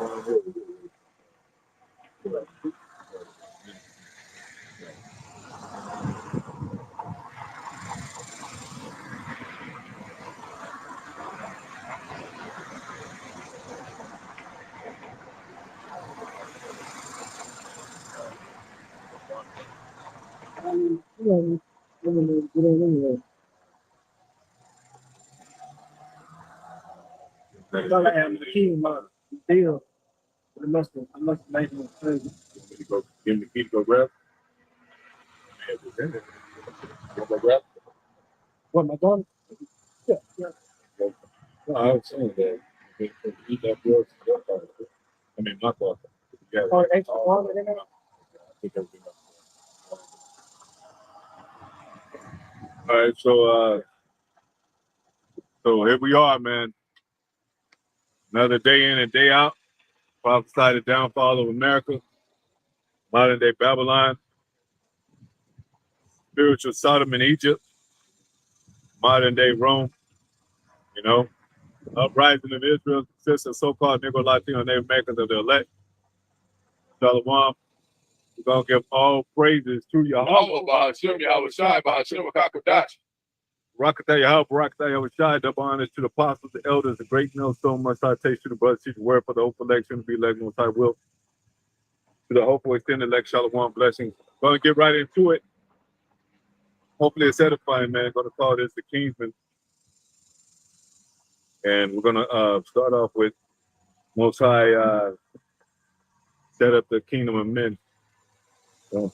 I thought I had the key in my deal. I must have made him crazy. Give him the key to go grab. Go grab. What, my daughter? Yeah. No, I was saying that if you eat that yours, I mean, my fault. Oh, extra water in there? I think everything else. All right, so here we are, man. Another day in and day out. Prophesied the downfall of America, modern day Babylon, spiritual Sodom and Egypt, modern day Rome, you know, uprising of Israel, consists of so-called Negro, Latino, Native Americans of the elect. Shalom. We're going to give all praises to Yahawah, Bahasham, Yahawashi, Bahasham, Qadash. Rakata Yahawah, Barak, Yahawashi, double honors to the apostles, the elders, the great millstone, much citation to the brothers, teach the word for the hope election to be elected on side will. To the hopeful extended elect, Shalom, blessings. Going to get right into it. Hopefully it's edifying, man. Going to call this the Kingsman. And we're going to start off with Most High set up the kingdom of men. So,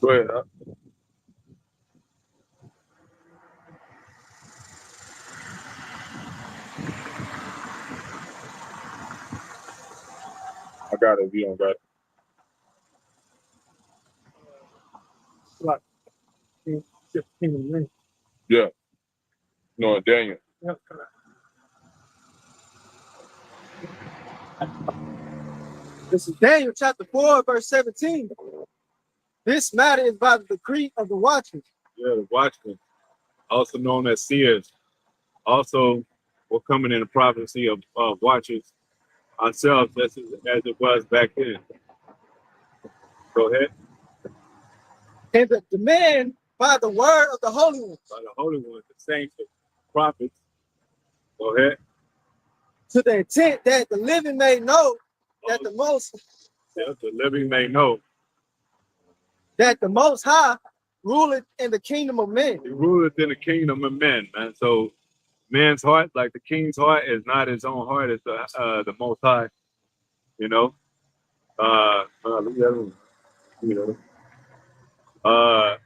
go ahead. I got it. You don't got it. Like, kingdom ring. Yeah. No, Daniel. Yep, correct. This is Daniel chapter 4, verse 17. This matter is by the decree of the watchers. Yeah, the watchmen, also known as seers. Also, we're coming in the prophecy of watchers ourselves, as it was back then. Go ahead. And the demand by the word of the holy ones. By the holy ones, the saints, the prophets. Go ahead. To the intent that the living may know that the living may know that the Most High ruleth in the kingdom of men. He ruleth in the kingdom of men, man. So man's heart, like the king's heart, is not his own heart. It's the Most High. You know. Look at that. You know.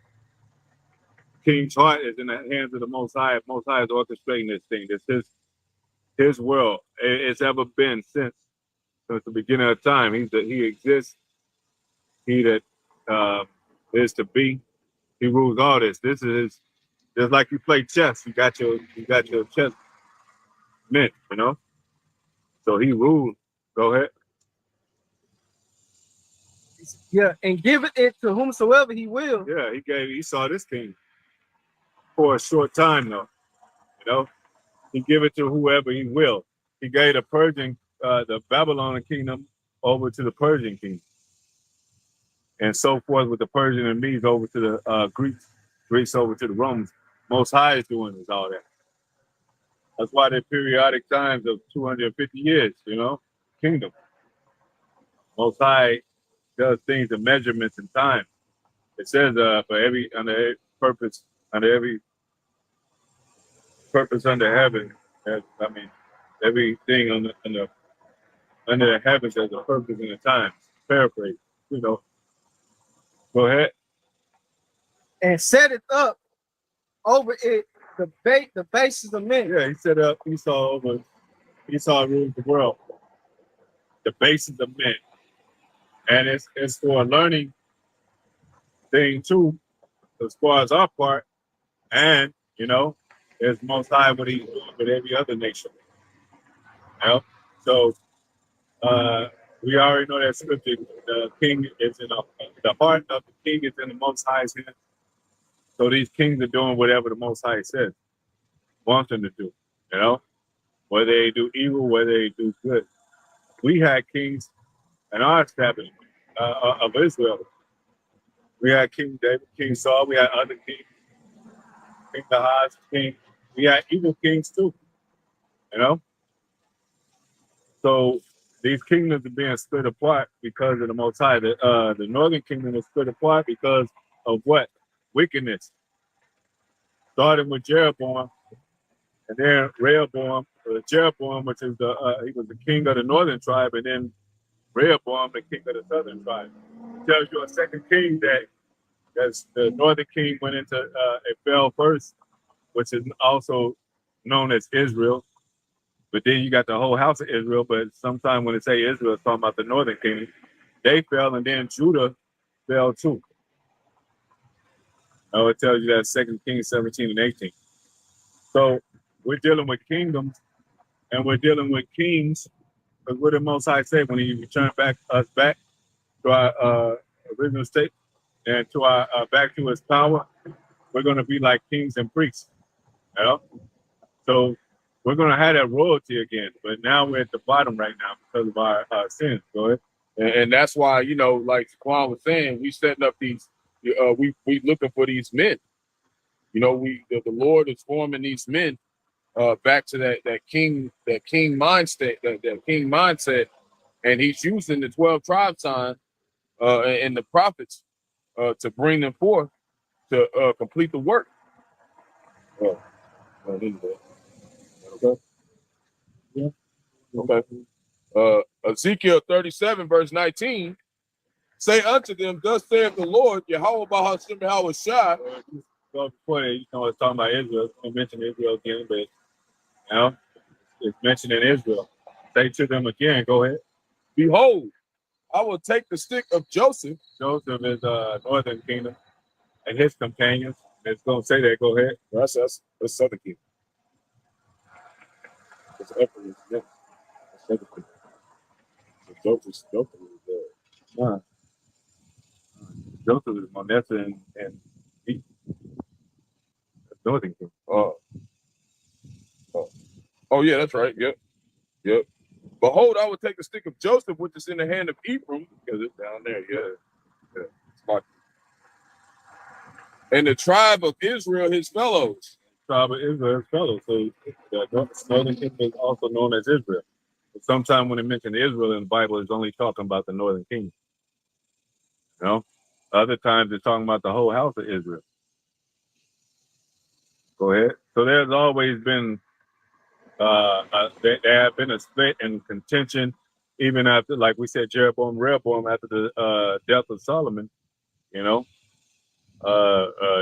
King's heart is in the hands of the Most High. Most High is orchestrating this thing. This is his world. It's ever been since the beginning of time. He exists. He that is to be. He rules all this. This is just like you play chess. You got your chess mint, you know. So he rules. Go ahead. Yeah, and giveth it to whomsoever he will. Yeah, he saw this king for a short time though. You know, he give it to whoever he will. He gave the Babylonian kingdom over to the Persian king, and so forth with the Persian and Medes over to the Greeks over to the Romans. Most High is doing is all that. That's why they're periodic times of 250 years, you know, kingdom. Most High does things in measurements and time. It says for every purpose under heaven. Everything under the heavens has a purpose and a time. Paraphrase, you know. Go ahead. And set it up over it the basis of men. Yeah, he set up Esau rules the world. The basis of men. And it's for a learning thing too, as far as our part. And, you know, it's Most High what he's doing with every other nation. You know? So we already know that scripture, the king is the heart of the king is in the Most High's hands. So these kings are doing whatever the Most High says, wants them to do. You know, whether they do evil, whether they do good. We had kings in our establishment of Israel. We had King David, King Saul. We had other kings, King Ahaz, King. We had evil kings too. You know, so these kingdoms are being split apart because of the Most High. The northern kingdom is split apart because of what? Wickedness. Starting with Jeroboam, and then Rehoboam, Jeroboam, which is he was the king of the northern tribe, and then Rehoboam, the king of the southern tribe. It tells you a second king that's the northern king went into it fell first, which is also known as Israel. But then you got the whole house of Israel. But sometimes when they say Israel, it's talking about the northern kingdom. They fell, and then Judah fell too. Oh, it tells you that 2 Kings 17 and 18. So we're dealing with kingdoms, and we're dealing with kings. Because what the Most High said when He returned us back to our original state and to our back to His power, we're going to be like kings and priests. You know? So we're going to have that royalty again. But now we're at the bottom right now because of our sins. Go ahead. And that's why, you know, like Quan was saying, we setting up these, we looking for these men. You know, the Lord is forming these men back to that king mindset, that king mindset, and He's using the 12 tribe sign and the prophets to bring them forth to complete the work. Okay. Yeah. Okay. Ezekiel 37 verse 19. Say unto them, thus saith the Lord, Yahawah, Bahasham, Yahawashi. Before that, it's talking about Israel. It's going to mention Israel again, but, it's mentioning Israel. Say to them again, go ahead. Behold, I will take the stick of Joseph. Joseph is northern kingdom and his companions. It's going to say that, go ahead. That's southern kingdom. That's upper, yeah. That's southern kingdom. Joseph is there. Joseph is Manasseh and northern kingdom. Oh, yeah, that's right. Yep. Behold, I will take the stick of Joseph, which is in the hand of Ephraim, because it's down there. Yeah. It's my... And the tribe of Israel, his fellows. Tribe of Israel, his fellows. So the northern kingdom is also known as Israel. But sometimes when they mention Israel in the Bible, it's only talking about the northern kingdom. You know? Other times it's talking about the whole house of Israel. Go ahead. So there's always been there have been a split and contention, even after, like we said, Rehoboam after the death of Solomon. You know,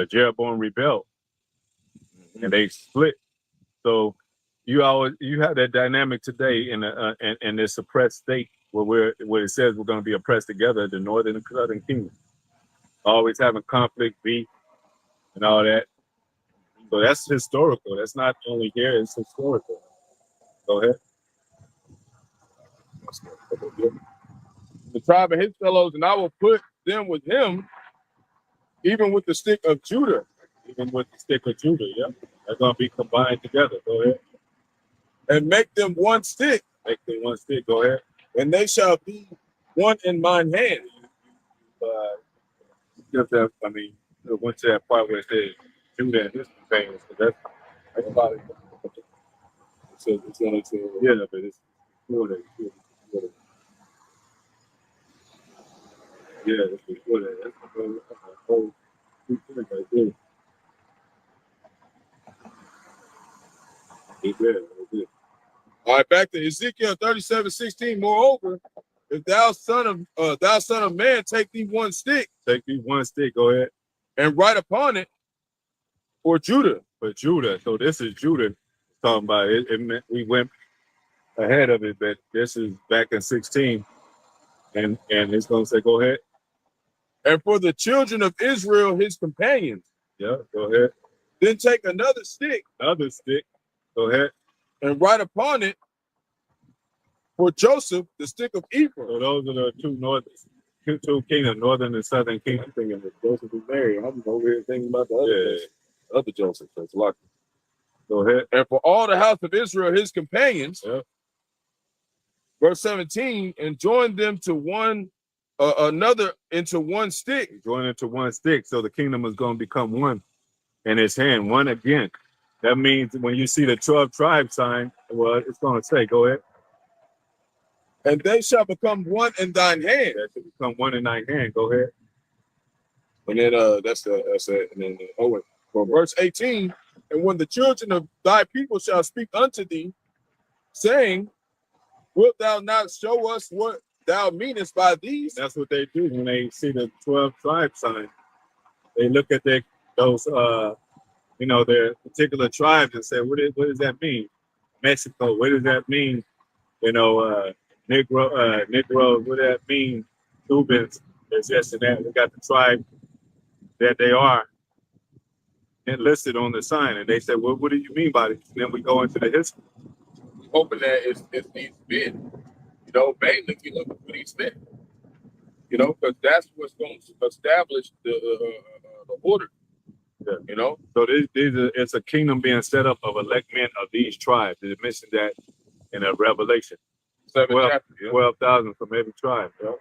Jeroboam rebelled, and they split. So you have that dynamic today in this oppressed state where it says we're going to be oppressed together, the northern and southern kingdom, always having conflict, beef, and all that. So that's historical. That's not only here; it's historical. Go ahead. The tribe of his fellows, and I will put them with him, even with the stick of Judah. Even with the stick of Judah, yeah. They're going to be combined together. Go ahead. And make them one stick. Make them one stick. Go ahead. And they shall be one in mine hand. Just that, went to that part where it says Judah and his companions. That's about it. It's only to, yeah, but it's before that. Yeah, that's before that. That's the whole thing right there. All right, back to Ezekiel 37:16. Moreover, if thou son of man, take thee one stick. Take thee one stick, go ahead. And write upon it for Judah. For Judah. So this is Judah talking about it. We went ahead of it, but this is back in 16. And it's going to say, go ahead. And for the children of Israel, his companions. Yeah, go ahead. Then take another stick. Another stick. Go ahead. And write upon it for Joseph, the stick of Ephraim. So those are the two kingdoms, northern and southern kingdom. Thinking that Joseph is married. I'm over here thinking about the other Joseph. That's lucky. Go ahead. And for all the house of Israel, his companions, Yep. verse 17, and join them to one another into one stick. Join into one stick. So the kingdom is going to become one in his hand, one again. That means when you see the 12 tribe sign, well, it's going to say, go ahead. And they shall become one in thine hand. That should become one in thine hand. Go ahead. And then that's it. And then for verse 18, and when the children of thy people shall speak unto thee, saying, wilt thou not show us what thou meanest by these? That's what they do when they see the 12 tribe sign. They look at their particular tribes and say, what does that mean? Mexico, what does that mean? Negro, what does that mean? Cubans, there's this and that. We got the tribe that they are listed on the sign. And they said, well, what do you mean by this? And then we go into the history. Hoping that it's these men, mainly we looking for these men, because that's what's going to establish the order, Yeah. So it's a kingdom being set up of elect men of these tribes. It mentioned that in a Revelation. 12,000 from every tribe. Yeah.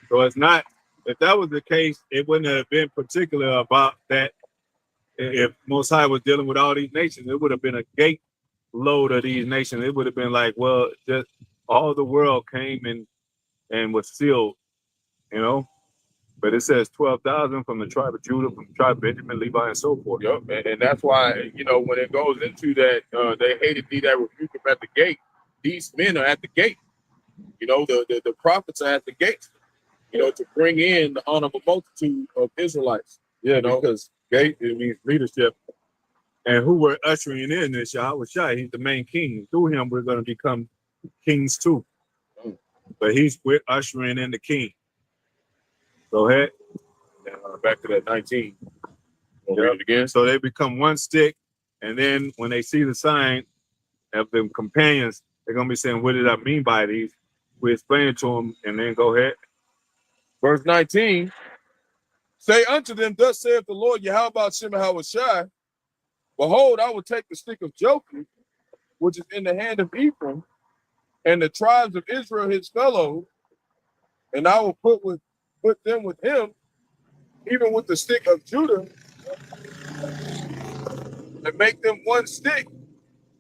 So it's not, if that was the case, it wouldn't have been particular about that. If Most High was dealing with all these nations, it would have been a gate load of these nations. It would have been like, well, just all the world came and was sealed, But it says 12,000 from the tribe of Judah, from the tribe of Benjamin, Levi, and so forth. Yep. And that's why, when it goes into that, they hated thee that rebuke him at the gate. These men are at the gate. The prophets are at the gate, to bring in the honorable multitude of Israelites. Yeah, because gate, it means leadership. And who we're ushering in is Yahawashi. He's the main king. Through him, we're going to become kings too. But we're ushering in the king. Go ahead. Back to that 19. Read it again. So they become one stick. And then when they see the sign of them companions, they're going to be saying, what did I mean by these? We explain it to them and then go ahead. Verse 19. Say unto them, thus saith the Lord, Yahawah Yahawashi, behold, I will take the stick of Joktan, which is in the hand of Ephraim, and the tribes of Israel his fellows, and I will put them with him, even with the stick of Judah, and make them one stick,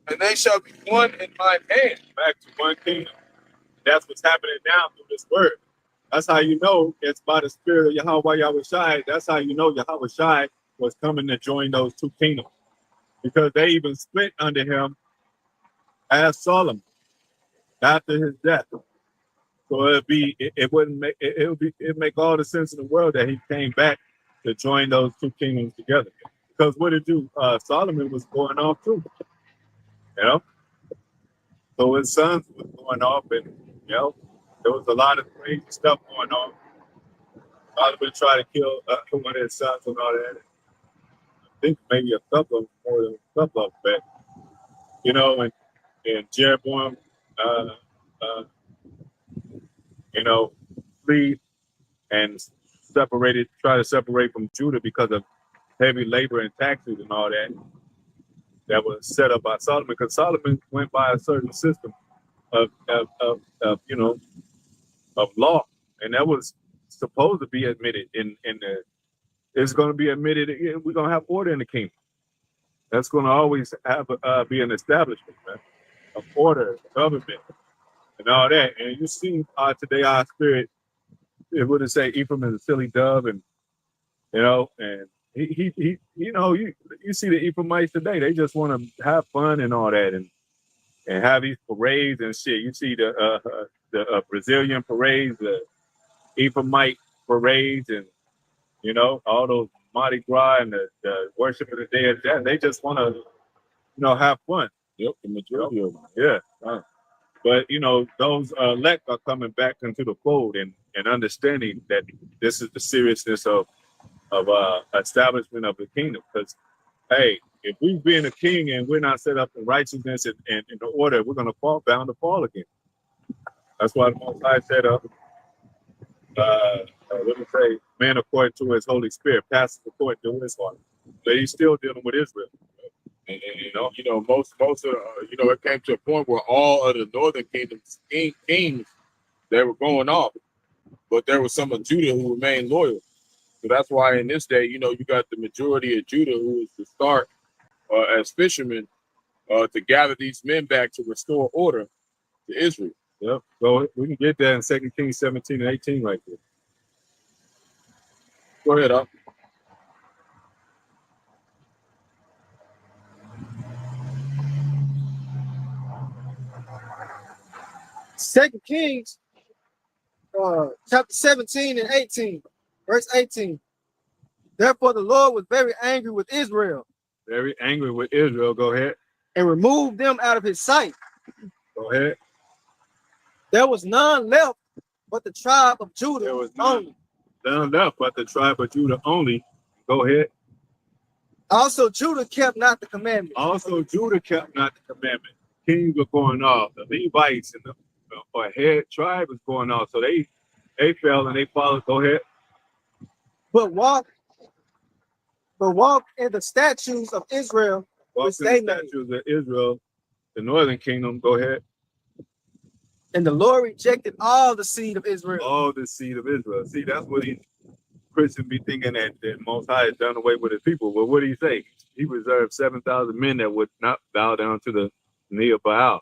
and they shall be one in mine hand. Back to one kingdom. That's what's happening now through this word. That's how you know it's by the spirit of Yahawah Yahawashi. That's how you know Yahawashi was coming to join those two kingdoms. Because they even split under him as Solomon after his death. So it'd make all the sense in the world that he came back to join those two kingdoms together. Because what it do? Solomon was going off too. So his sons was going off, and there was a lot of crazy stuff going on. Solomon tried to kill one of his sons and all that. I think maybe a couple of them, more than a couple of them back. And Jeroboam, flee and try to separate from Judah because of heavy labor and taxes and all that. That was set up by Solomon, because Solomon went by a certain system of law, and that was supposed to be admitted in the. It's going to be admitted. We're going to have order in the kingdom. That's going to always have be an establishment, man, of order, government, and all that. And you see today our spirit. It would say Ephraim is a silly dove, and and he you see the Ephraimites today. They just want to have fun and all that, and have these parades and shit. You see the Brazilian parades, the Ephraimite parades, and all those Mardi Gras and the worship of the Day of Death. They just want to have fun. Yep, the majority of them. Yeah. But those elect are coming back into the fold and understanding that this is the seriousness of establishment of the kingdom. Because hey, if we've been a king and we're not set up in righteousness and in the order, we're gonna bound to fall again. That's why the Most High said, let me say, man according to his Holy Spirit, passes according to his heart. But he's still dealing with Israel. And most of it came to a point where all of the northern kingdoms kings they were going off, but there was some of Judah who remained loyal. So that's why in this day, you got the majority of Judah who is to start as fishermen to gather these men back to restore order to Israel. Yep. So we can get that in 2 Kings 17 and 18 right there. Go ahead, up. Second Kings, chapter 17 and 18, verse 18. Therefore the Lord was very angry with Israel. Very angry with Israel. Go ahead. And removed them out of his sight. Go ahead. There was none left but the tribe of Judah. There was none left but the tribe of Judah only. Go ahead. Also Judah kept not the commandment. Also Judah kept not the commandment. Kings were going off. The Levites and the head tribe was going off. So they fell and they followed. Go ahead. But walk in the statutes of Israel, which they made. Statutes of Israel, the northern kingdom. Go ahead. And the Lord rejected all the seed of Israel. All the seed of Israel. See, that's what these Christians be thinking, that the Most High has done away with his people. But what did he say? He reserved 7,000 men that would not bow down to the knee of Baal.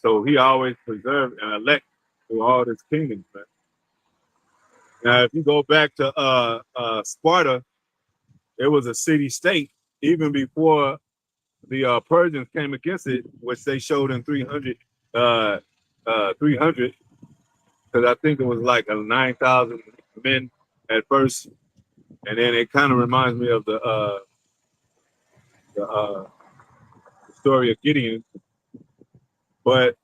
So he always preserved and elect through all this kingdom, man. Now, if you go back to Sparta, it was a city-state even before the Persians came against it, which they showed in 300, because I think it was like 9,000 men at first, and then it kind of reminds me of the story of Gideon, but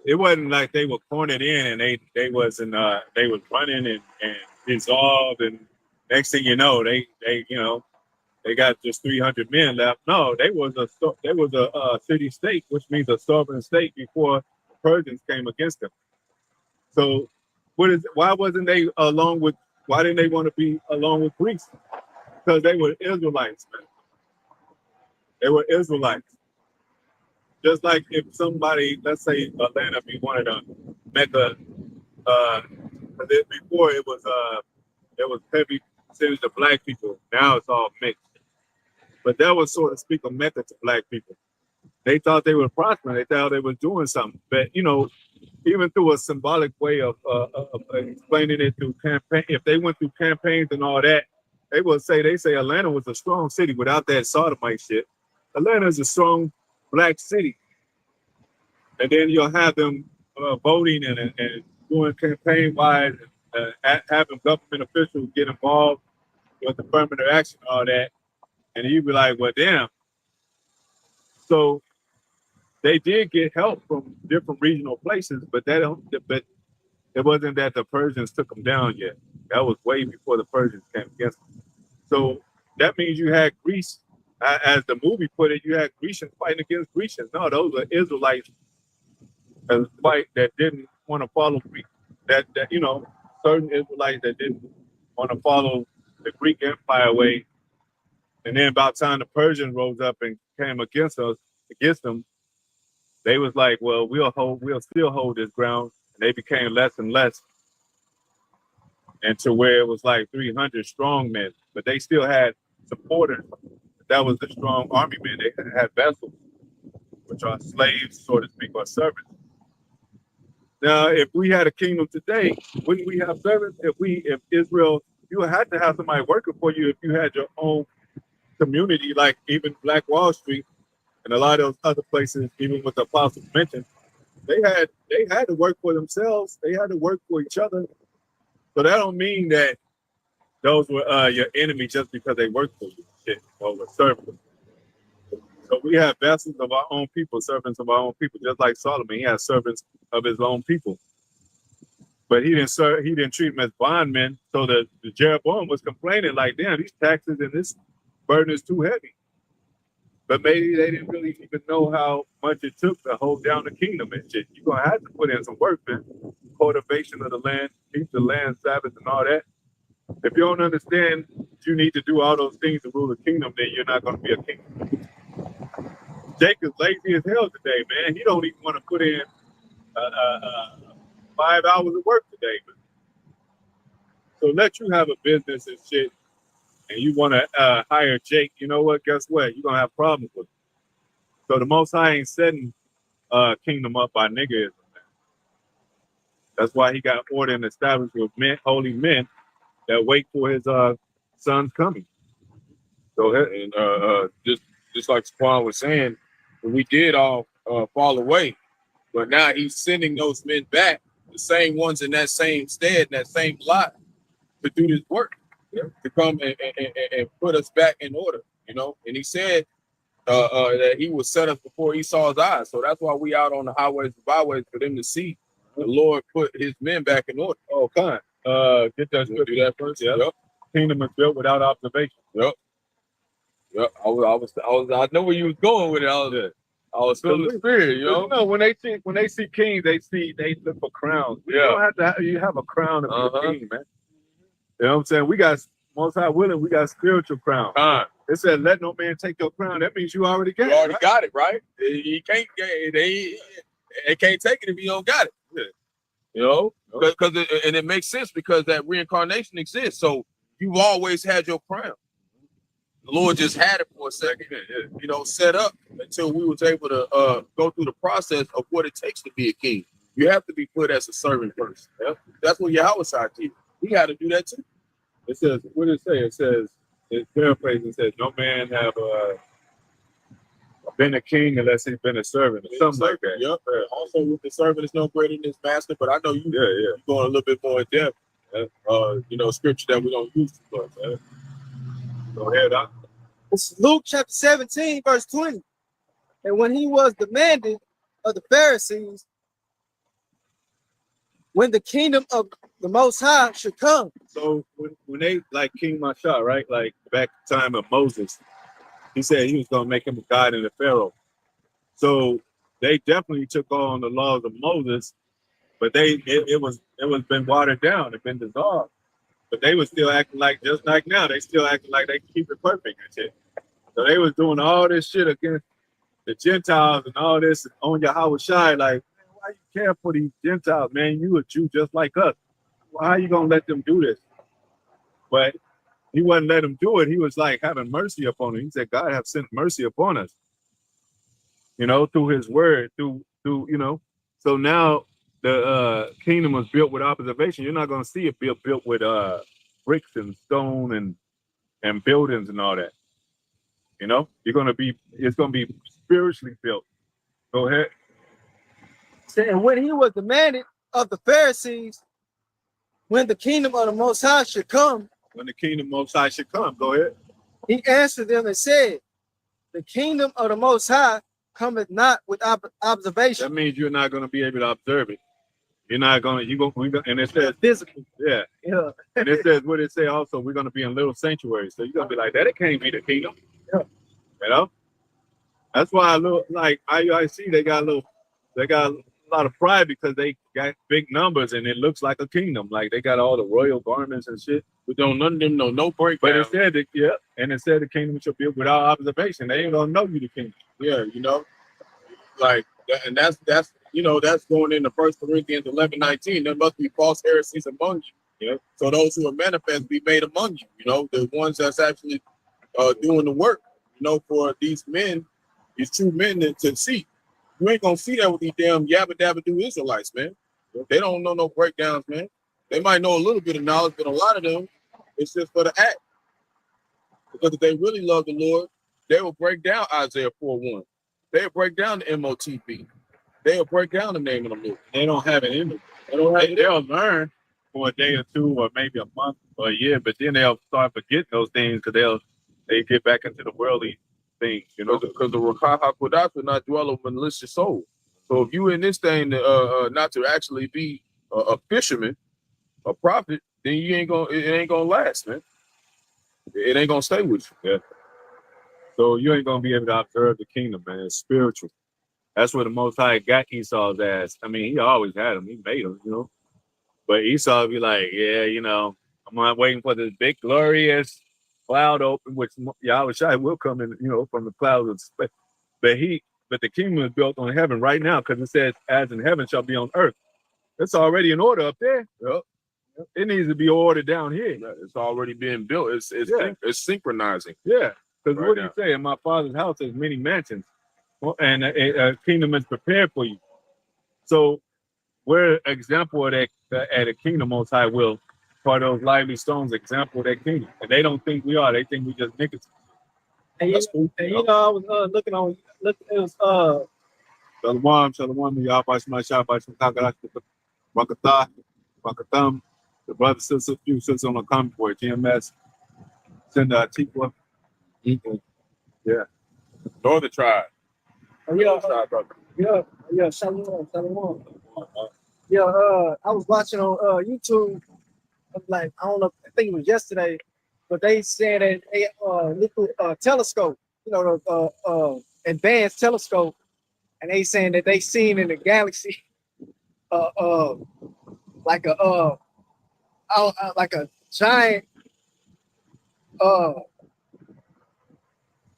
it wasn't like they were cornered in and they was running and dissolved, and next thing you know they got just 300 men left. No, they was a city state, which means a sovereign state before the Persians came against them. So why didn't they want to be along with Greece? Because they were Israelites, man. They were Israelites. Just like if somebody, let's say Atlanta, if you wanted to Mecca, before it was heavy percentage of black people. Now it's all mixed. But that was, so to speak, a Mecca to black people. They thought they were prospering. They thought they were doing something. But even through a symbolic way of explaining it through campaign, if they went through campaigns and all that, they say Atlanta was a strong city without that sodomite shit. Atlanta is a strong black city, and then you'll have them voting and doing campaign wise, having government officials get involved with affirmative action, all that, and you'd be like, well, damn. So they did get help from different regional places, but it wasn't that the Persians took them down yet. That was way before the Persians came against them. So that means you had Greece. As the movie put it, you had Grecians fighting against Grecians. No, those are Israelites that didn't want to follow Greek. Certain Israelites that didn't want to follow the Greek Empire way. And then about the time the Persians rose up and came against them, they was like, well, we'll still hold this ground. And they became less and less, and to where it was like 300 strong men, but they still had supporters. That was the strong army men. They had vessels, which are slaves, so to speak, or servants. Now, if we had a kingdom today, wouldn't we have servants? If Israel, you had to have somebody working for you if you had your own community, like even Black Wall Street and a lot of those other places, even with the apostles mentioned, they had to work for themselves. They had to work for each other. So that don't mean that those were your enemy just because they worked for you or were servants. So we have vessels of our own people, servants of our own people, just like Solomon. He had servants of his own people. But he didn't treat them as bondmen. So the Jeroboam was complaining like, damn, these taxes and this burden is too heavy. But maybe they didn't really even know how much it took to hold down the kingdom and shit. You're going to have to put in some work, man. Cultivation of the land, keep the land Sabbath and all that. If you don't understand you need to do all those things to rule the kingdom, then you're not going to be a king. Jacob's lazy as hell today, man. He don't even want to put in 5 hours of work today. Man. So let you have a business and shit, and you want to hire Jake. You know what? Guess what? You're going to have problems with him. So the Most High ain't setting kingdom up by niggas. That's why he got order and established with men, holy men that wait for his son's coming. So and just like Quan was saying, we did all fall away, but now he's sending those men back, the same ones in that same stead, in that same lot, to do this work, to come and put us back in order, you know. And he said that he would set us before Esau's eyes. So that's why we out on the highways and byways for them to see the Lord put his men back in order. Oh, kind. Get that scripture. Do that first. Yeah. Yep. Kingdom is built without observation. Yep. Yep. I know where you was going with it. I was feeling the spirit, you know. No, when they see kings, they look for crowns. You don't have to. You have a crown to be a king, man. You know what I'm saying? We got Most High willing. We got spiritual crown. It said, "Let no man take your crown." That means you already got it. You already got it, right? You can't. They can't take it if you don't got it. Yeah. You know, because it makes sense because that reincarnation exists. So you've always had your crown. The Lord just had it for a second, you know, set up until we was able to go through the process of what it takes to be a king. You have to be put as a servant first. Yeah? That's what Yahawashi did. We had to do that too. It says, what did it say? It says, it's paraphrasing, it says, no man have been a king unless he's been a servant, or something like that. Yep. Also, with the servant is no greater than his master, but I know you're going a little bit more in depth. You know, scripture that we don't use too much. Go ahead, Doc. It's Luke chapter 17, verse 20. And when he was demanded of the Pharisees, when the kingdom of the Most High should come. So when they, like King Masha, right? Like back in the time of Moses, he said he was going to make him a god in the Pharaoh. So they definitely took on the laws of Moses, but it was been watered down, it been dissolved. But they were still acting like, just like now, they still acting like they keep it perfect and shit. So they was doing all this shit against the Gentiles and all this on Yahawashi, like, man, why you care for these Gentiles, man? You a Jew just like us. Why are you gonna let them do this? But he wouldn't let them do it. He was like having mercy upon them. He said, God have sent mercy upon us, you know, through his word, through you know. So now the kingdom was built with observation. You're not gonna see it built with bricks and stone and buildings and all that. You know, it's gonna be spiritually built. Go ahead. And when he was demanded of the Pharisees, when the kingdom of the Most High should come. When the kingdom of the Most High should come. Go ahead. He answered them and said, the kingdom of the Most High cometh not with observation. That means you're not going to be able to observe it. You're not going to, and it says physical. Yeah. And it says, what it say also, we're going to be in little sanctuaries. So you're going to be like, that it can't be the kingdom. Yeah. You know? That's why I look like IUIC, they got a lot of pride because they got big numbers and it looks like a kingdom. Like they got all the royal garments and shit. But don't none of them know no breakdown. But it said that, and it said the kingdom shall be without observation. They ain't gonna know you the kingdom. Yeah, you know, like that, and that's you know, that's going into 1 Corinthians 11:19. There must be false heresies among you. You know, so those who are manifest be made among you. You know, the ones that's actually doing the work. You know, for these men, these true men to see. You ain't gonna see that with these damn yabba dabba do Israelites, man. They don't know no breakdowns, man. They might know a little bit of knowledge, but a lot of them, it's just for the act. Because if they really love the Lord, they will break down Isaiah 4:1. They'll break down the MOTB. They'll break down the name of the Lord. They don't have it in them. They'll learn for a day or two, or maybe a month or a year, but then they'll start forgetting those things because they get back into the worldly things, you know. Because the Qadash will not dwell on malicious soul. So if you in this thing not to actually be a fisherman, a prophet, then it ain't gonna last, man. It ain't gonna stay with you. Yeah. So you ain't gonna be able to observe the kingdom, man. It's spiritual. That's where the Most High got Esau's ass. I mean, he always had him. He made him, you know. But Esau be like, yeah, you know, I'm waiting for this big glorious cloud open, which Yahawashi will come in, from the clouds of space. But the kingdom is built on heaven right now, because it says, as in heaven shall be on earth. It's already in order up there. Yep. It needs to be ordered down here. It's already being built. It's synchronizing. Yeah. Because Right what do now. you say? In my father's house there's many mansions, and a kingdom is prepared for you. So we're an example of that at a kingdom Most High will. Part of those lively stones, example of that kingdom. And they don't think we are. They think we just niggas. And, That's cool. I was looking on. Look, it was Shalom, Yahawashi, Qadash, Bakatham, the brother, sister, few sisters on the comment for GMS. Send Tikwa. Yeah. Northern tribe. Yeah, shalom. Yeah, I was watching on YouTube, like, I don't know, I think it was yesterday, but they said that a telescope, the advanced telescope, and they saying that they seen in the galaxy, like a giant, it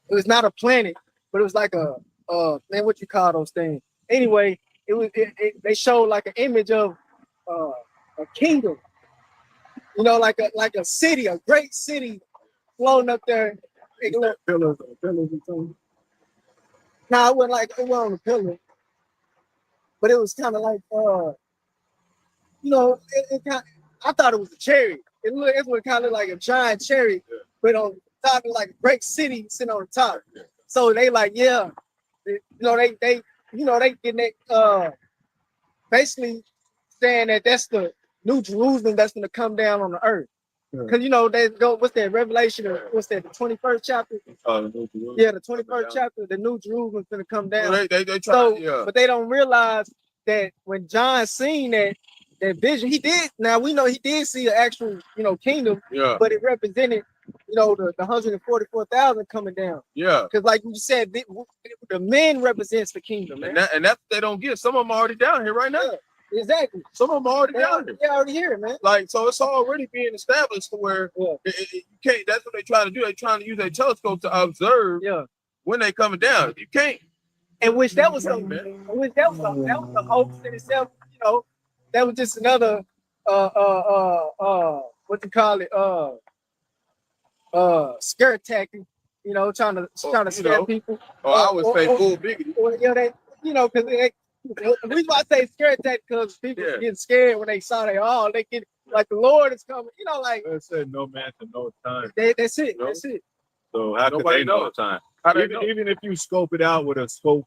was not a planet, but it was like man, what you call those things? Anyway, they showed like an image of a kingdom, like a city, a great city floating up there. Pillars and something. Now it wasn't on a pillar, but it was kind of like I thought it was a chariot. It looked kind of like a giant chariot, but on top of like a great city sitting on the top. So they like, yeah, they getting that basically saying that that's the New Jerusalem that's gonna come down on the earth. Because they go, what's that, Revelation, what's that, the 21st chapter? Yeah, the 21st chapter, the New Jerusalem's gonna come down. Well, they try, but they don't realize that when John seen that vision, he did. Now we know he did see an actual, kingdom, but it represented, the 144,000 coming down. Yeah. Because like you said, the men represents the kingdom, man. And that's what they don't get. Some of them are already down here right now. Yeah. Exactly. Some of them are already down here. They're already here, man. Like, so it's already being established to where you can't. That's what they try to do. They're trying to use a telescope to observe when they coming down. You can't. And which that was the hoax in itself. That was just another what you call it, scare tactic. Trying to scare people. I would say full biggity. Because the reason why I say scare tactic, because people getting scared when they saw they get like the Lord is coming. They said no man to know time. That's it. That's it. So how could they know time? Even if you scope it out with a scope,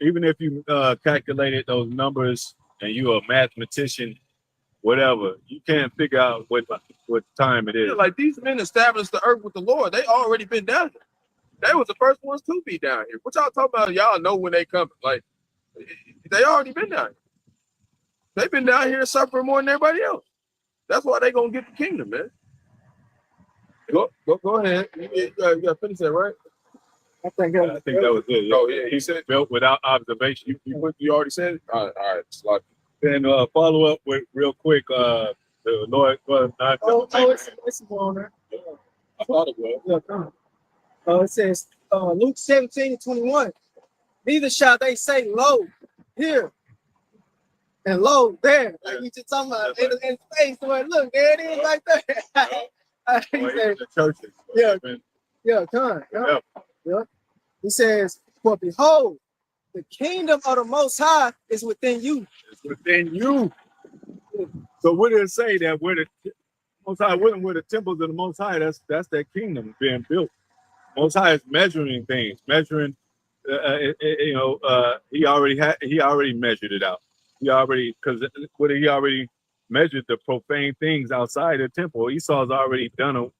even if you calculated those numbers and you're a mathematician, whatever, you can't figure out what time it is. Yeah, like these men established the earth with the Lord. They already been down here. They was the first ones to be down here. What y'all talking about? Y'all know when they come. Like, they already been down here. They've been down here suffering more than everybody else. That's why they gonna get the kingdom, man. Go ahead. You gotta finish that, right? I think that was it. Yeah. Oh yeah, he said built without observation. You already said it? All right. Like, then follow up with real quick. The Lord was not. It's on there. I thought it was. Yeah, come on. It says Luke 17:21. Neither shall they say, lo, here, and lo, there. Like you just talking about in space. So look, there it is right there. He said, the churches. Come on. Yeah. He says, for behold, the kingdom of the Most High is within you. It's within you. So what did it say that we're the Most High with them? We're the temples of the Most High. That's that kingdom being built. Most High is measuring things, measuring. He already measured it out. He already measured the profane things outside the temple. Esau's already done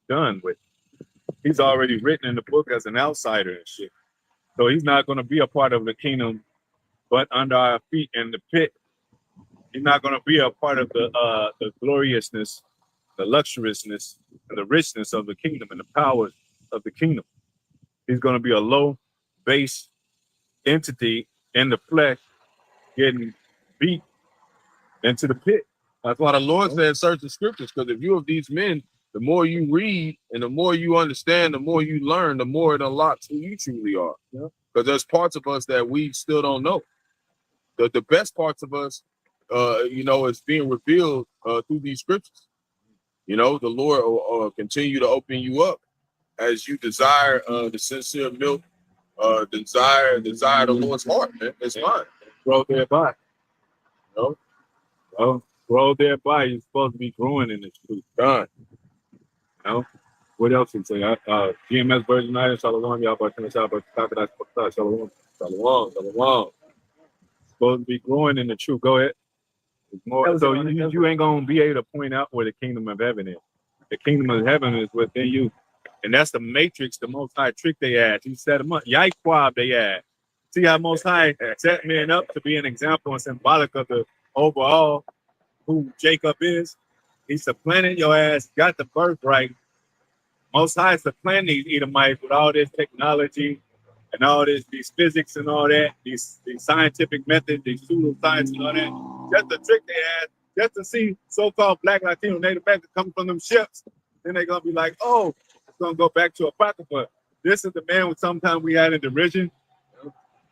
with. He's already written in the book as an outsider and shit. So he's not going to be a part of the kingdom, but under our feet in the pit. He's not going to be a part of the gloriousness, the luxuriousness, and the richness of the kingdom and the powers of the kingdom. He's going to be a low base entity in the flesh getting beat into the pit. That's why the Lord said search the scriptures, because if you of these men The more you read and the more you understand, the more you learn, the more it unlocks who you truly are. Because there's parts of us that we still don't know. The best parts of us, is being revealed through these scriptures. The Lord will continue to open you up as you desire the sincere milk, desire the Lord's heart, man. It's fine. Grow thereby. Grow thereby. You're supposed to be growing in this truth. Done. What else would say? GMS version 9, Shalom, Yahawashi, Qadash, Shalom. Shalom. Supposed to be growing in the truth. Go ahead. More, so you ain't gonna be able to point out where the kingdom of heaven is. The kingdom of heaven is within you, and that's the matrix. The Most High trick they had. He set them up. Yahawah they had. See how Most High set men up to be an example and symbolic of the overall who Jacob is. He supplanted your ass, got the birthright. Most High supplanted these Edomites with all this technology and all these physics and all that, these scientific methods, these pseudoscience and all that. Just to trick their ass, just to see so-called Black, Latino, Native Americans coming from them ships. Then they're gonna be like, oh, it's gonna go back to Apocrypha. This is the man with sometimes we had in derision.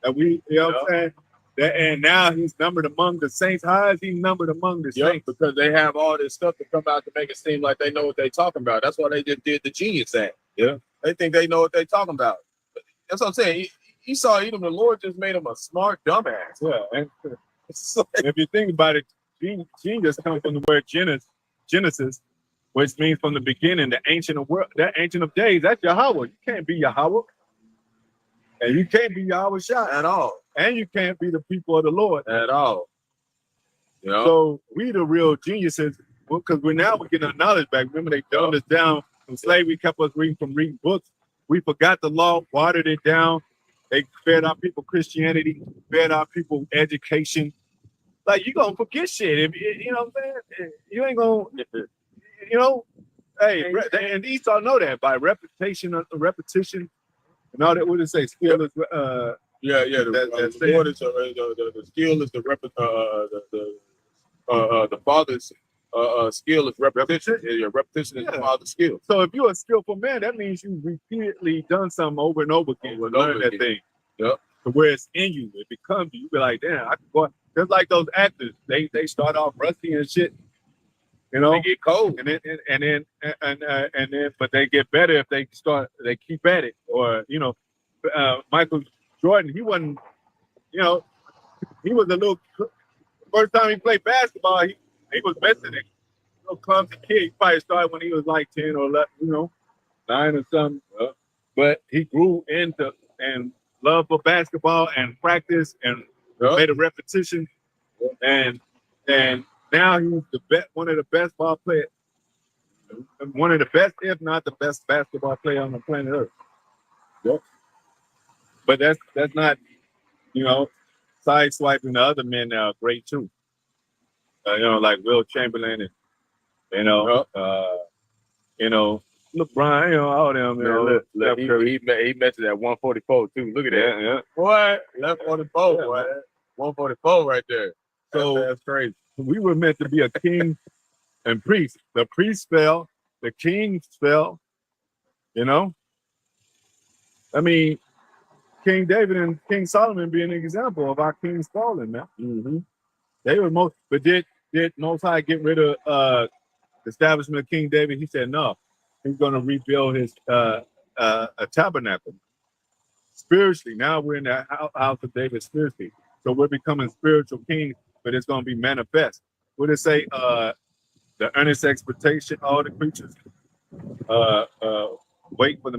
And we, what I'm saying? And now he's numbered among the saints. How is he numbered among the saints? Because they have all this stuff to come out to make it seem like they know what they're talking about. That's why they just did the Genius Act. Yeah. They think they know what they're talking about. That's what I'm saying. Esau, Edom, the Lord just made him a smart dumbass. Yeah. And if you think about it, genius comes from the word Genesis, which means from the beginning, the ancient of world, that ancient of days. That's Yahawah. You can't be Yahawah. And you can't be Yahawashi At all. And you can't be the people of the Lord at all. So we the real geniuses, because we're getting our knowledge back. Remember, they dumbed us down from slavery, kept us from reading books. We forgot the law, watered it down. They fed our people Christianity, fed our people education. Like, you gonna forget shit. If you know what I'm saying? You ain't gonna, hey, and Esau know that by repetition, and all that. What did it say? Skill is The skill is the father's skill is repetition. Yeah, repetition is the father's skill. So if you're a skillful man, that means you repeatedly done something over and over again. Learn that thing. Yep. To where it's in you, it becomes you. You be like, damn, I can go. Just like those actors, they start off rusty and shit. They get cold, and then, but they get better if they keep at it. Or Michael Jordan, he wasn't, he was a little. First time he played basketball, he was missing it. Little clumsy kid. He probably started when he was like 10 or 11, 9 or something. But he grew into and love for basketball and practice and made a repetition. And now he's one of the best ball players, one of the best, if not the best basketball player on the planet Earth. Yep. But that's not, side swiping the other men that are great too. Like Will Chamberlain and LeBron, all them. He mentioned that 144 too. Look at that. Yeah. Boy, left 44, boy. 144 right there. So that's crazy. We were meant to be a king and priest. The priest fell, the king fell. I mean, King David and King Solomon being an example of our kings falling, man. Mm-hmm. They were but did Most High get rid of the establishment of King David? He said no. He's going to rebuild his a tabernacle spiritually. Now we're in the house of David spiritually, so we're becoming spiritual kings. But it's going to be manifest. What did it say? The earnest expectation, all the creatures wait for the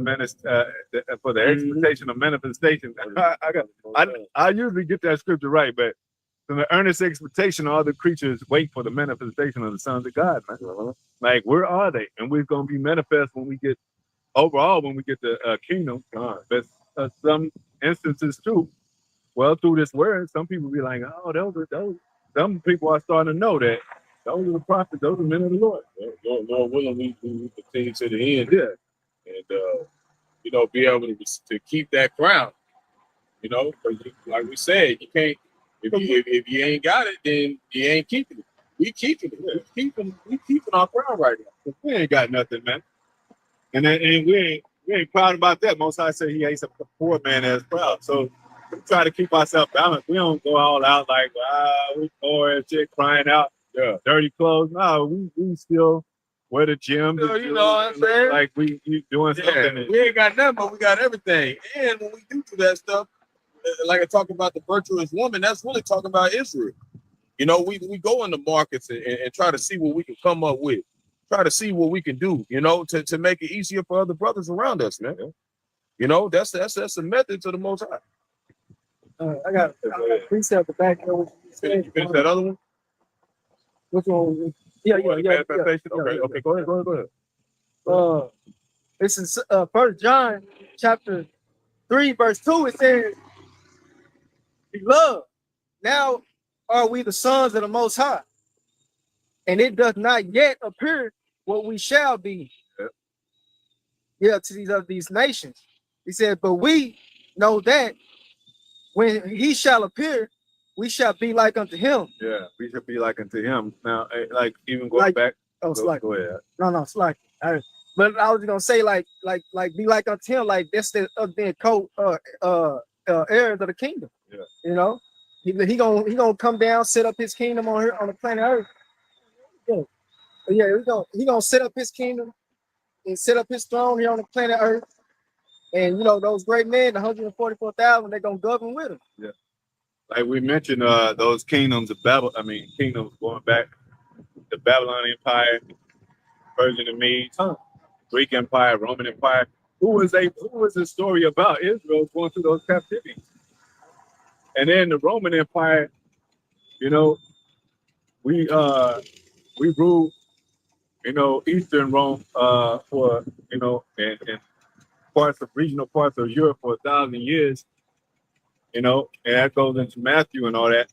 expectation of manifestation. I usually get that scripture right, but from the earnest expectation, all the creatures wait for the manifestation of the sons of God, man. Like, where are they? And we're going to be manifest when we get the kingdom. But some instances too, through this word, some people be like, oh, those. Some people are starting to know that those are the prophets, those are men of the Lord. Lord willing, we continue to the end. Yeah. And, be able to keep that crown. Because like we said, you can't, if you ain't got it, then you ain't keeping it. We keeping our ground right now. We ain't got nothing, man. And we ain't proud about that. Most High say he hates a poor man that's proud. So we try to keep ourselves balanced. We don't go all out like, we poor and shit, crying out, dirty clothes. No, we still wear the gym. You know what I'm saying? Like we doing something. We ain't got nothing, but we got everything. And when we do that stuff, like I talk about the virtuous woman, that's really talking about Israel. You know, we go in the markets and try to see what we can come up with. Try to see what we can do, you know, to make it easier for other brothers around us, man. You know, that's a method to the Most High. I got a precept at the back there. You finish that other one? Which one? Yeah. Okay, go ahead. This is 1 John chapter 3, verse 2. It says, "Beloved, now are we the sons of the Most High, and it does not yet appear what we shall be." To these nations. He said, "But we know that when he shall appear, we shall be like unto him." Yeah, we should be like unto him. Now, like even going back. Oh, go ahead. No, it's like. But I was gonna say like be like unto him, like that's the being heirs of the kingdom. Yeah. You know, he gonna come down, set up his kingdom on the planet Earth. Yeah, he gonna set up his kingdom and set up his throne here on the planet Earth. And you know, those great men, the 144,000, they're gonna govern with him. Yeah. Like we mentioned, those kingdoms of kingdoms going back, the Babylon Empire, Persian and Medes, Greek Empire, Roman Empire. Who was the story about Israel going through those captivities? And then the Roman Empire, you know, we ruled, you know, Eastern Rome for, you know, and regional parts of Europe for 1,000 years, you know, and that goes into Matthew and all that.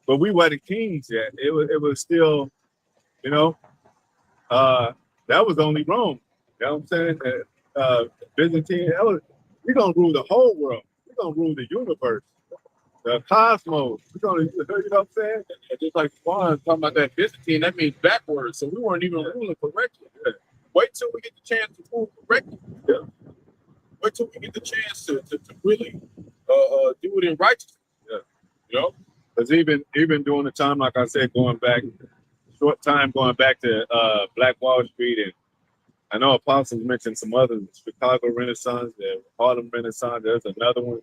But we weren't kings yet. It was still, you know, that was only Rome. You know what I'm saying? Byzantine, we're gonna rule the whole world. We're gonna rule the universe, the cosmos. We're gonna, you know what I'm saying? And just like Juan talking about that Byzantine, that means backwards. So we weren't even ruling correctly. Yeah. Wait till we get the chance to rule correctly. Yeah. Wait till we get the chance to really do it in righteousness. Yeah. You know? Because even during the time, like I said, going back to Black Wall Street, and I know Apostles mentioned some others, Chicago Renaissance, the Harlem Renaissance, there's another one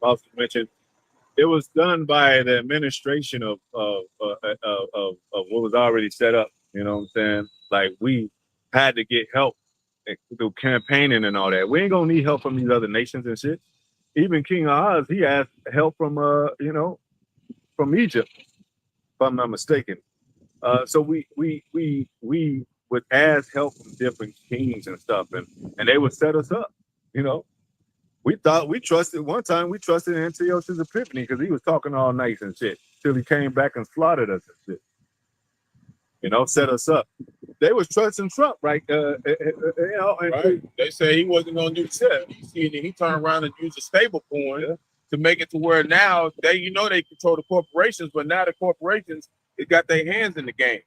Apostles mentioned. It was done by the administration of what was already set up. You know what I'm saying? Like we had to get help through campaigning and all that. We ain't gonna need help from these other nations and shit. Even King Ahaz, he asked help from you know, from Egypt, if I'm not mistaken. So we would ask help from different kings and stuff, and they would set us up. You know, we trusted Antiochus Epiphanes because he was talking all nice and shit till he came back and slaughtered us and shit. You know, set us up. They was trusting Trump, right? You know, right. They said he wasn't gonna do that. He turned around and used a stable coin to make it to where now they control the corporations, but now the corporations got their hands in the game.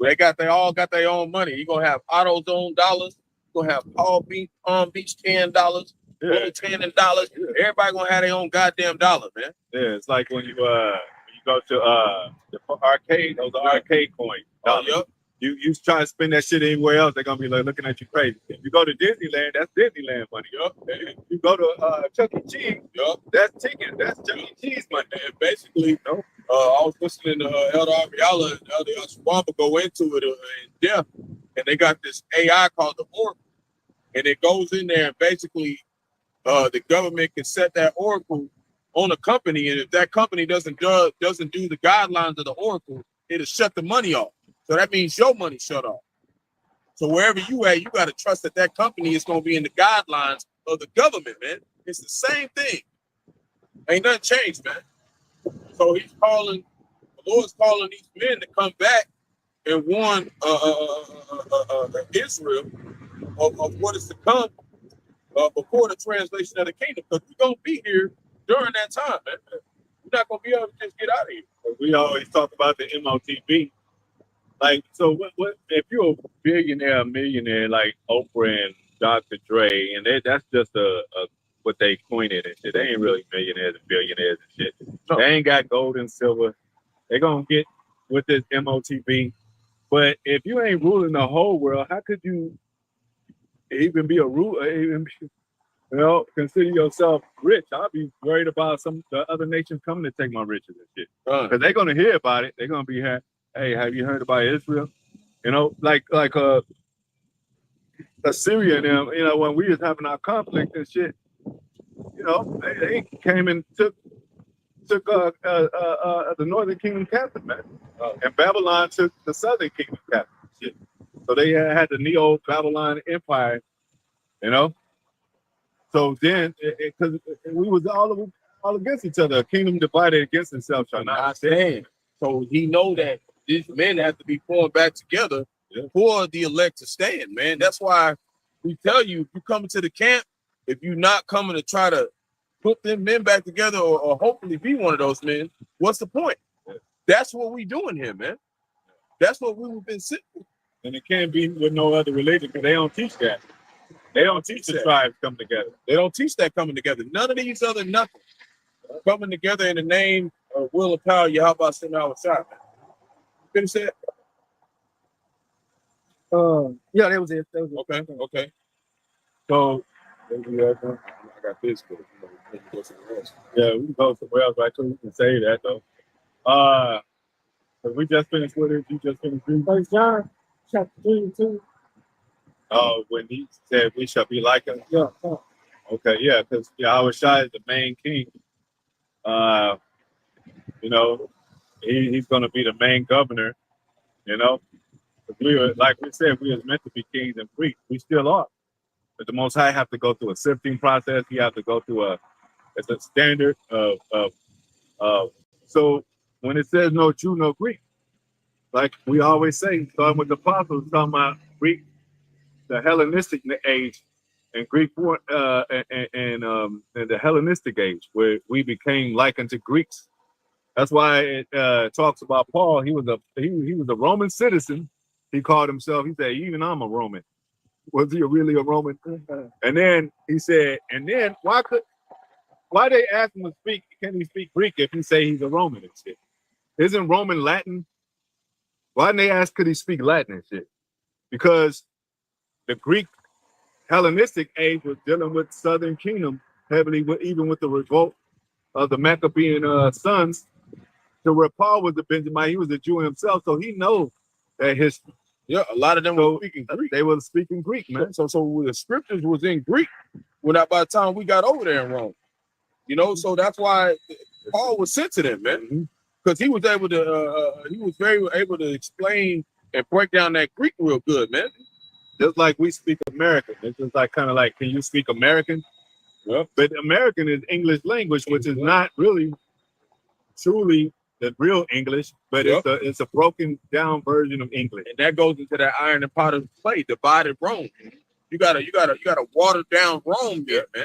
They all got their own money. You're gonna have AutoZone dollars, you're gonna have Palm Beach $10, $10. Everybody gonna have their own goddamn dollar, man. Yeah, it's like when you go to the arcade, those are arcade coins. Oh, yep. You try to spend that shit anywhere else, they're gonna be like looking at you crazy. If you go to Disneyland, that's Disneyland money. Yup. You go to Chuck E. Cheese, that's tickets. That's Chuck E. Cheese money. And basically, I was listening to Elder Aviala and Elder Swamba go into it in depth, and they got this AI called the Oracle, and it goes in there and basically the government can set that Oracle on a company, and if that company doesn't do the guidelines of the Oracle, it'll shut the money off. So that means your money shut off. So wherever you at, you got to trust that company is going to be in the guidelines of the government, man. It's the same thing. Ain't nothing changed, man. So the Lord's calling these men to come back and warn Israel of what is to come before the translation of the kingdom, because we're going to be here during that time, man. You're not gonna be able to just get out of here. We always talk about the MOTB. Like, so what if you're a billionaire, a millionaire like Oprah and Dr. Dre, and that's just a what they coined it and shit. They ain't really millionaires and billionaires and shit. No. They ain't got gold and silver. They're gonna get with this MOTB. But if you ain't ruling the whole world, how could you even be a ruler? Even consider yourself rich. I'll be worried about the other nations coming to take my riches and shit. Because they're gonna hear about it. They're gonna be here. Hey, have you heard about Israel? Like Assyria and them, when we was having our conflict and shit, they came and took the northern kingdom captive, man. And Babylon took the southern kingdom captive. Shit. So they had the Neo-Babylon Empire, So then, because we was all against each other, a kingdom divided against itself shall not stand. So he know that these men have to be formed back together for the elect to stand, man. That's why we tell you, if you come to the camp, if you're not coming to try to put them men back together or hopefully be one of those men, what's the point? That's what we doing here, man. That's what we've been sitting. And it can't be with no other religion because they don't teach that. They don't teach the tribes come together. They don't teach that coming together. None of these other nothing coming together in the name of will and power. Yahawah send Rawchaa. Finish that. Yeah, that was it. Okay. So I got this, but go somewhere else. Yeah, we can go somewhere else, right? So we can say that though. We just finished with it. You just finished reading 1 John chapter 3 and 2. When he said we shall be like him. Yeah. Okay, yeah, because Yahawashi is the main king. He's gonna be the main governor, We were, like we said, we was meant to be kings and priests. We still are. But the Most High have to go through a sifting process. He have to go through it's a standard of so when it says no Jew, no Greek, like we always say, starting with the apostles, talking about Greek, the Hellenistic age, and Greek and the Hellenistic age, where we became like unto Greeks. That's why it talks about Paul. He was a Roman citizen. He called himself. He said, "Even I'm a Roman." Was he really a Roman? And then he said, and then why they ask him to speak? Can he speak Greek if he say he's a Roman and shit? Isn't Roman Latin? Why didn't they ask could he speak Latin and shit? Because the Greek Hellenistic age was dealing with Southern Kingdom heavily, even with the revolt of the Maccabean sons. To where Paul was a Benjamite, he was a Jew himself, so he knows that history. Yeah, a lot of them were speaking Greek. They were speaking Greek, man. So the scriptures was in Greek when by the time we got over there in Rome. So that's why Paul was sent to them, man. Because he was able to he was very able to explain and break down that Greek real good, man. Just like we speak American. It's just like kind of like, can you speak American? Yeah. But American is English language, which is not really truly the real English, but it's a broken down version of English. And that goes into that iron and potter's clay, divided Rome. You gotta water down Rome here, man.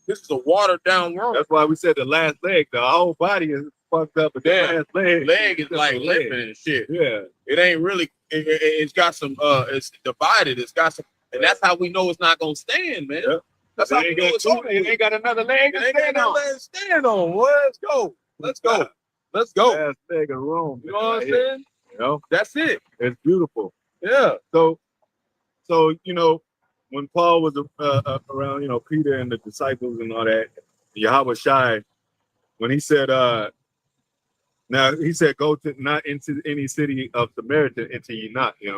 This is a watered down Rome. That's why we said the last leg. The whole body is fucked up, but the last leg is like limping and shit. Yeah, it ain't really. It's got some. It's divided. It's got some, and that's how we know it's not gonna stand, man. Yeah. That's how we know it's over. It ain't got another leg. It ain't got another leg to stand on. Well, let's go. Last leg of Rome. You know what I'm saying? That's it. It's beautiful. Yeah. So when Paul was around, Peter and the disciples and all that, Yahawashi, when he said, go to not into any city of Samaria enter ye not, He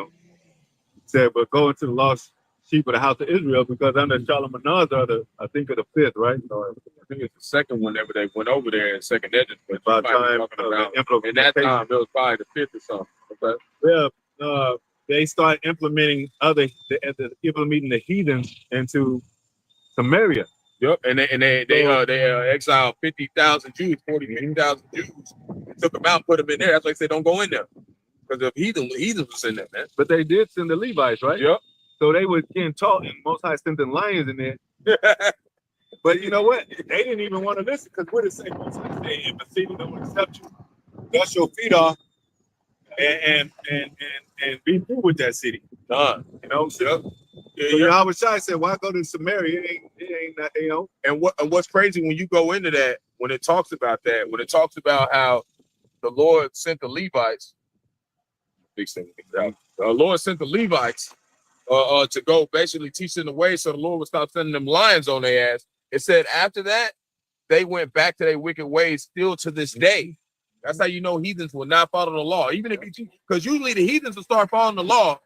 said, but go into the lost sheep of the house of Israel, because under Shalmaneser, I think of the fifth, right? Or I think it's the second one that they went over there in second edition. But by the time in that time, it was probably the fifth or something. Okay. Yeah. They start implementing the heathens into Samaria. Yep, and they exiled 50,000 Jews, 50,000 Jews. They took them out, put them in there. That's why they said don't go in there, because the heathens was in there, man. But they did send the Levites, right? Yep. So they were getting taught, and Most High sent the lions in there. But you know what? They didn't even want to listen because what it say? If a city don't accept you, dust your feet off and be through with that city. You know, so Yahawashi said, "Why go to Samaria? It ain't that, you know." And what's crazy when you go into that, when it talks about that, when it talks about how the Lord sent the Levites, the Lord sent the Levites to go basically teach them the way, so the Lord would stop sending them lions on their ass. It said after that, they went back to their wicked ways still to this day. That's how you know heathens will not follow the law. Even if you, because usually the heathens will start following the law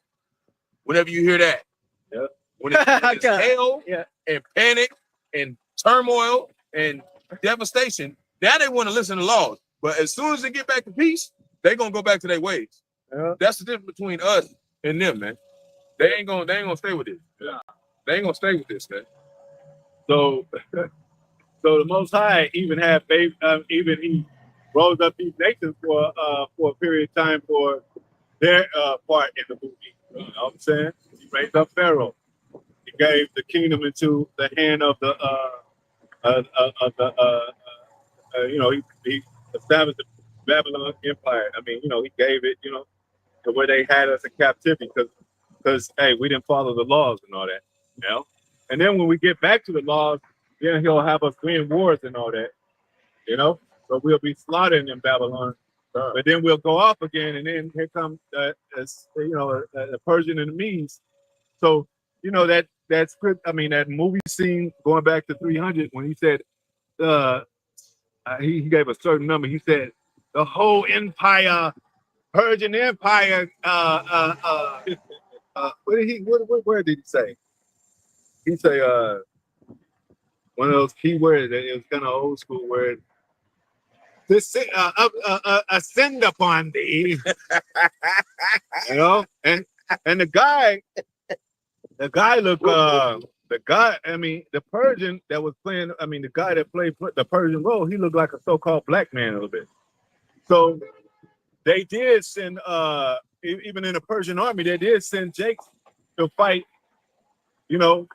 whenever you hear that. Yeah. When it's hell and panic and turmoil and devastation, now they want to listen to laws. But as soon as they get back to peace, they're gonna go back to their ways. Yeah. That's the difference between us and them, man. They ain't gonna stay with this. Yeah. They ain't gonna stay with this, man. So the Most High even had faith. Even he rose up these nations for a period of time for their part in the movie. You know what I'm saying? He raised up Pharaoh. He gave the kingdom into the hand of the you know, he established the Babylon Empire. I mean, you know, he gave it, you know, to where they had us in captivity because hey, we didn't follow the laws and all that, you know. And then when we get back to the laws, then he'll have us win wars and all that, you know. So we'll be slaughtered in Babylon, but then we'll go off again, and then here comes the Persian and the Medes. So you know that script. I mean that movie scene going back to 300 when he said he gave a certain number. He said the whole empire, Persian Empire. Where did he say? He say one of those key words that it was kind of old school word. This ascend upon thee, you know, and the guy looked I mean, the Persian that was playing, I mean, the guy that played the Persian role, he looked like a so-called black man a little bit. So they did send, even in the Persian army, they did send Jake to fight, you know,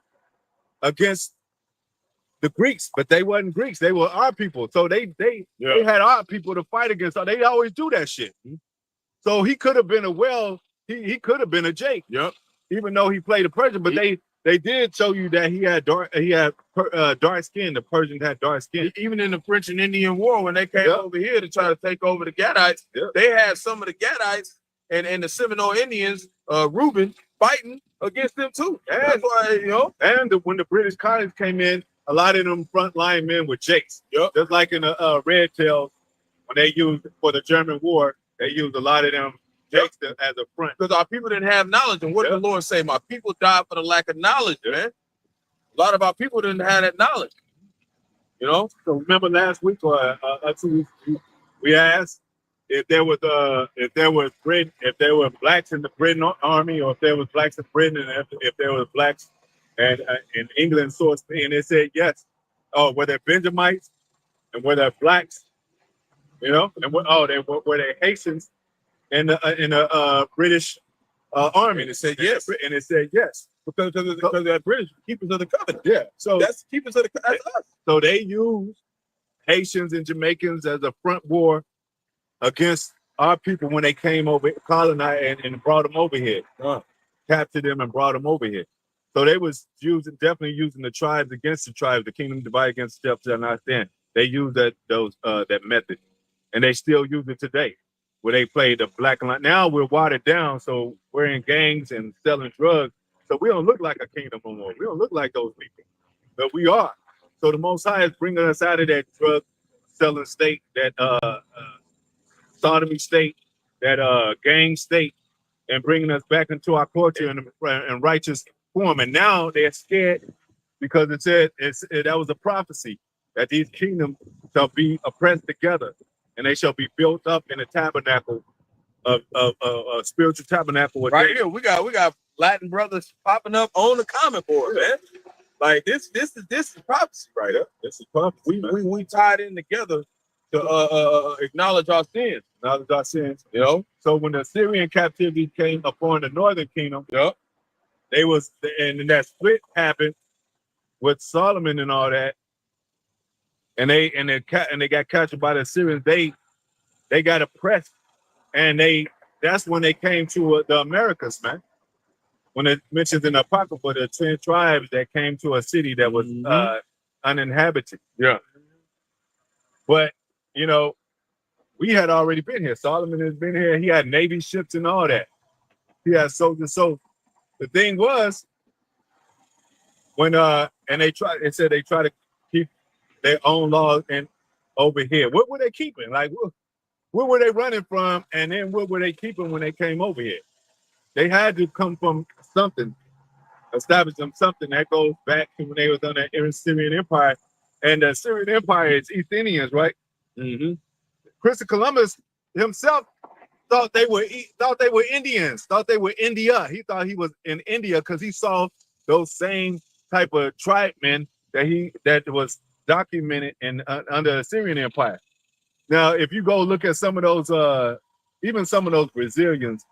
against the Greeks, but they wasn't Greeks. They were our people. So they had our people to fight against. So they always do that shit. So he could have been he could have been a Jake. Yep. Even though he played a Persian, but they did show you that he had dark skin. The Persians had dark skin. Even in the French and Indian War, when they came over here to try to take over the Gadites, they had some of the Gadites and the Seminole Indians, Reuben, fighting against them too. And that's why, you know. And when the British colonies came in, a lot of them frontline men were Jakes. Just like in the Red Tails, when they used for the German war, they used a lot of them Jakes as a front. Because our people didn't have knowledge. And what did the Lord say? My people died for the lack of knowledge, man. A lot of our people didn't have that knowledge. You know? So remember last week or 2 weeks, we asked if there was blacks in the Britain army, or if there was blacks in Britain, and if there was blacks and in England source, and they said yes. Oh, were there Benjamites and were there blacks? You know, and were they Haitians in the British army? And it said yes. And it said yes. Because they're British keepers of the covenant. Yeah. So that's keepers of the covenant. So they used Haitians and Jamaicans as a front war against our people when they came over, colonized and brought them over here. Captured them and brought them over here. So they was definitely using the tribes against the tribes, the kingdom divided against itself shall not stand. They used that method, and they still use it today, where they play the black line. Now we're watered down, so we're in gangs and selling drugs, so we don't look like a kingdom no more. We don't look like those people, but we are. So the Most High is bringing us out of that drug selling state, that sodomy state, that gang state, and bringing us back into our culture and righteous form. And now they're scared because it said that was a prophecy that these kingdoms shall be oppressed together, and they shall be built up in a tabernacle of a spiritual tabernacle. Right here, we got Latin brothers popping up on the comment board, man. Like this is prophecy right here. This is prophecy. We tied in together to acknowledge our sins. You know. So when the Assyrian captivity came upon the northern kingdom, they was, and that split happened with Solomon and all that. and they got captured by the Assyrians. They got oppressed, and that's when they came to the Americas, man. When it mentions in the Apocrypha, the 10 tribes that came to a city that was uninhabited. Yeah. But, you know, we had already been here. Solomon has been here. He had Navy ships and all that. He had soldiers. So the thing was, when and they try to keep their own laws and over here. What were they keeping? Like what were they running from? And then what were they keeping when they came over here? They had to come from something, establish them something that goes back to when they was on the Assyrian Empire. And the Assyrian Empire is East Indians, right? Mm-hmm. Christopher Columbus himself thought they were Indians, thought they were India. He thought he was in India because he saw those same type of tribesmen that was documented in under the Assyrian Empire. Now, if you go look at some of those, even some of those Brazilians,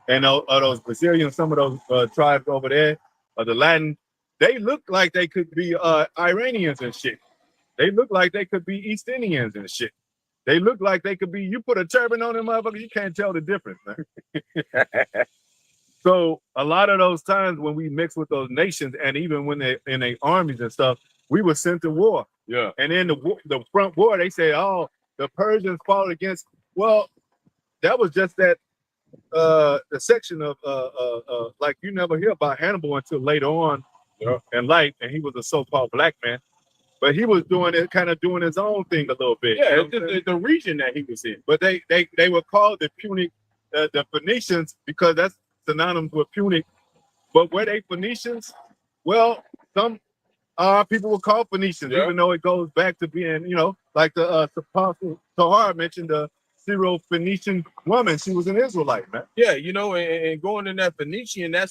and some of those tribes over there, the Latin, they look like they could be Iranians and shit. They look like they could be East Indians and shit. They look like they could be, you put a turban on them motherfuckers, you can't tell the difference, man. So a lot of those times when we mix with those nations, and even when they in their armies and stuff, we were sent to war. Yeah. And in the front war, they say, oh, the Persians fought against, well, that was just that the section of like you never hear about Hannibal until later on in life, and he was a so-called black man, but he was doing his own thing a little bit. Yeah, you know the region that he was in. But they were called the Punic, the Phoenicians, because that's synonymous with Punic. But were they Phoenicians? Well, some people were called Phoenicians, even though it goes back to being, you know, like the Apostle Tahar mentioned the Syro-Phoenician woman. She was an Israelite, man. Yeah, you know, and going in that Phoenician, that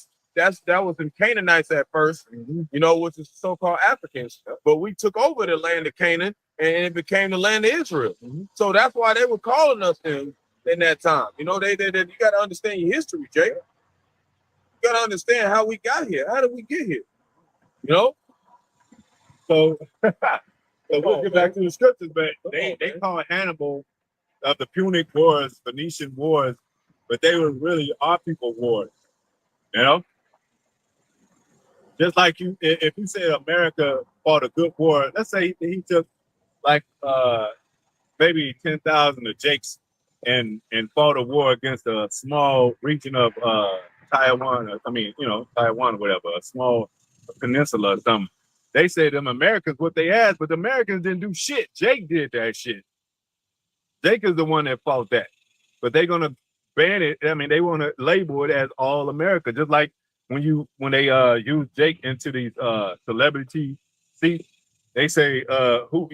was in Canaanites at first, you know, which is so-called Africans. But we took over the land of Canaan, and it became the land of Israel. So that's why they were calling us in that time. You know, you got to understand your history, Jay. You got to understand how we got here. How did we get here? You know? So we'll get back to the scriptures, but they call Hannibal of the Punic Wars, Phoenician Wars, but they were really our people wars, you know? Just like if you say America fought a good war, let's say he took like maybe 10,000 of Jakes and fought a war against a small region of Taiwan, Taiwan or whatever, a small peninsula or something. They say them Americans what they asked, but the Americans didn't do shit. Jake did that shit. Jake is the one that fought that. But they're gonna ban it. I mean, they want to label it as all America, just like when they use Jake into these celebrity seats, they say who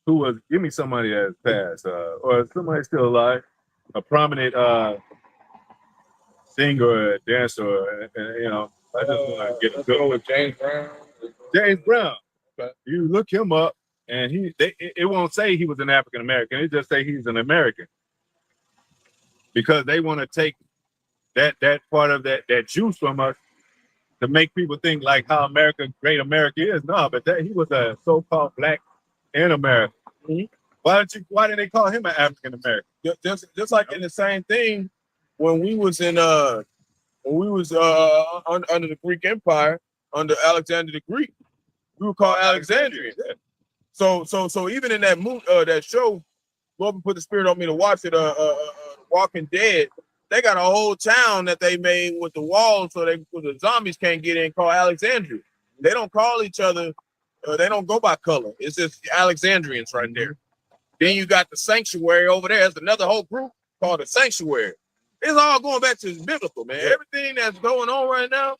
was give me somebody that's passed or somebody still alive, a prominent singer or dancer, you know. I just want to get a good with James Brown. James Brown. Okay. You look him up, and it won't say he was an African American. It just say he's an American, because they want to take that part of that juice from us to make people think like how great America is. No, but he was a so-called black in America. Why didn't they call him an African American? Just like in the same thing when we was under the Greek Empire, under Alexander the Greek, we were called Alexandrians. So even in that show, Lord put the spirit on me to watch it, Walking Dead, they got a whole town that they made with the walls so the zombies can't get in, called Alexandria. They don't call each other, they don't go by color. It's just Alexandrians right there. Then you got the sanctuary over there. There's another whole group called the sanctuary. It's all going back to biblical, man. Everything that's going on right now,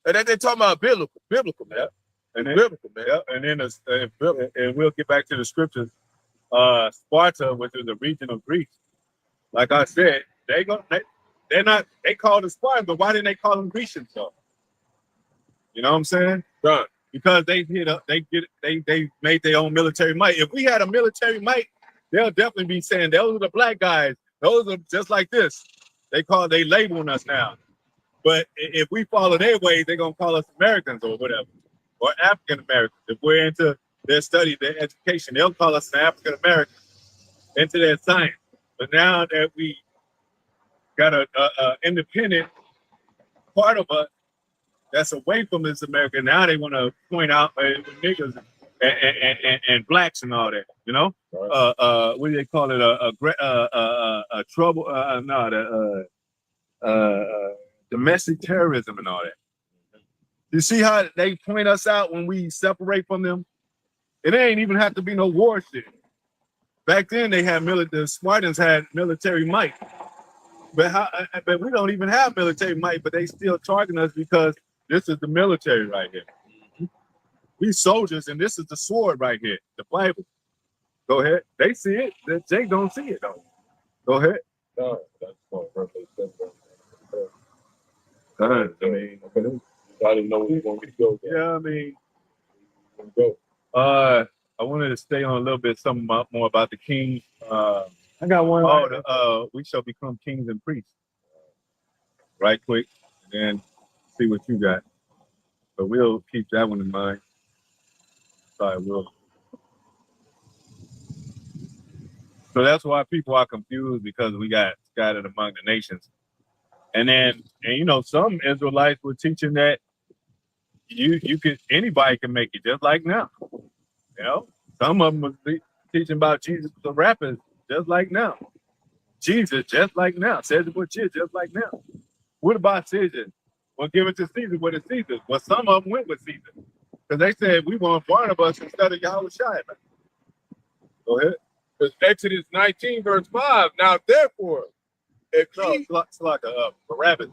that they're talking about biblical, man. And then, biblical, man. Yeah, and then and we'll get back to the scriptures. Sparta, which is a region of Greece, like I said, they call it Spartans, but why didn't they call them Grecians though? You know what I'm saying? Right. Because they made their own military might. If we had a military might, they'll definitely be saying those are the black guys. Those are just like this. They labeling us now. But if we follow their ways, they're gonna call us Americans or whatever, or African Americans. If we're into their study, their education. They'll call us an African American into their science. But now that we got a independent part of us that's away from this America, now they want to point out niggas and blacks and all that. You know, Right. what do they call it? A trouble? Domestic terrorism and all that. You see how they point us out when we separate from them? It ain't even have to be no war shit. Back then, they had the Spartans had military might, but we don't even have military might. But they still targeting us because this is the military right here. We soldiers, and this is the sword right here, the Bible. Go ahead. They see it. Jake don't see it though. Go ahead. No, that's what Revelation. I mean, I didn't know where you want me to go. yeah, I mean, Go. I wanted to stay on a little bit more about the king. I got one. We shall become kings and priests. Right quick, and then see what you got. But we'll keep that one in mind. Sorry, we'll. So that's why people are confused, because we got scattered among the nations. And you know, some Israelites were teaching that anybody can make it, just like now. You know, some of them was teaching about Jesus, the rappers, just like now. Jesus, just like now. Caesar was just like now. What about Caesar? Well, give it to Caesar what is Caesar. Well, some of them went with Caesar, because they said we want Barnabas instead of Yahawashi. Go ahead. Because Exodus 19, verse 5. Now, therefore, if ye... It's like a Barabbas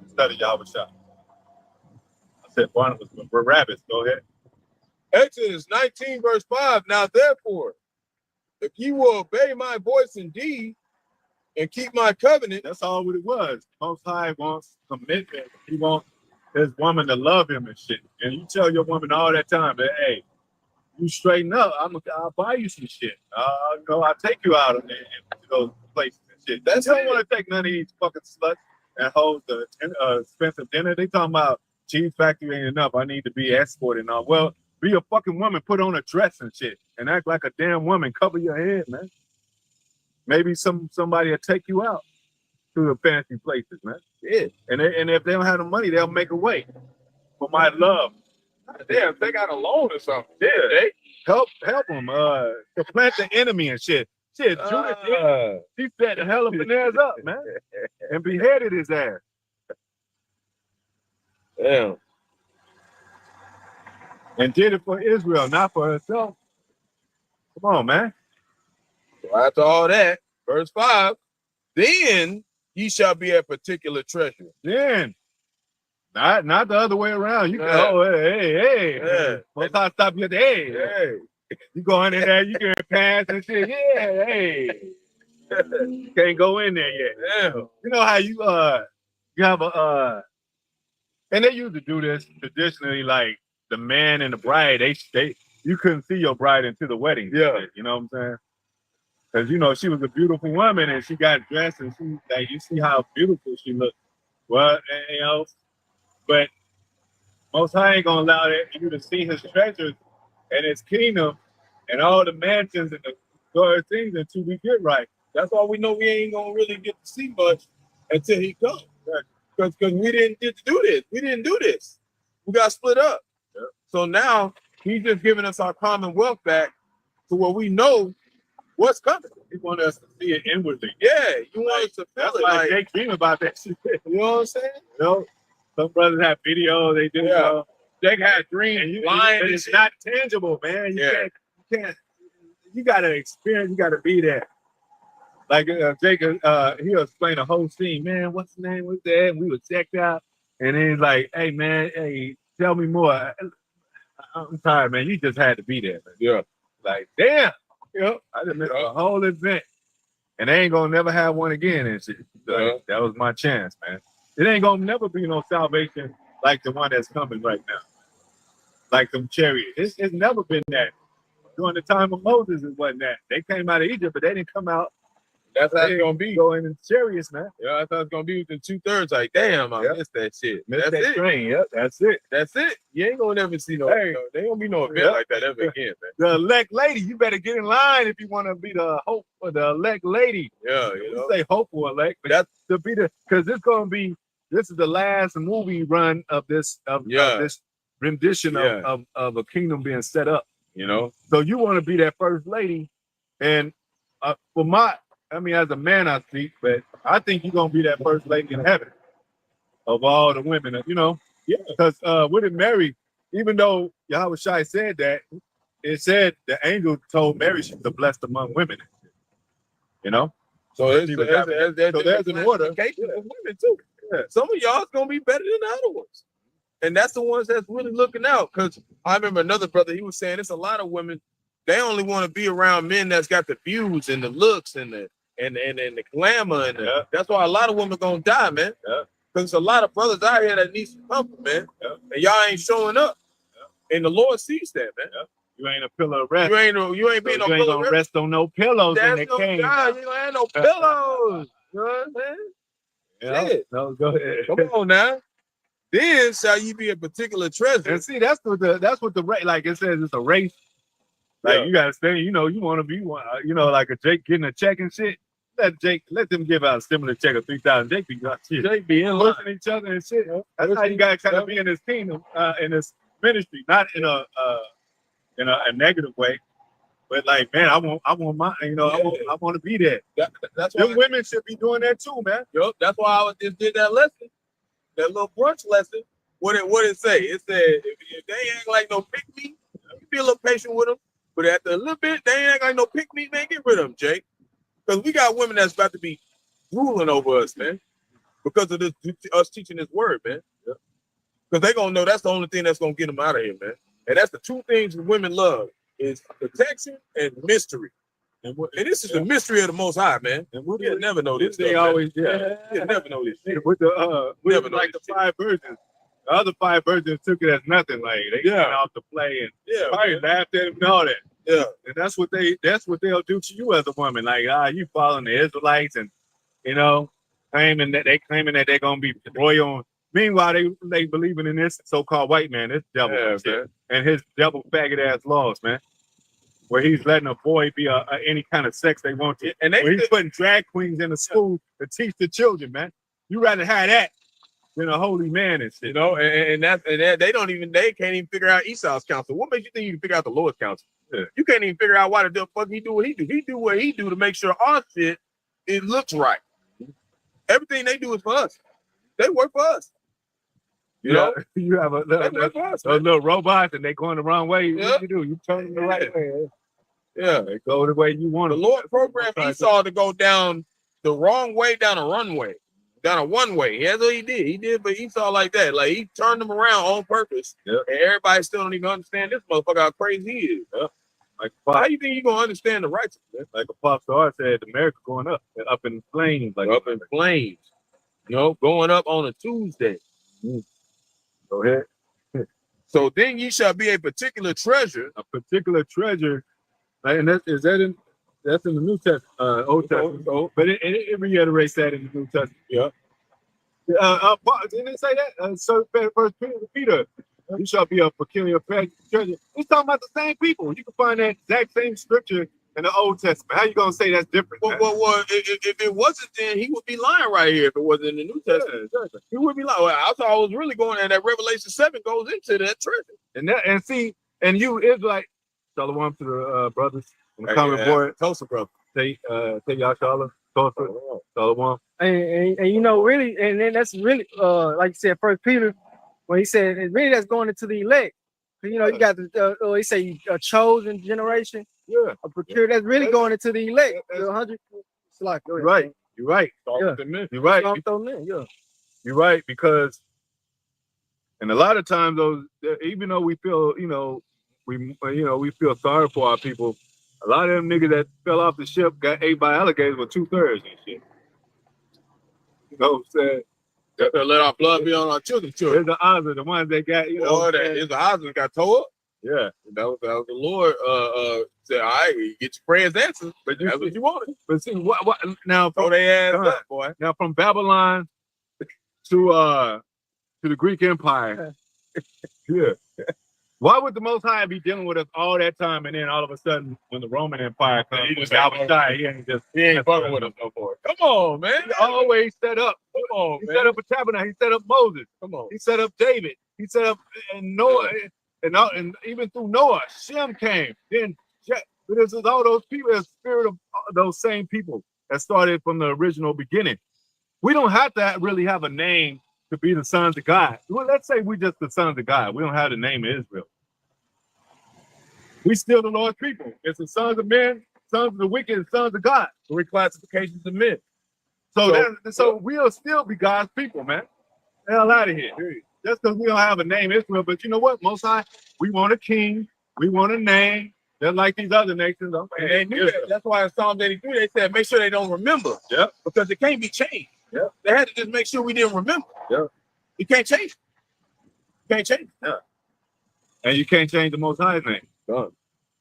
instead of Yahawashi. I said Barnabas, but Barabbas. Go ahead. Exodus 19, verse 5. Now, therefore, if ye will obey my voice indeed and keep my covenant... That's all what it was. Most High wants commitment. He wants his woman to love him and shit. And you tell your woman all that time that, hey, you straighten up, I'll buy you some shit. I'll take you out to those places and shit. That's don't want to take none of these fucking sluts and hold the expensive dinner. They talking about cheese factory ain't enough. I need to be escorted and all. Well, be a fucking woman, put on a dress and shit, and act like a damn woman. Cover your head, man. Maybe somebody will take you out to the fancy places, man. Yeah. And if they don't have the money, they'll make a way for my love. Damn, they got a loan or something. Yeah, they help them to plant the enemy and shit. Shit, Judas did. He set the hell of an ass up, man, and beheaded his ass. Damn. And did it for Israel, not for herself. Come on, man. So after all that, verse 5, then ye shall be a particular treasure. Then. Not the other way around. You go, hey. Yeah. Most I stop you at the hey. You go in there, you can pass and shit. Yeah, hey. You can't go in there yet. Yeah. You know how you have and they used to do this traditionally, like the man and the bride, they you couldn't see your bride until the wedding. Yeah. You know what I'm saying? Because you know, she was a beautiful woman and she got dressed and she like you see how beautiful she looked. Well, you know. But Most High ain't gonna allow you to see his treasures and his kingdom and all the mansions and the glorious things until we get right. That's why we know we ain't gonna really get to see much until he comes. Because we didn't get to do this. We didn't do this. We got split up. Yeah. So now he's just giving us our commonwealth back to where we know what's coming. He wanted us to see it inwardly. Yeah, you want us to feel That's it. why Like, Jake dream about that shit. you know what I'm saying? You know, some brothers have videos, they do. Yeah. Jake had dreams, blind, it's not tangible, man. You can't. You gotta experience. You gotta be there. Like Jake, he'll explain the whole scene. Man, what's the name? What's that? And we were checked out, and then he's like, "Hey, man, hey, tell me more." I'm tired, man. You just had to be there, man. Yeah. Like, damn. Yep. I just missed the whole event, and they ain't gonna never have one again. And shit. Like, that was my chance, man. It ain't gonna never be no salvation like the one that's coming right now. Like them chariots. It's never been that. During the time of Moses, it wasn't that. They came out of Egypt, but they didn't come out That's how it's gonna be. Going in chariots, man. Yeah, that's how it's gonna be within 2/3. Like, damn, I missed that shit. Miss That's that it. train. Yep, that's it. That's it. You ain't gonna never see no. Hey. There ain't gonna be no event like that ever again, man. The elect lady, you better get in line if you want to be the hope for the elect lady. Yeah, You say hope for elect, but that's to be the because this is the last movie run of this this rendition of a kingdom being set up. You know, so you want to be that first lady, and as a man I speak, but I think you're gonna be that first lady in heaven of all the women, because with Mary, even though Yahawashi said that, it said the angel told Mary she's the blessed among women, So there's an order of women too. Yeah. Some of y'all's gonna be better than the other ones, and that's the ones that's really looking out. Because I remember another brother, he was saying it's a lot of women. They only want to be around men that's got the views and the looks and the glamour and that's why a lot of women gonna die, man. Yeah. Because a lot of brothers out here that need some comfort, man. Yeah. And y'all ain't showing up. Yeah. And the Lord sees that, man. Yeah. You ain't a pillow of rest. You ain't being no pillow gonna rest on no pillows in the cave. God, you ain't have no pillows. You know what I'm saying? Yeah. Shit. No, go ahead. Come on now. Then shall you be a particular treasure. And see, that's what the race, like it says, it's a race. Like you gotta stay, you want to be one, like a Jake getting a check and shit. Let them give out a similar check of 3,000. Jake be in line each other and shit. That's how you gotta kind of be in this kingdom, in this ministry, not in a negative way, but like, man, I want my, I want to be there. That's why women should be doing that too, man. Yup, that's why I just did that lesson, that little brunch lesson. What it say? It said if they ain't like no pick me, you be a little patient with them. But after a little bit, they ain't like no pick me, man. Get rid of them, Jake. Because we got women that's about to be ruling over us, man. Because of us teaching this word, man. Because they gonna know that's the only thing that's gonna get them out of here, man. And that's the two things women love is protection and mystery. And this is the mystery of the Most High, man. And you'll never know this. They always, you'll never know this shit. With the 5 virgins. The other 5 virgins took it as nothing. Like they went out to play and probably laughed at him and all that. Yeah. And that's what they'll do to you as a woman. Like, you following the Israelites and claiming that they're gonna be royal. Meanwhile, they believing in this so-called white man, this devil and his devil faggot ass laws, man. Where he's letting a boy be any kind of sex they want to. And he's putting drag queens in the school to teach the children, man. You rather have that than a holy man and shit. And they can't even figure out Esau's counsel. What makes you think you can figure out the Lord's counsel? Yeah. You can't even figure out why the fuck he do what he do. He do what he do to make sure our shit, it looks right. Everything they do is for us. They work for us. You know? You have a little robots and they going the wrong way. What do you do? You turn them the right way. Yeah. They go the way you want. The Lord programmed Esau to go down the wrong way, down a runway. Down a one-way. That's what he did. He did, but Esau like that. Like, he turned them around on purpose. Yep. And everybody still don't even understand this motherfucker, how crazy he is. Yep. Like, how you think you gonna understand the righteous? Like a pop star said, America going up in flames. Like up in flames. Going up on a Tuesday. Go ahead. So then ye shall be a particular treasure. A particular treasure. And that's in the New Testament, Old Testament. But it reiterates that in the New Testament. Yeah. Didn't it say that? So First Peter, you shall be a peculiar treasure. It's talking about the same people. You can find that exact same scripture in the Old Testament. How you gonna say that's different? Well, if it wasn't, then he would be lying right here. If it wasn't in the New Testament, exactly. He would be lying. Well, I thought I was really going, and that Revelation 7 goes into that treasure. And you is like, shalom to the brothers on the comment board. Tulsa brother. Say y'all shalom. Shalom. And really, and then that's really like you said, First Peter, when he said it really that's going into the elect. You got the he say a chosen generation. Yeah. A procure that's really going into the elect. 100. You're right. You're right. You're right. You're right, because and a lot of times those, even though we feel, we feel sorry for our people, a lot of them niggas that fell off the ship got ate by alligators with 2/3 and shit. You know what I'm saying? Let our blood be on our children. There's the odds of the ones that got, the odds that got tore up. Yeah. That was the Lord said, all right, get your prayers answered, but that's what you wanted. But see, what now? Throw their ass up, boy. Now from Babylon to the Greek Empire. Yeah. Why would the Most High be dealing with us all that time, and then all of a sudden, when the Roman Empire comes, he ain't fucking with us no more? Come on, man. He always set up. Come on, man. He set up a tabernacle. He set up Moses. Come on. He set up David. He set up and Noah, and even through Noah, Shem came. Then this is all those people, the spirit of those same people that started from the original beginning. We don't have to really have a name to be the sons of God. Well, let's say we just the sons of God. We don't have the name of Israel. We still the Lord's people. It's the sons of men, sons of the wicked, and sons of God. Three classifications of men. So we'll still be God's people, man. The hell out of here. Just because we don't have a name Israel, but you know what? Most High, we want a king. We want a name. Just like these other nations. And they knew that. That's why in Psalm 83 they said, make sure they don't remember. Yep. Because it can't be changed. Yep. They had to just make sure we didn't remember. Yep. You can't change it. You can't change it. Yeah. And you can't change the Most High's name. Go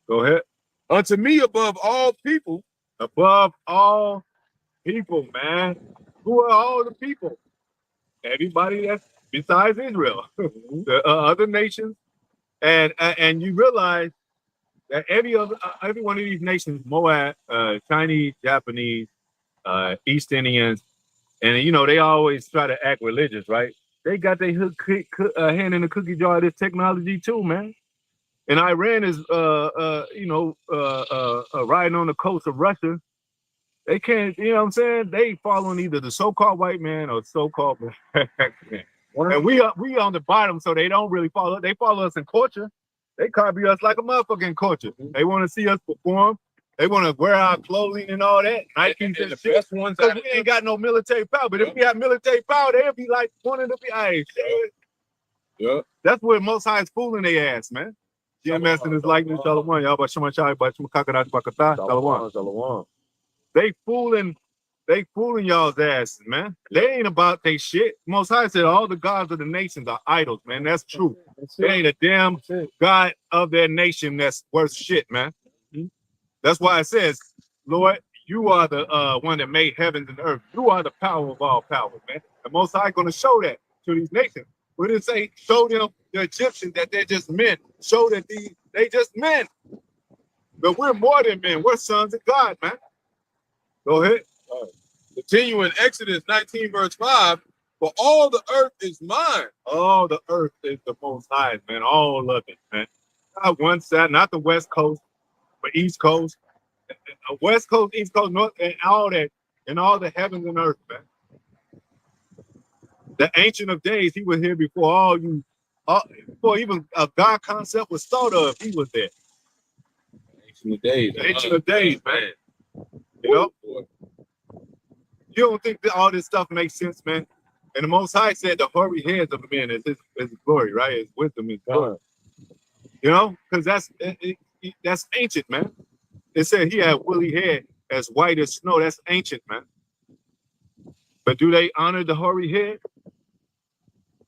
ahead. Unto me above all people. Above all people, man. Who are all the people? Everybody that's besides Israel. The other nations. And you realize that every one of these nations, Moab, Chinese, Japanese, East Indians, and you know, they always try to act religious, right? They got their hand in the cookie jar of this technology too, man. And Iran is, riding on the coast of Russia. They can't, you know what I'm saying? They following either the so-called white man or so-called black man. And we on the bottom, so they don't really follow. They follow us in culture. They copy us like a motherfucking culture. They want to see us perform. They want to wear our clothing and all that. Nikes and the shit. Best ones, because we ain't got no military power. But if we had military power, they'd be like wanting to be. Hey, yeah. That's where Most High is fooling their ass, man. GMS in his likeness, Shalom. Yahawashi, Qadash, Shalom. They fooling y'all's asses, man. They ain't about they shit. Most High said all the gods of the nations are idols, man. That's true. There ain't a damn god of their nation that's worth shit, man. That's why it says, Lord, you are the one that made heavens and earth. You are the power of all power, man. The Most High gonna show that to these nations. But it say, show them the Egyptians that they're just men. Show that they just men. But we're more than men. We're sons of God, man. Go ahead. Continue in Exodus 19, verse 5. For all the earth is mine. All the earth is the Most High, man. All of it, man. Not one side, not the West Coast, but East Coast. West Coast, East Coast, North, and all that, and all the heavens and earth, man. The Ancient of Days, he was here before before even a God concept was thought of. He was there. Ancient of Days. The Ancient of Days, man. You know? You don't think that all this stuff makes sense, man? And the Most High said the hoary heads of men is his glory, right? His wisdom is glory. You know? Because that's ancient, man. It said he had woolly hair as white as snow. That's ancient, man. But do they honor the hoary head?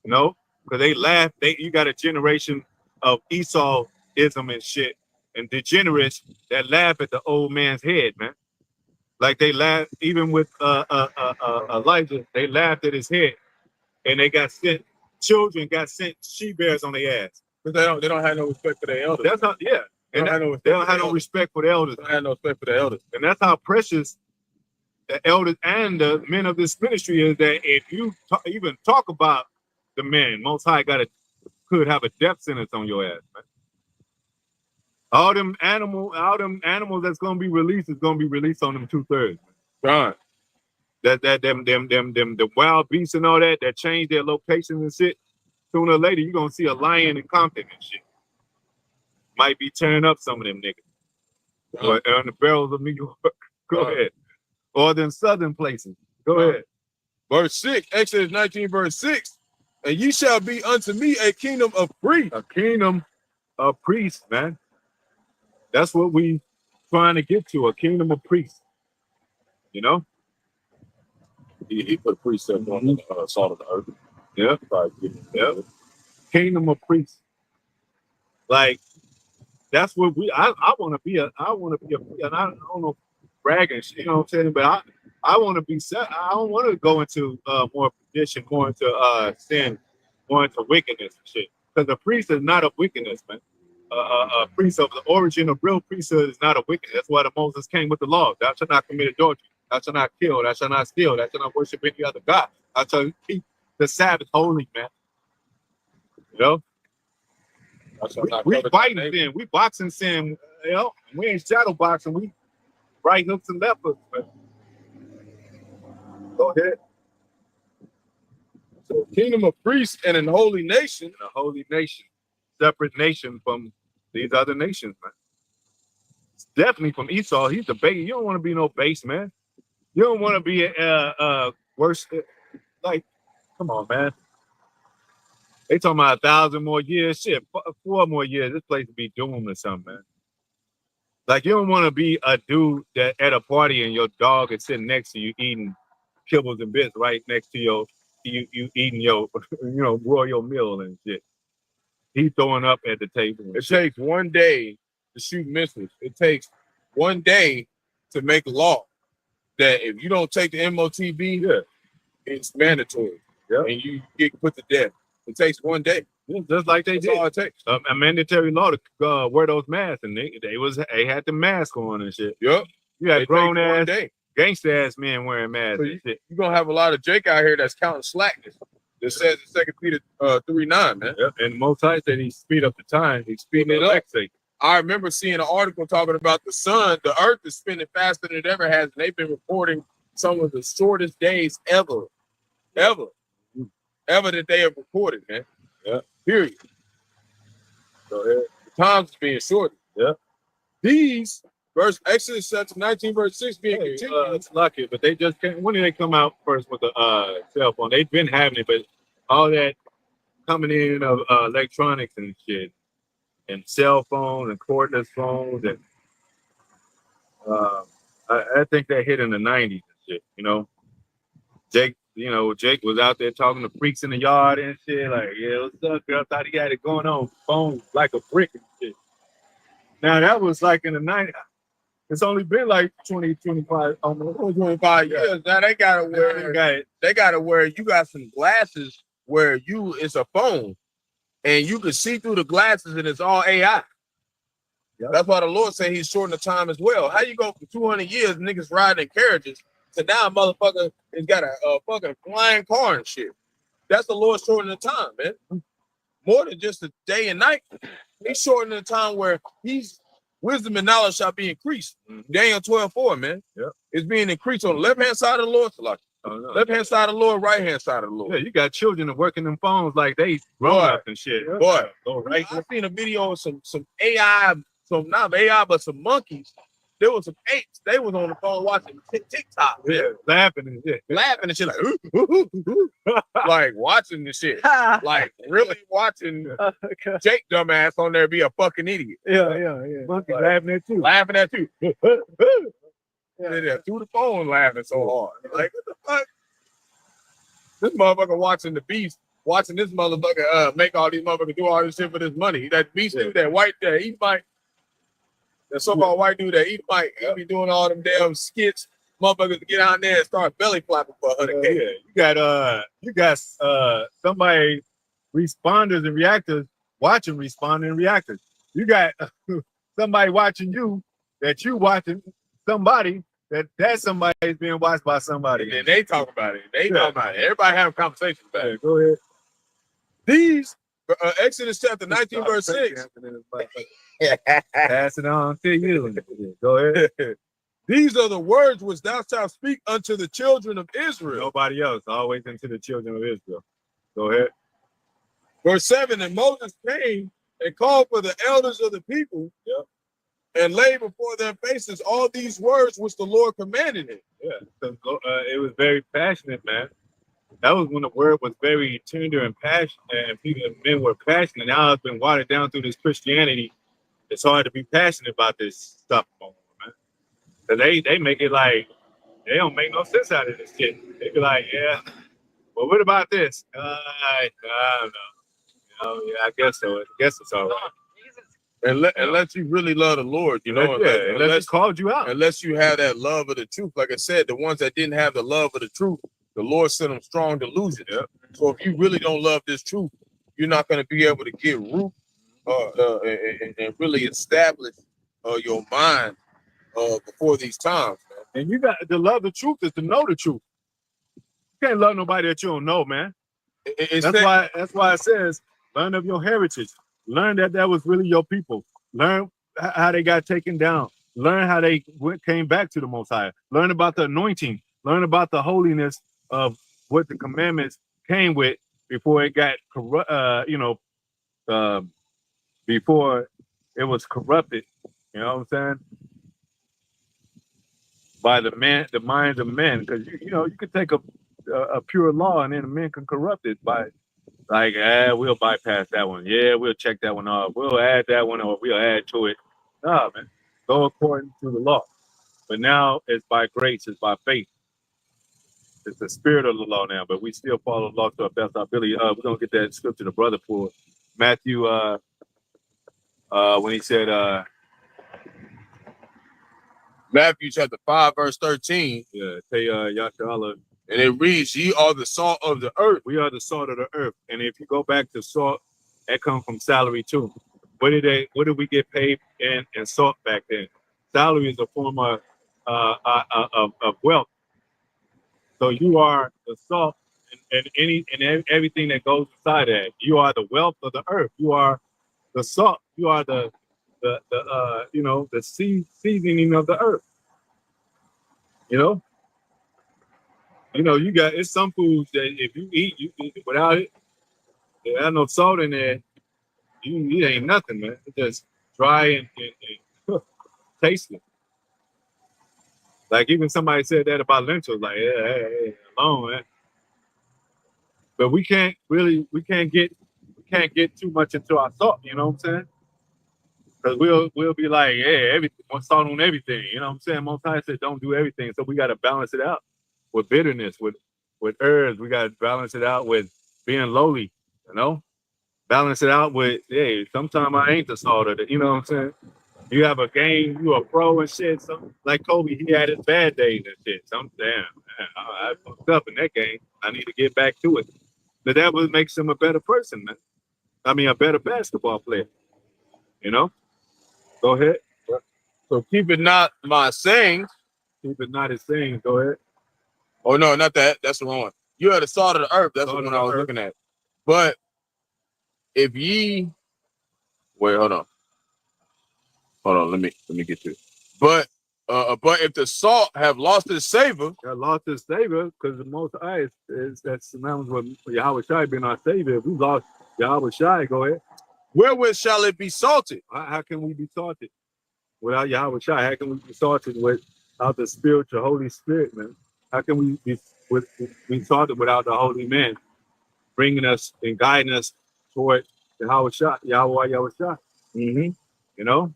No, because they laugh. You got a generation of Esau-ism and shit, and degenerates that laugh at the old man's head, man. Like they laugh, even with Elijah, they laughed at his head, and they got sent. Children got sent she-bears on their ass because they don't have no respect for their elders. That's how, yeah. They don't have no respect for the elders. They don't have no respect for the elders, and that's how precious the elders and the men of this ministry is. That if you even talk about the men, Most High could have a death sentence on your ass, man. All them animals that's gonna be released is gonna be released on them 2/3. Right. The wild beasts and all that change their locations and shit. Sooner or later, you're gonna see a lion in Compton and shit. Might be tearing up some of them niggas. Or on the barrels of New York. Go ahead. Or them southern places. Go ahead. Verse 6, Exodus 19, verse 6. And ye shall be unto me a kingdom of priests. A kingdom of priests, man. That's what we trying to get to, a kingdom of priests. You know? He put precept on the salt of the earth. Yeah. Kingdom of priests. Like, that's what I want to be and I don't know, bragging, you know what I'm saying? But I want to be set. I don't want to go into more perdition, more into sin, more into wickedness and shit. Because the priest is not of wickedness, man. A priest of the origin of real priesthood is not a wickedness. That's why the Moses came with the law. Thou shalt not commit adultery. Thou shalt not kill. Thou shalt not steal. Thou shalt not worship any other god. Thou shalt keep the Sabbath holy, man. You know? We fighting sin. We boxing sin. You know? We ain't shadow boxing. We right hooks and left hooks, man. Go ahead. So kingdom of priests and an holy nation. And a holy nation. Separate nation from these other nations, man. It's definitely from Esau. He's the base. You don't want to be no base, man. You don't want to be worse. Like, come on, man. They talking about 1,000 more years. Shit, 4 more years. This place would be doomed or something, man. Like, you don't want to be a dude that at a party and your dog is sitting next to you eating kibbles and bits right next to you eating your, you know, royal meal and shit. He throwing up at the table. It takes 1 day to shoot missiles. It takes 1 day to make a law that if you don't take the MOTB, it's mandatory. And you get put to death. It takes 1 day. Just like they That's did. all it takes. A mandatory law to wear those masks, and they had the mask on and shit. Yep. You had grown ass, day. gangster ass men wearing masks. So and shit. you're gonna have a lot of Jake out here that's counting slackness. That says in 2 Peter 3:9, man. Yep. And most times said he speed up the time. He's speeding it up. I remember seeing an article talking about the sun. The earth is spinning faster than it ever has, and they've been reporting some of the shortest days ever that they have recorded, man. Yeah. Period. So the times is being shortened. Yeah. These Exodus 19 verse 6 being continued. It's lucky, but they just can't. When did they come out first with the cell phone? They've been having it, but all that coming in of electronics and shit, and cell phones and cordless phones, and I think that hit in the 90s and shit. You know, Jake was out there talking to freaks in the yard and shit. Like, yeah, what's up, girl? Thought he had it going on. Phone like a brick and shit. Now that was like in the 90s. It's only been like 20, 25, almost 25 years. Now they gotta wear. You got some glasses where it's a phone, and you can see through the glasses, and it's all AI. Yep. That's why the Lord said He's shortening the time as well. How you go from 200 years niggas riding in carriages to now motherfucker has got a fucking flying car and shit? That's the Lord shortening the time, man. More than just a day and night. He's shortening the time where wisdom and knowledge shall be increased. Daniel 12:4, man. Yep. It's being increased on the left-hand side of the Lord. Left-hand side of the Lord, right-hand side of the Lord. Yeah, you got children that working them phones like they grown up and shit. Boy, right. I seen a video of some AI, not AI, but some monkeys. There was some apes. They was on the phone watching TikTok. Yeah, laughing and shit. Like watching the shit. Like really watching Jake dumbass on there be a fucking idiot. Yeah. Monkeys laughing at you. Laughing at you. Through the phone laughing so hard. Like, what the fuck? This motherfucker watching the beast, watching this motherfucker make all these motherfuckers do all this shit for this money. That beast dude, that white, that eat Mike. That so-called white dude that eat Mike, he be doing all them damn skits. Motherfuckers to get out there and start belly flapping for 100K. You got somebody, responders and reactors watching responding and reactors. You got somebody watching you that you watching somebody that somebody is being watched by somebody. And then they talk about it. Talk about it. Everybody have conversations about it. Go ahead. These Exodus chapter 19 verse 6. Pass it on to you. Go ahead. These are the words which thou shalt speak unto the children of Israel. Nobody else. Always into the children of Israel. Go ahead. Verse 7, and Moses came and called for the elders of the people and laid before their faces all these words which the Lord commanded him. Yeah, it was very passionate, man. That was when the word was very tender and passionate, and men were passionate. Now it's been watered down through this Christianity. It's hard to be passionate about this stuff, man. So they make it like they don't make no sense out of this shit. They be like, yeah, well, what about this? I don't know. Yeah, I guess so. I guess it's all right. Unless you really love the Lord, you know, unless he called you out. Unless you have that love of the truth. Like I said, the ones that didn't have the love of the truth, the Lord sent them strong delusions. Yep. So if you really don't love this truth, you're not going to be able to get root and really establish your mind before these times, man. And you got to love the truth is to know the truth. You can't love nobody that you don't know, man. That's why it says, learn of your heritage. Learn that was really your people. Learn how they got taken down. Learn how they came back to the Most High. Learn about the anointing. Learn about the holiness of what the commandments came with before it got corrupt. Before it was corrupted. You know what I'm saying? By the minds of men, because you could take a pure law and then a man can corrupt it by like, we'll bypass that one. Yeah, we'll check that one off. We'll add that one or we'll add to it. Nah, man, go according to the law. But now it's by grace, it's by faith. It's the spirit of the law now, but we still follow the law to our best ability. We're gonna get that scripture to brother for Matthew when he said Matthew chapter 5, verse 13. Yeah, say Yahawah. And it reads, ye are the salt of the earth. We are the salt of the earth. And if you go back to salt, that comes from salary too. What did we get paid in salt back then? Salary is a form of wealth. So you are the salt and everything that goes inside that. You are the wealth of the earth. You are the salt. You are the seasoning of the earth. You got, it's some foods that if you eat without it, there's no salt in there, it ain't nothing, man. It's just dry and tasteless. Like even somebody said that about lentils, like, hey, alone, man. But we can't get too much into our salt, you know what I'm saying? Because we'll be like, hey, everything, salt on everything, you know what I'm saying? Most times said don't do everything, so we got to balance it out with bitterness, with herbs. We got to balance it out with being lowly, balance it out with, hey, sometimes I ain't the salt of it, you know what I'm saying? You have a game, you a pro and shit. So like Kobe, he had his bad days and shit. So I fucked up in that game. I need to get back to it. But that would make him a better person, man. I mean, a better basketball player. Go ahead. So keep it not my sayings. Keep it not his sayings. Go ahead. Oh no, not that. That's the wrong one. You are the salt of the earth. That's the one I was looking at. But if ye hold on, let me get to it. But if the salt have lost its savor, because the Most High is that's synonymous with Yahawashi being our savior. If we lost Yahawashi, go ahead. Wherewith shall it be salted? How can we be salted without Yahawashi? How can we be salted without the spiritual Holy Spirit, man? How can we be salted without the Holy Man bringing us and guiding us toward Yahawah? Mm-hmm.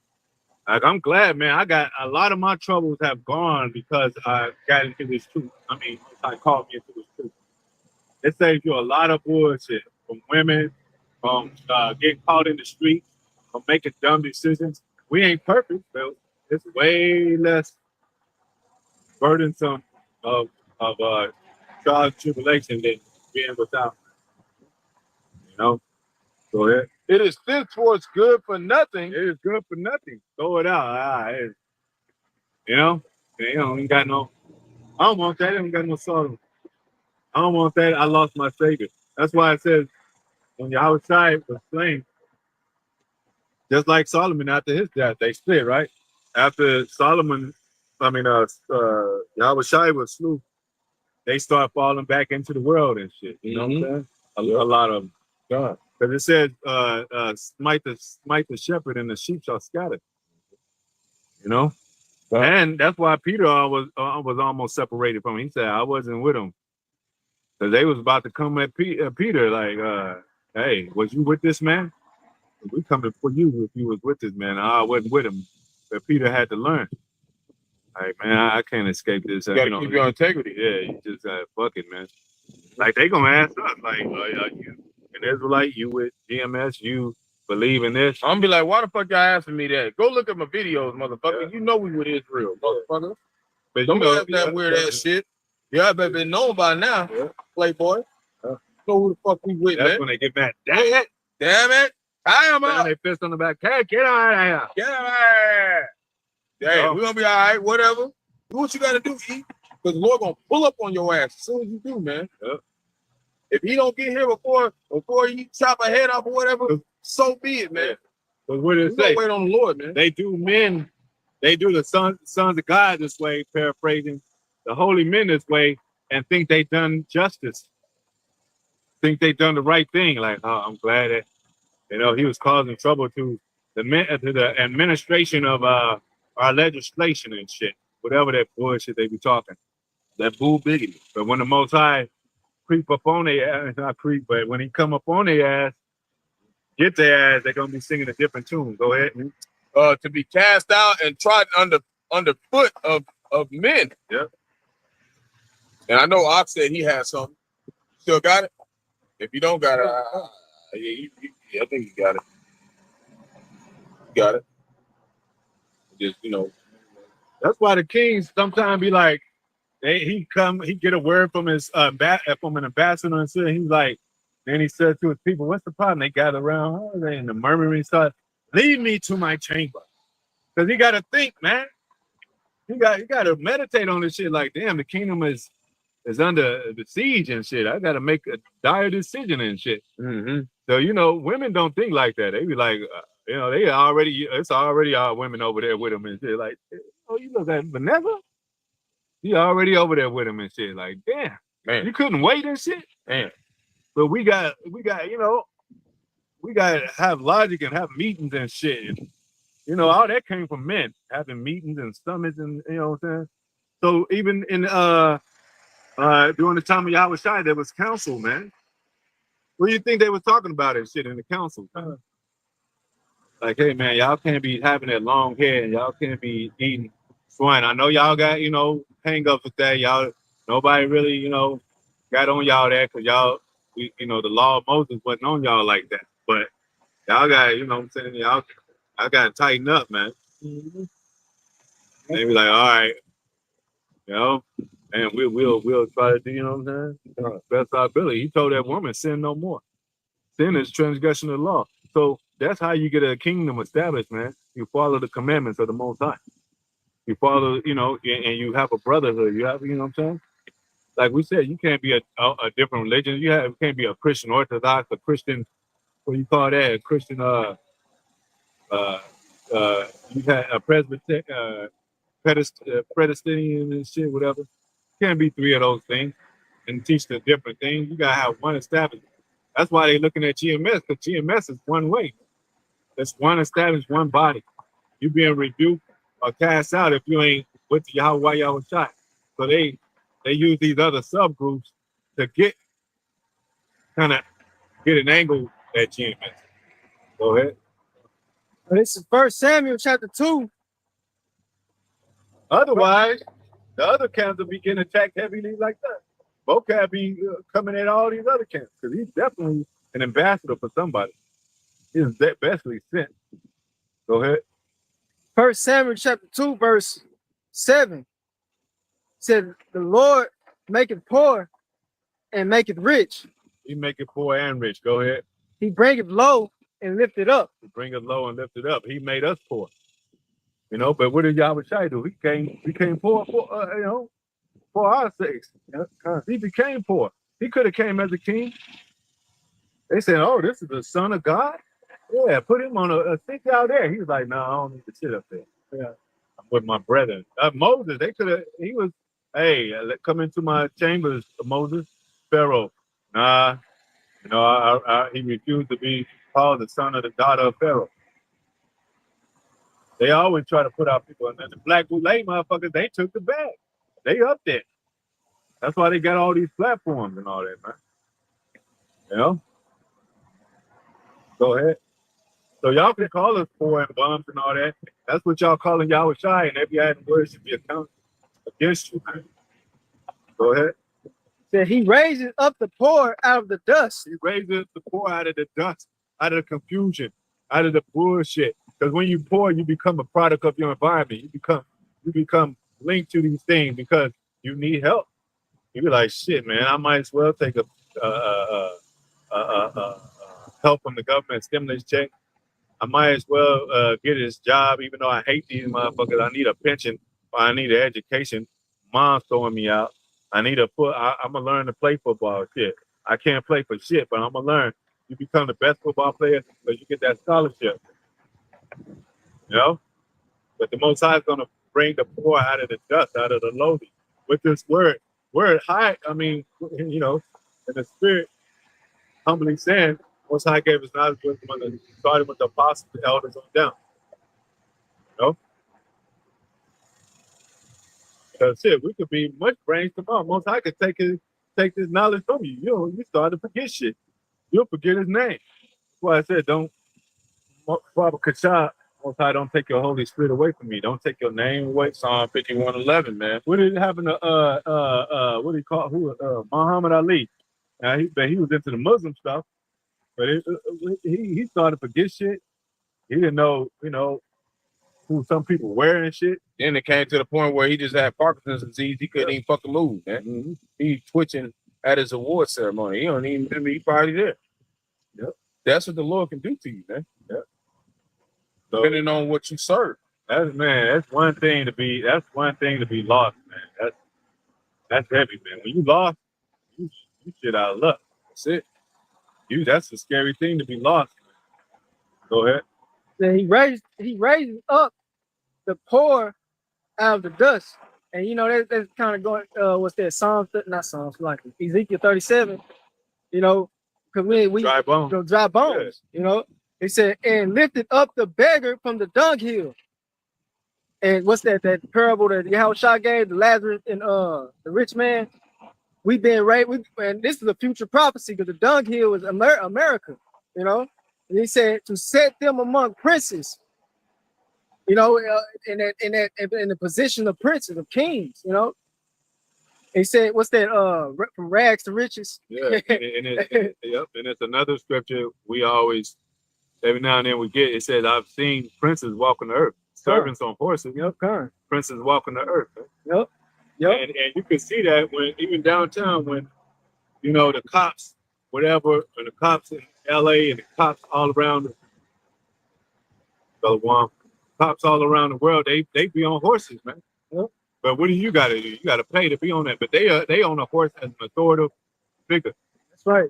Like, I'm glad, man. I got a lot of my troubles have gone because I got into this truth. I mean, I called me into this truth. It saves you a lot of bullshit from women, from getting caught in the street, from making dumb decisions. We ain't perfect, but it's way less burdensome of trials and tribulation than being without. Go ahead. It is thenceforth good for nothing. It is good for nothing. Throw it out. Ain't got no. I don't want that. I don't got no salt. I don't want that. I lost my savior. That's why it says when Yahawashi was slain, just like Solomon after his death, they split, right? After Yahawashi was slew, they start falling back into the world and shit. You know what I'm saying? A lot of them. God. Because it says, smite the shepherd and the sheep shall scatter. And that's why Peter was almost separated from him. He said, I wasn't with him. Because they was about to come at Peter like, hey, was you with this man? We coming for you if you was with this man. I wasn't with him. But Peter had to learn. Like, man, I can't escape this. You gotta keep your integrity. Yeah, you just fuck it, man. Like, they gonna ask us, like, are you an Israelite? You with GMS? You believe in this. I'm gonna be like, why the fuck y'all asking me that? Go look at my videos, motherfucker. Yeah. You know we with Israel, motherfucker. But Don't you know ask that weird ass shit. Y'all better been known by now, Playboy. Yeah. Know who the fuck we with, That's man. when they get mad. Damn it! Damn it! I am out. They fist on the back. Hey, get out of here! Get him out. Hey, we're gonna be all right, whatever. Do what you gotta do, E. Because the Lord gonna pull up on your ass as soon as you do, man. Yeah. If he don't get here before you chop a head off or whatever, so be it, man. But what did it say? Wait on the Lord, man. They do the sons of God this way, paraphrasing, the holy men this way, and think they done justice. Think they done the right thing. Like, oh, I'm glad that, he was causing trouble to the administration of our legislation and shit. Whatever that bullshit they be talking. That bull biggity. But when the Most High creep up on their ass, not creep, but when he come up on their ass, get their ass, they're gonna be singing a different tune. Go ahead. To be cast out and trodden underfoot of men. Yep. And I know Ox said he has something. Still got it? If you don't got it, I think you got it. You got it. Just, That's why the kings sometimes be like, he get a word from his from an ambassador and so he's like, then he said to his people, what's the problem? They gather around, and the murmuring starts, lead me to my chamber. Because he gotta think, man. You gotta meditate on this shit like, damn, the kingdom is under the siege and shit. I gotta make a dire decision and shit. mm-hmm. So, women don't think like that. They be like, it's already our women over there with them and shit. Like, oh, you look at Vanessa? You already over there with him and shit. Like, damn, man, you couldn't wait and shit. Man. But we got we gotta have logic and have meetings and shit. And, all that came from men having meetings and summits and what I'm saying. So even in during the time of Yahawashi, there was council, man. What do you think they were talking about and shit in the council? Like, hey man, y'all can't be having that long hair and y'all can't be eating swine. I know y'all got, hang-ups with that. Y'all, nobody really, got on y'all that because y'all, the law of Moses wasn't on y'all like that. But y'all got, what I'm saying, y'all got to tighten up, man. Mm-hmm. They be like, all right, and we'll try to do, what I'm saying? Best our ability. He told that woman, sin no more. Sin is transgression of the law. So that's how you get a kingdom established, man. You follow the commandments of the Most High. You follow, and you have a brotherhood. You have, what I'm saying? Like we said, you can't be a different religion. You can't be a Christian Orthodox, a Christian, what do you call that? A Christian, you got a Presbyterian and shit, whatever. You can't be three of those things and teach the different things. You gotta have one established. That's why they're looking at GMS, because GMS is one way. It's one established, one body. You being rebuked or cast out if you ain't with the Yahawashi. So they use these other subgroups to get an angle at GMS. Go ahead. This is 1 Samuel chapter 2. Otherwise, the other camps will be getting attacked heavily like that. Vocab be coming at all these other camps because he's definitely an ambassador for somebody. He's bestly sent. Go ahead. 1 Samuel chapter 2, verse 7 said, the Lord maketh poor and maketh rich. He make it poor and rich. Go ahead. He bringeth low and lift it up. He bring it low and lift it up. He made us poor. But what did Yahawashi do? He became poor for our sakes. He became poor. He could have came as a king. They said, oh, this is the son of God? Yeah, put him on a seat out there. He was like, no, I don't need to sit up there. Yeah, I'm with my brethren. Moses, he was, hey, come into my chambers, Moses. Pharaoh, nah, he refused to be called the son of the daughter of Pharaoh. They always try to put out people, and then the black bootleg motherfuckers, they took the bag. They up there. That's why they got all these platforms and all that, man. Go ahead. So y'all can call us poor and bums and all that. That's what y'all calling Yahawashi, and every item word should be accounted against you, man. Go ahead. Said he raises up the poor out of the dust. He raises the poor out of the dust, out of the confusion. out of the bullshit. Because when you poor, you become a product of your environment. You become linked to these things because you need help. You be like, shit, man, I might as well take a help from the government stimulus check. I might as well get this job, even though I hate these motherfuckers. I need a pension or I need an education. Mom's throwing me out. I'm gonna learn to play football. Shit, I can't play for shit, but I'm gonna learn. You become the best football player because you get that scholarship. You know, but the Most High is gonna bring the poor out of the dust, out of the lowly, with this word high. I mean, you know, in the spirit, humbly saying, Most High gave us knowledge, wisdom, starting with the apostles, the elders on down. You know, because shit, we could be much brains tomorrow. Most High could take this knowledge from you. You start to forget shit. You'll forget his name. That's why I said, don't, Father Kachah, Most High, don't take your Holy Spirit away from me. Don't take your name away. Psalm 51:11, man. What did it happen to what do you call Muhammad Ali? Now he was into the Muslim stuff, but he started to forget shit. He didn't know, you know, who some people were and shit. Then it came to the point where he just had Parkinson's disease. He couldn't even fucking move, man. Mm-hmm. He twitching at his award ceremony. He don't even remember he probably there. Yep. That's what the Lord can do to you, man. Yep. So, depending on what you serve. That's one thing to be lost, man. That's heavy, man. When you lost, you shit out of luck. That's it. That's a scary thing to be lost. Go ahead. Then he raised up the poor out of the dust. And you know, that's kind of going, what's that? Like Ezekiel 37, you know, because we dry bones. Dry bones, yeah. You know. He said, and lifted up the beggar from the dunghill. And what's that parable that Yahawashi gave, the Lazarus and the rich man? We've been raised, and this is a future prophecy because the dunghill is America, you know. And he said to set them among princes, you know, in the position of princes, of kings, you know. He said, what's that? From rags to riches. Yeah, and it's another scripture we always, every now and then we get. It says, "I've seen princes walk on the earth, servants on horses. Yep, princes walk on the earth." Yep. And you can see that when even downtown, when you know the cops, whatever, when the cops in LA and the cops all around cops all around the world, they be on horses, man. Yep. But what do? You got to pay to be on that. But they own a horse as an authoritative figure. That's right.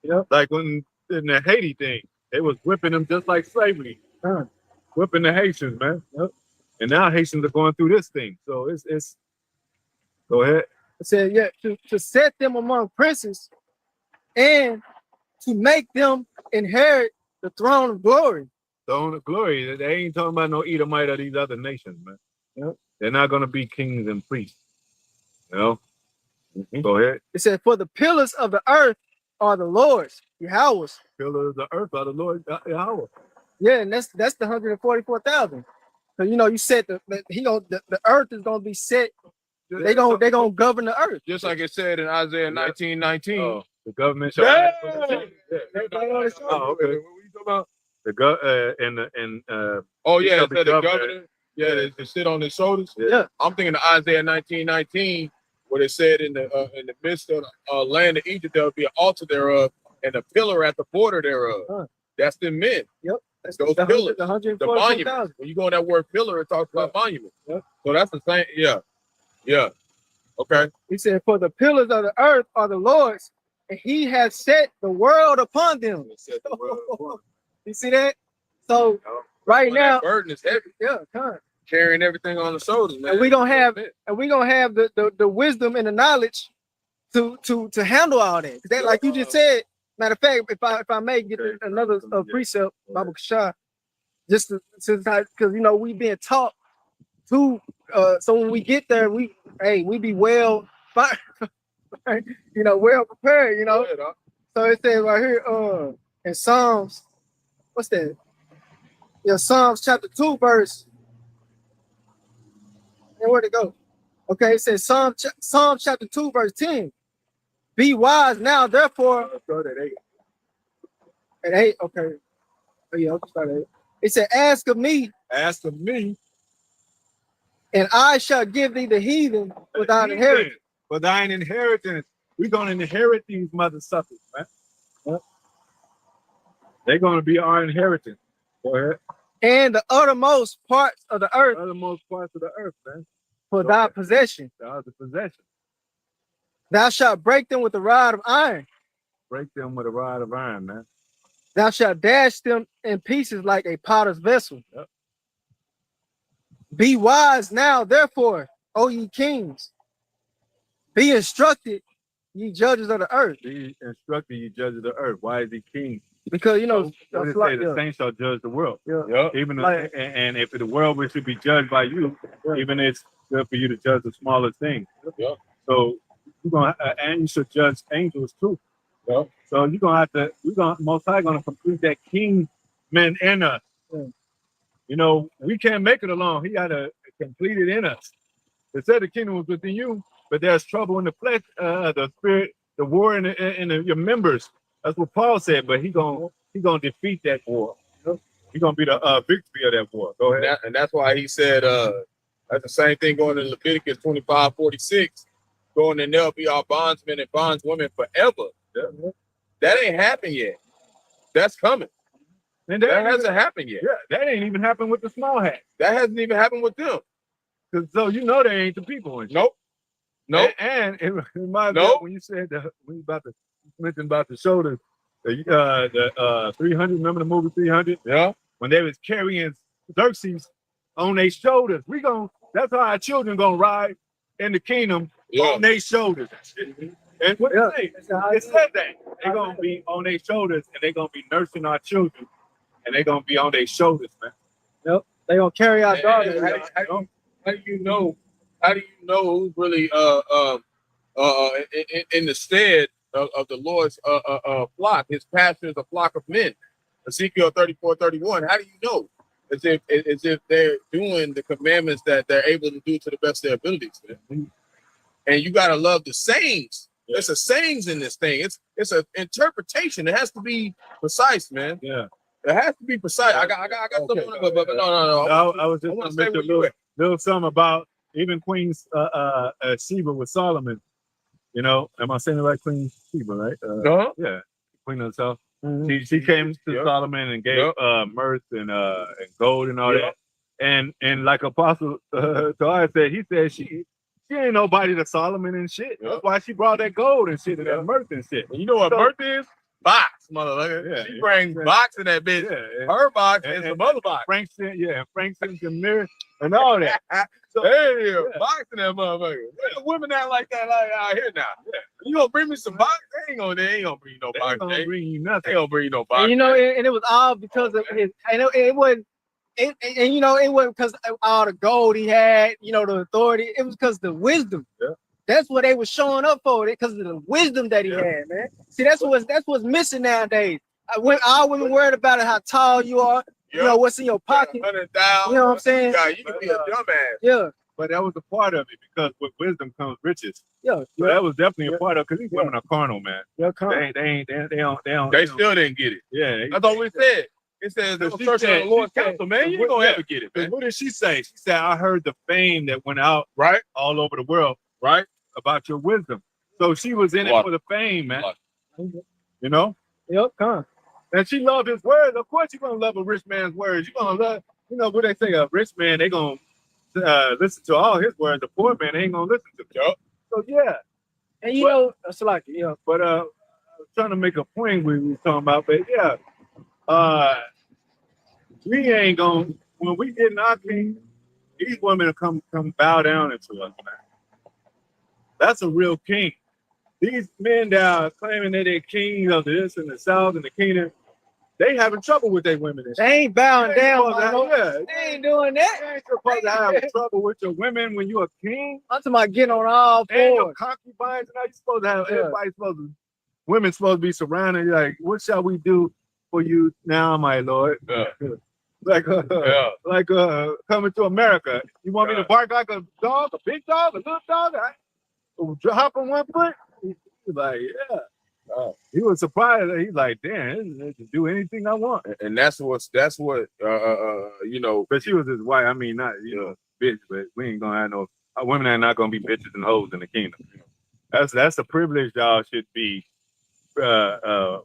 Yep. Like when in the Haiti thing, they was whipping them just like slavery, whipping the Haitians, man. Yep. And now Haitians are going through this thing. So it's. Go ahead. It said, yeah, to set them among princes and to make them inherit the throne of glory. Throne of glory. They ain't talking about no Edomite or these other nations, man. Yep. They're not going to be kings and priests. You know? Mm-hmm. Go ahead. It said, for the pillars of the earth are the Lord's, Yahawah's. Pillars of the earth are the Lord, Yahawah. Yeah, and that's the 144,000. So you know, you said the earth is gonna be set. They gonna govern the earth. Just like it said in Isaiah 19:19. The government shall Oh, Oh, okay. what are you talking about? Oh yeah, it said the governor. Yeah, they sit on his shoulders. Yeah. I'm thinking of Isaiah 19:19, where it said in the midst of the land of Egypt there will be an altar thereof and a pillar at the border thereof. That's the men. Yep. That's those pillars. The monument. When you go on that word pillar, it talks about monument. Yep. So that's the same. Yeah. Yeah. Okay. He said, for the pillars of the earth are the Lord's, and he has set the world upon them. You see that? So right now, that burden is heavy. Yeah, carrying everything on the shoulders, man. And we're gonna have the wisdom and the knowledge to handle all that. That, like you just said, matter of fact, if I may get another precept, Baba Kashah, just because you know we being taught to so when we get there, we be well you know, well prepared, you know. So it says right here in Psalms, what's that? Yeah, Psalms chapter 2 verse. And where'd it go? Okay, it says Psalm chapter 2 verse 10. Be wise now, therefore. Start at 8. At 8, okay. Yeah, I'll start it. It said, ask of me, and I shall give thee the heathen with thine inheritance. For thine inheritance. We're going to inherit these mother suckers, man. Yep. They're going to be our inheritance. Go ahead. And the uttermost parts of the earth. Uttermost parts of the earth, man. For thy possession. The possession. Thou shalt break them with a rod of iron. Break them with a rod of iron, man. Thou shalt dash them in pieces like a potter's vessel. Yep. Be wise now, therefore, O ye kings. Be instructed, ye judges of the earth. Be instructed, ye judges of the earth. Why is he king? Because, you know, what it say, the saints shall judge the world. Yeah. Even like, and if the world should be judged by you, even it's good for you to judge the smallest things. Yeah. So you're gonna and you should judge angels too. Yeah. So you're gonna have to. Most High gonna complete that king man in us. Yeah. You know, we can't make it alone. He got to complete it in us. It said the kingdom was within you, but there's trouble in the flesh, the spirit, the war in your members. That's what Paul said. But he gonna defeat that war. He's gonna be the victory of that war. Go ahead. And that's why he said that's the same thing going in Leviticus 25:46. Going and they'll be our bondsmen and bondswomen forever. Yeah. That ain't happened yet. That's coming. And that hasn't happened yet. Yeah, that ain't even happened with the small hat. That hasn't even happened with them. So you know they ain't the people. Nope. Nope. And it reminds me when you said when you mentioned about the shoulders, the 300. Remember the movie 300? Yeah. When they was carrying Xerxes on their shoulders, that's how our children gonna ride in the kingdom on their shoulders. And what it said that they're gonna be on their shoulders and they're gonna be nursing our children and they're gonna be on their shoulders, man. Yep. They're gonna carry our daughters. How do you know who's really in the stead of the Lord's flock? His pasture is a flock of men. Ezekiel 34:31. How do you know? As if they're doing the commandments that they're able to do to the best of their abilities, man. And you gotta love the sayings. There's a sayings in this thing. It's an interpretation. It has to be precise, man. Yeah. It has to be precise. I got something, but no. I was just gonna mention a little something about even Queen Sheba with Solomon. You know, am I saying it right? Queen Sheba, right? Yeah, Queen of the South. Mm-hmm. She came to Solomon and gave mirth and gold and all that. And like Apostle Todd said, he said she ain't nobody to Solomon and shit. That's why she brought that gold and shit and that mirth and shit. And you know what mirth is? Box, motherfucker. Yeah, she brings box in that bitch. Yeah, her box and some other box. Frankincense and mirror and all that. So, box in that motherfucker. Women not like that out here now. Yeah. You gonna bring me some box? They ain't gonna bring you no box. They ain't gonna bring you nothing. They gonna bring you no box. And, you know, and it was all because of his. And it wasn't. And you know, it wasn't because of all the gold he had. You know, the authority. It was because the wisdom. Yeah. That's what they were showing up for, because of the wisdom that he had, man. See, that's what's missing nowadays. All women worried about how tall you are, you know, what's in your pocket. 100,000. You know what I'm saying? Yeah, you can be a dumbass. Yeah. But that was a part of it, because with wisdom comes riches. Yeah. So that was definitely a part of it, because these women are carnal, man. Yeah, carnal. They still didn't get it. Yeah. That's all we said. It says the church of the Lord's counsel, man. You ain't gonna ever get it, man. What did she say? She said, I heard the fame that went out all over the world, about your wisdom. So she was in it for the fame, man. You know? Yep, come. And she loved his words. Of course you're gonna love a rich man's words. You're gonna love, you know what they say, a rich man, they gonna listen to all his words. The poor man ain't gonna listen to them. So yeah. And you know, it's like, but I was trying to make a point we were talking about, but we ain't gonna, when we get in our kingdom, these women come bow down into us, man. That's a real king. These men that are claiming that they're kings of this and the South and the kingdom, they having trouble with their women. They ain't bowing down. They ain't doing that. They ain't supposed to have trouble with your women when you're a king. I'm talking about getting on all fours. And your concubines, you're supposed to have everybody women's supposed to be surrounded. You're like, what shall we do for you now, my lord? Like coming to America. You want me to bark like a dog, a big dog, a little dog? Hop on one foot? He's like, He was surprised. He's like, damn, they can do anything I want. And that's what you know. But she was his wife. I mean, not bitch, but we ain't gonna have no women are not gonna be bitches and hoes in the kingdom. That's a privilege y'all should be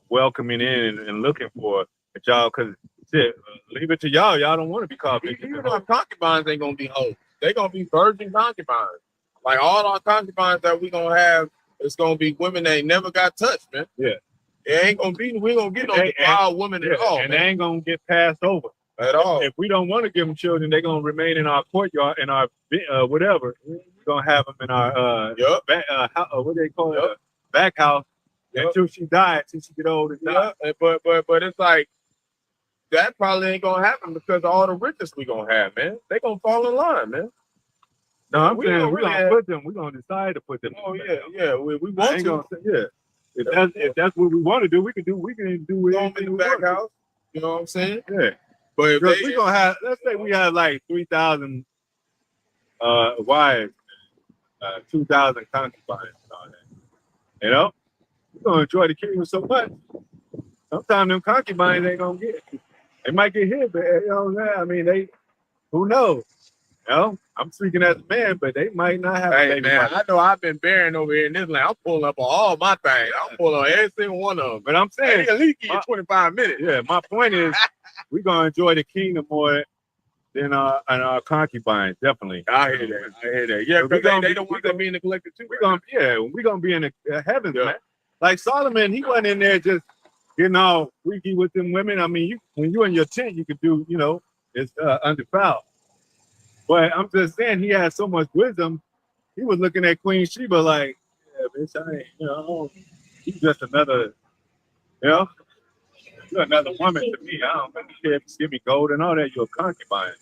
welcoming in and looking for y'all, because leave it to y'all. Y'all don't want to be called bitches. Even our concubines ain't gonna be hoes. They gonna be virgin concubines. Like all our concubines that we gonna have, it's gonna be women that ain't never got touched, man. Yeah. It ain't gonna be. We ain't gonna get no defiled women at all, and man. they ain't gonna get passed over At all. If we don't want to give them children, they're gonna remain in our courtyard, in our whatever. We're gonna have them in our what they call it, back house until she died, till she get old and die. But it's like that probably ain't gonna happen because of all the riches we gonna have, man. They gonna fall in line, man. No, I'm saying we're gonna put them. We're gonna decide to put them. Oh yeah. We want to. Yeah. If that's what we want to do, we can do it in the back house. You know what I'm saying? Yeah. But if we're gonna have, let's say we have like 3,000 wives, 2,000 concubines, and all that. You know, we're gonna enjoy the kingdom so much. Sometimes them concubines ain't gonna get it. They might get hit, but you know what I'm saying? I mean, who knows? You know, I'm speaking as a man, but they might not have. Hey man, I know I've been bearing over here in this land. I'm pulling up on all my things. I'm pulling on every single one of them. But I'm saying, at least give you 25 minutes. Yeah, my point is, we're gonna enjoy the kingdom more than our concubines. Definitely. I hear that. Yeah, because they don't want to be neglected too. We're gonna be in the heavens, man. Like Solomon, he wasn't in there just getting all freaky with them women. I mean, when you're in your tent, you could do, it's undefiled. But I'm just saying, he had so much wisdom. He was looking at Queen Sheba like, yeah, bitch, I ain't, he's just another, you're another woman to me. I don't care if you give me gold and all that. You're a concubine.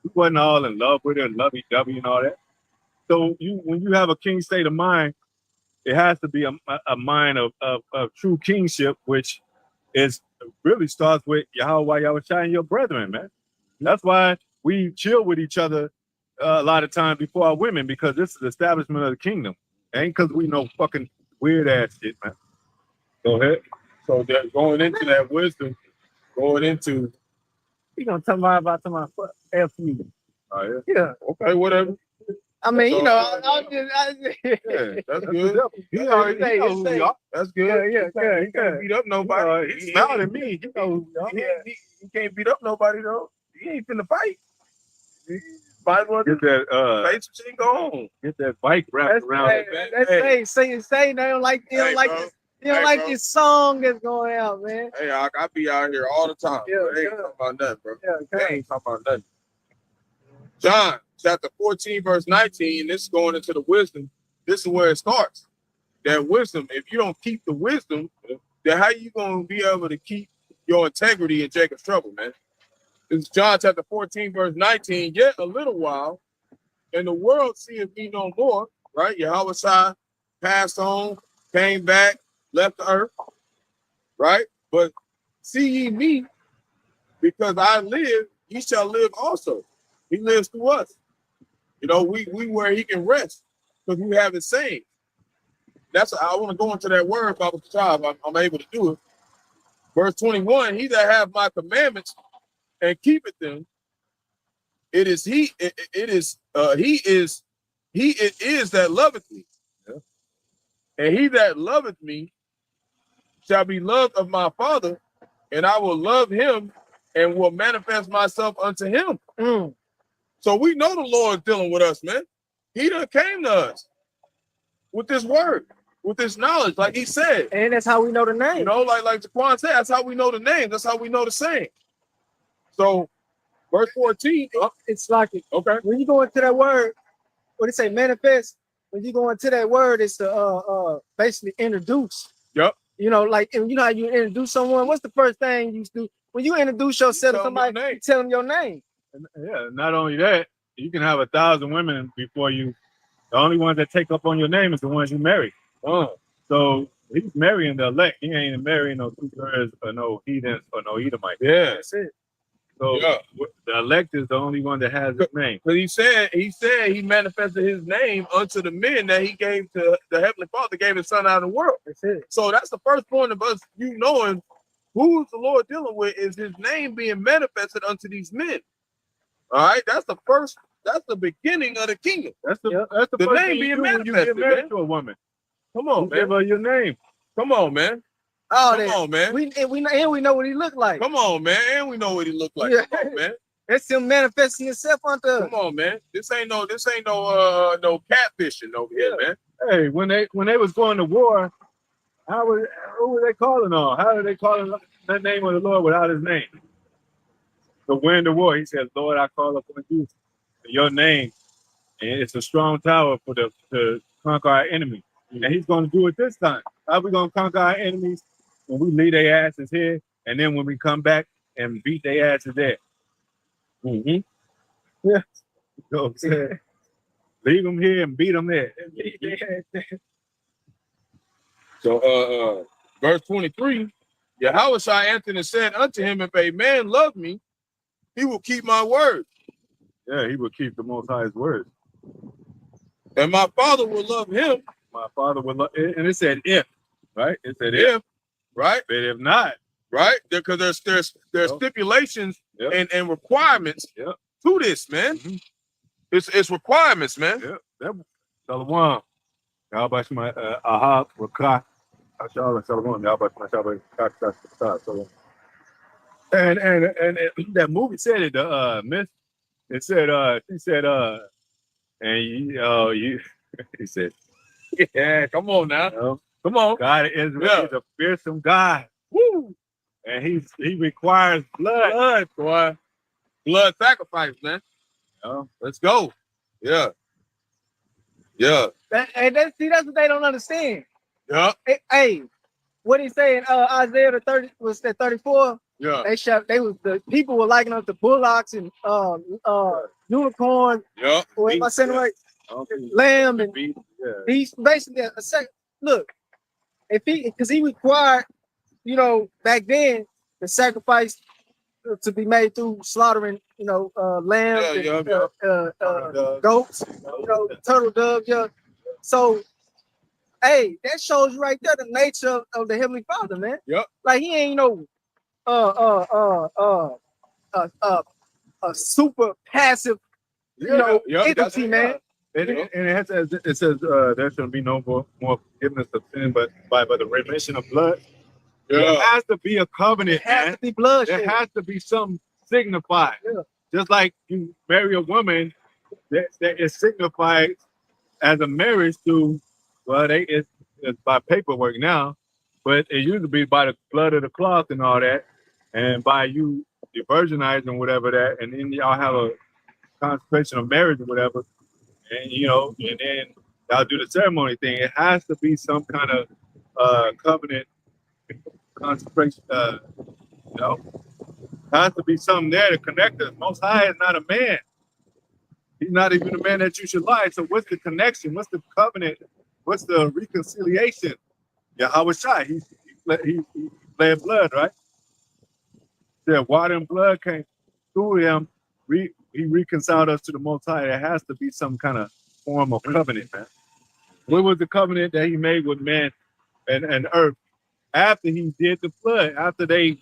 We wasn't all in love with her, lovey-dovey and all that. So when you have a king state of mind, it has to be a mind of true kingship, which really starts with Yahawah, Yahawashi, and your brethren, man. That's why we chill with each other a lot of times before our women, because this is the establishment of the kingdom. It ain't because we know fucking weird ass shit, man. Go ahead. So going into that wisdom, we gonna talk about F you. Oh yeah. Yeah. Okay, whatever. I mean, that's good. He already That's good. Yeah. He can't beat up nobody. He smiled at me. He can't beat up nobody though. He ain't finna fight. Might as well get that face machine go on. Get that bike wrapped around. Let's say they don't like this song that's going out, man. Hey, I be out here all the time. Yeah, they ain't talking about nothing, bro. Yeah, they ain't talking about nothing. John chapter 14, verse 19. This is going into the wisdom. This is where it starts. That wisdom. If you don't keep the wisdom, then how you gonna be able to keep your integrity in Jacob's trouble, man? This is John chapter 14, verse 19. Yet a little while, and the world seeth me no more. Right? Yahawashi passed on, came back, left the earth. Right? But see ye me, because I live, ye shall live also. He lives through us. We where he can rest, because we have his saying. I want to go into that word, Father Child. I'm able to do it. Verse 21, he that have my commandments and keepeth them, it is that loveth me. Yeah. And he that loveth me shall be loved of my Father, and I will love him and will manifest myself unto him. So we know the Lord is dealing with us, man. He done came to us with this word, with this knowledge, like he said. And that's how we know the name. Like Jaquan said, that's how we know the name. That's how we know the saying. So, verse 14. It's like okay. When you go into that word, what it say, manifest. When you go into that word, it's to basically introduce. Yep. Like, and you know how you introduce someone. What's the first thing you do when you introduce yourself to somebody? You tell them your name. Yeah. Not only that, you can have 1,000 women before you. The only ones that take up on your name is the ones you marry. So he's marrying the elect. He ain't marrying no 2/3 or no heathens or no Edomite. Yeah, that's it. So the elect is the only one that has his name. But he said he manifested his name unto the men that he gave to the Heavenly Father, gave his son out of the world. That's it. So that's the first point of us, you knowing who's the Lord dealing with, is his name being manifested unto these men. All right, that's the first. That's the beginning of the kingdom. That's the The first name thing being you do when you get manifested, married man. to a woman. Come on, You man. give her your name. Come on, man. Oh, Come on, man. we know what he looked like. Come on, man. And we know what he looked like. Yeah. Come on, man. That's him manifesting himself unto us. Come on, man. This ain't no no catfishing over here, man. Hey, when they was going to war, who were they calling on? How are they calling the name of the Lord without his name? To win the war, he says, Lord, I call upon you in your name. And it's a strong tower to conquer our enemies. And he's going to do it this time. How are we going to conquer our enemies? When we leave their asses here, and then when we come back and beat their asses there. Yeah. So, leave them here and beat them there. So verse 23, Yahawashi answered and said unto him, if a man love me, he will keep my word. Yeah, he will keep the Most High's words. And my Father will love him. My Father will love, and it said if, right? It said if, right? But if not, right? Because there's stipulations and requirements to this, man. It's requirements, man. Yep. Shalom. Yahawashi, Rawchaa. Shalom. Yahawashi, and that movie said it. Miss. It said. She said. And he said, yeah, come on now. Come on. God is a fearsome God. Woo! And he requires blood. Boy. Blood sacrifice, man. Let's go. Yeah. That's what they don't understand. Yeah. Hey, what he saying? Isaiah the 30 was that 34. Yeah. The people were liking up the bullocks and unicorn. Yeah. Or am I saying right? Lamb and he's basically a second. Look, because he required, back then the sacrifice to be made through slaughtering, lambs, goats, turtle doves. Yeah. So, hey, that shows you right there the nature of the Heavenly Father, man. Yep. Like he ain't a super passive, entity, man. And it says there shall be no more forgiveness of sin, but by the remission of blood. Yeah. There has to be a covenant. There has to be blood. There has to be something signified. Yeah. Just like you marry a woman, that is signified as a marriage to, it's by paperwork now, but it used to be by the blood of the cloth and all that, and by you virginizing whatever that, and then y'all have a consecration of marriage or whatever, and and then y'all do the ceremony thing. It has to be some kind of covenant consecration. Has to be something there to connect us. Most High is not a man. He's not even a man that you should lie. So what's the connection? What's the covenant? What's the reconciliation? Yahawashi, he bled blood, right? That water and blood came through him. He reconciled us to the Most High. There has to be some kind of form of covenant, man. What was the covenant that he made with man and earth after he did the flood? After they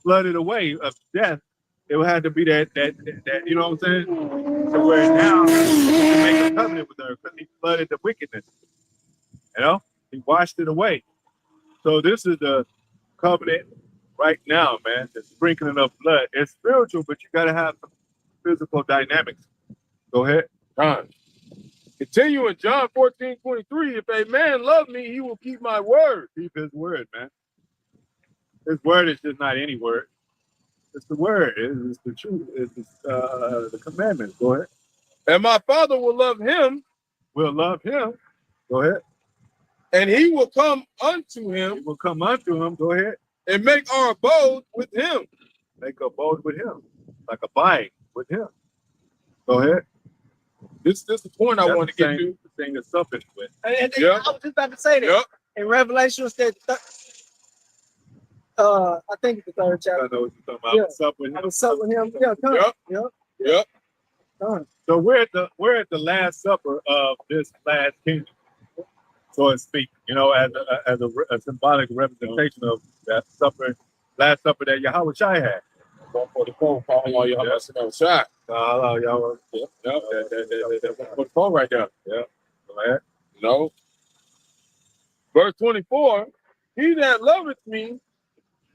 flooded away of death, it would have to be that you know what I'm saying? So where now he can make a covenant with earth because he flooded the wickedness. He washed it away. So this is the covenant right now, man. The sprinkling of blood. It's spiritual, but you gotta have some physical dynamics. Go ahead. Continue in John 14:23. If a man love me, he will keep my word. Keep his word, man. His word is just not any word. It's the word. It's the truth. It's the commandments. Go ahead. And my Father will love him. Will love him. Go ahead. And he will come unto him. He will come unto him. Go ahead. And make our abode with him. Make abode with him. Like abide with him. Go ahead. This is the point I want to get to. The thing is something with. I was just about to say that. In Revelation, it said I think it's the third I chapter. know what you're talking about. Yeah. Sup with him. I was up with him. Yeah, come. Yep. Yep. Yep. Come. So we're at the last supper of this last kingdom, so to speak. You know, as a symbolic representation of that supper, last supper that Yahawashi had. 144, calling all y'all Yahawashi. Y'all. Yep. That 144 right there. Yeah. Go ahead. You know? Verse 24, he that loveth me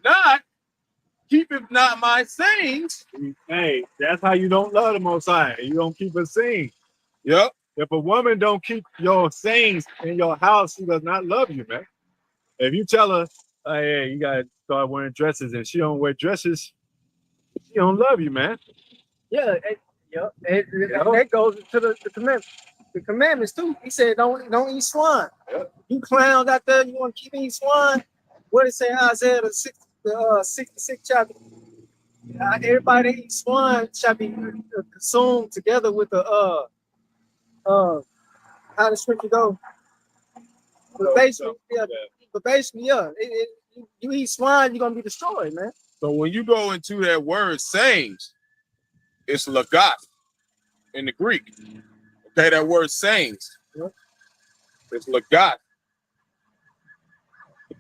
not, keepeth not my sayings. Hey, that's how you don't love the Most High. You don't keep it saying. Yep. If a woman don't keep your sayings in your house, she does not love you, man. If you tell her, hey, you gotta start wearing dresses, and she don't wear dresses, she don't love you, man. Yeah. That goes to the commandments. The commandments too. He said, don't eat swine. Yep. You clowns out there, you want to keep eating swine? What did it say in Isaiah the 66th chapter? Everybody that eats swine shall be consumed together with the how the scripture go. But basically, you eat swine, you're gonna be destroyed, man. So when you go into that word sayings, it's lagat in the Greek. Okay, that word sayings. Yep. It's lagat.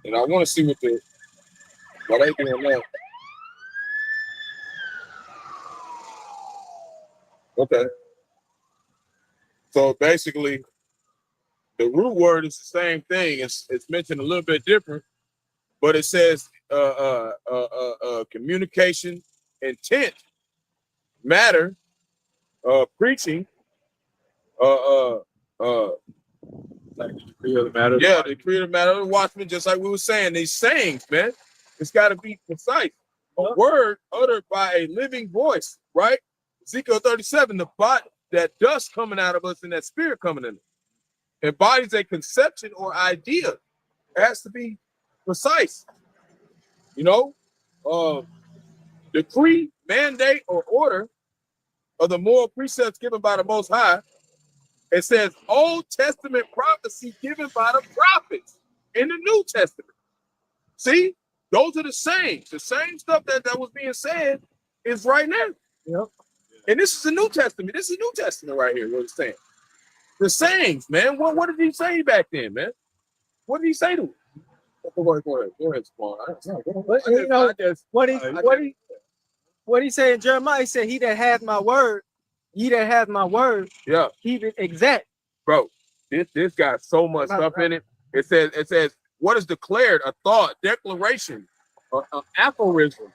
And I want to see what they doing now. Okay. So basically, the root word is the same thing. It's mentioned a little bit different, but it says communication, intent, matter, preaching, Like the decree of the matter. yeah, the creative matter of the watchman, just like we were saying, these sayings, man, it's got to be precise. A word uttered by a living voice, right? Ezekiel 37, the body, that dust coming out of us and that spirit coming in it, embodies a conception or idea. It has to be precise. You know, decree, mandate, or order of the moral precepts given by the Most High. It says Old Testament prophecy given by the prophets in the New Testament. See, those are the same stuff that was being said is right now. Yep. And this is the New Testament. This is New Testament right here, what it's saying. The sayings, man. What did he say back then, man? What did he say to him? Go ahead, Spawn. What he said in Jeremiah, he said, he that hath my word, yeah, keep it exact. bro. This got so much stuff in it. It says what is declared, a thought, declaration, an aphorism.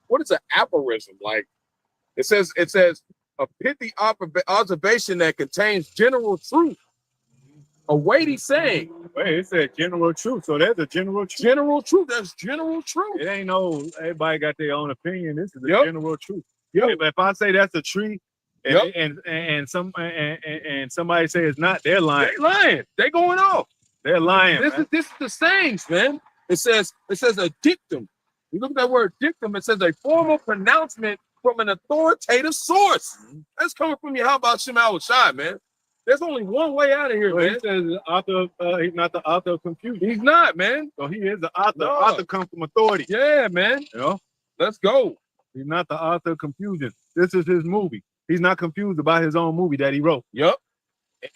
What is an aphorism? Like it says a pithy observation that contains general truth, a weighty saying. Wait, it said general truth. So there's a general truth. General truth. That's general truth. It ain't no everybody got their own opinion. This is the general truth. Yep. But if I say that's a tree, and somebody say it's not, they're lying. They lying. They going off. They're lying. This is the sayings, man. It says a dictum. You look at that word dictum. It says a formal pronouncement from an authoritative source. That's coming from Yahawashi, man. There's only one way out of here, Well, man. he says the author, he's not the author of confusion. He's not, man. So he is the author. No. Author comes from authority. Yeah, man. You know, Let's go. he's not the author of confusion. This is his movie. He's not confused about his own movie that he wrote. Yep.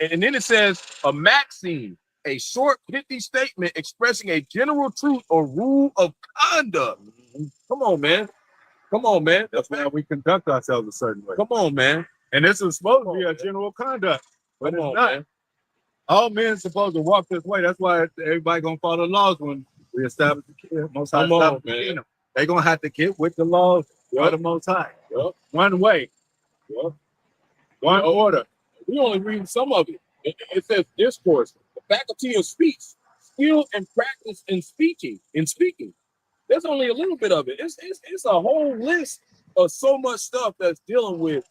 And then it says a maxim, a short, pithy statement expressing a general truth or rule of conduct. Come on, man. Come on, man. That's why we conduct ourselves a certain way. Come on, man. And this is supposed to be a general conduct, but Come it's on, not. man. All men supposed to walk this way. That's why everybody gonna follow the laws when we establish the kingdom. Most High Come on, establish the man. kingdom. They gonna have to get with the laws of the Most High. Yep. One way, Yep. one order. We only read some of it. It says discourse, the faculty of speech, skill and practice in speaking. There's only a little bit of it. It's a whole list of so much stuff that's dealing with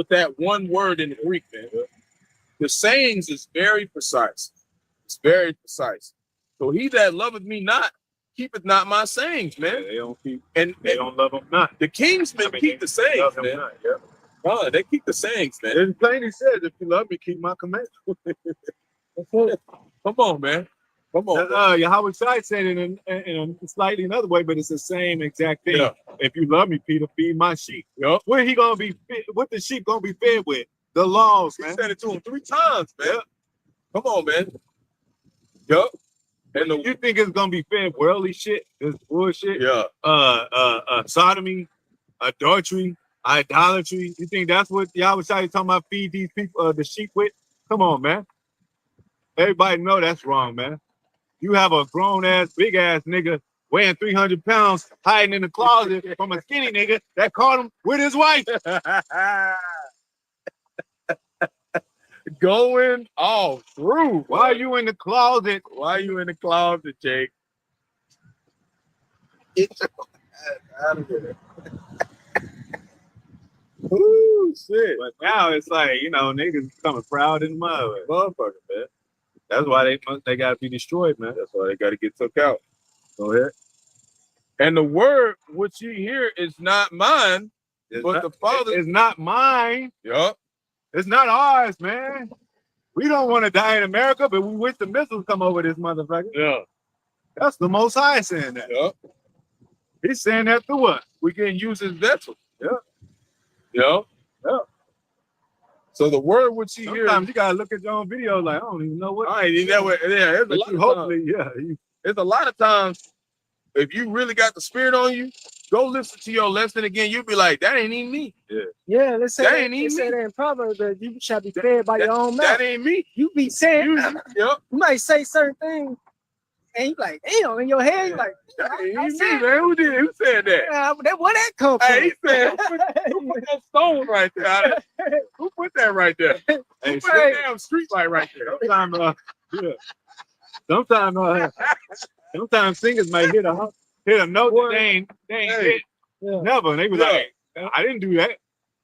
that one word in the Greek, man. The sayings is very precise. It's very precise. So he that loveth me not, keepeth not my sayings, man. They don't keep. And They don't love him not. the kingsmen keep the sayings, Love him man. not. Yeah. They keep the sayings, man. It plainly says, if you love me, keep my commandments. Come on, man. Come on. Yahawashi said it in a slightly another way, but it's the same exact thing. Yeah. If you love me, Peter, feed my sheep. Yep. What he gonna be? What the sheep gonna be fed with? The laws, He man. said it to him 3 times, man. Yep. Come on, man. Yup. And you think it's gonna be fed worldly shit? This bullshit. Yeah. Sodomy, adultery, idolatry. You think that's what Yahawashi talking about? Feed these people, the sheep with? Come on, man. Everybody know that's wrong, man. You have a grown ass, big ass nigga weighing 300 pounds, hiding in the closet from a skinny nigga that caught him with his wife. Going all through. Why are you in the closet? Why are you in the closet, Jake? Get your ass out of here. Ooh, shit. But now it's like, you know, niggas becoming proud in the motherfucker, man. That's why they gotta be destroyed, man. That's why they gotta get took out. Go ahead. And the word which you hear is not mine, but the Father. It's not mine. Yup. It's not ours, man. We don't want to die in America, but we wish the missiles come over this motherfucker. Yeah. That's the Most High saying that. Yup. He's saying that through us. We can use his vessel. Yeah. Yup. Yeah. So the word which you hear. Sometimes you gotta look at your own video like, I don't even know what. I ain't even that way. Yeah, there's a lot of times, if you really got the spirit on you, go listen to your lesson again. You'll be like, that ain't even me. Yeah, let's say That that, ain't even say me. that in Proverbs that you shall be fed by your own mouth. That ain't me. You be saying, Yep. you might say certain things, and you like, damn, in your head, you like, That ain't I me, said, man. Who said that? where that come from? Hey, he said, who put that stone right there? Who put that right there? Hey, Who put that damn street light right there? Sometimes singers might hit a note that they ain't hit. Yeah. Never. And they was like, I didn't do that.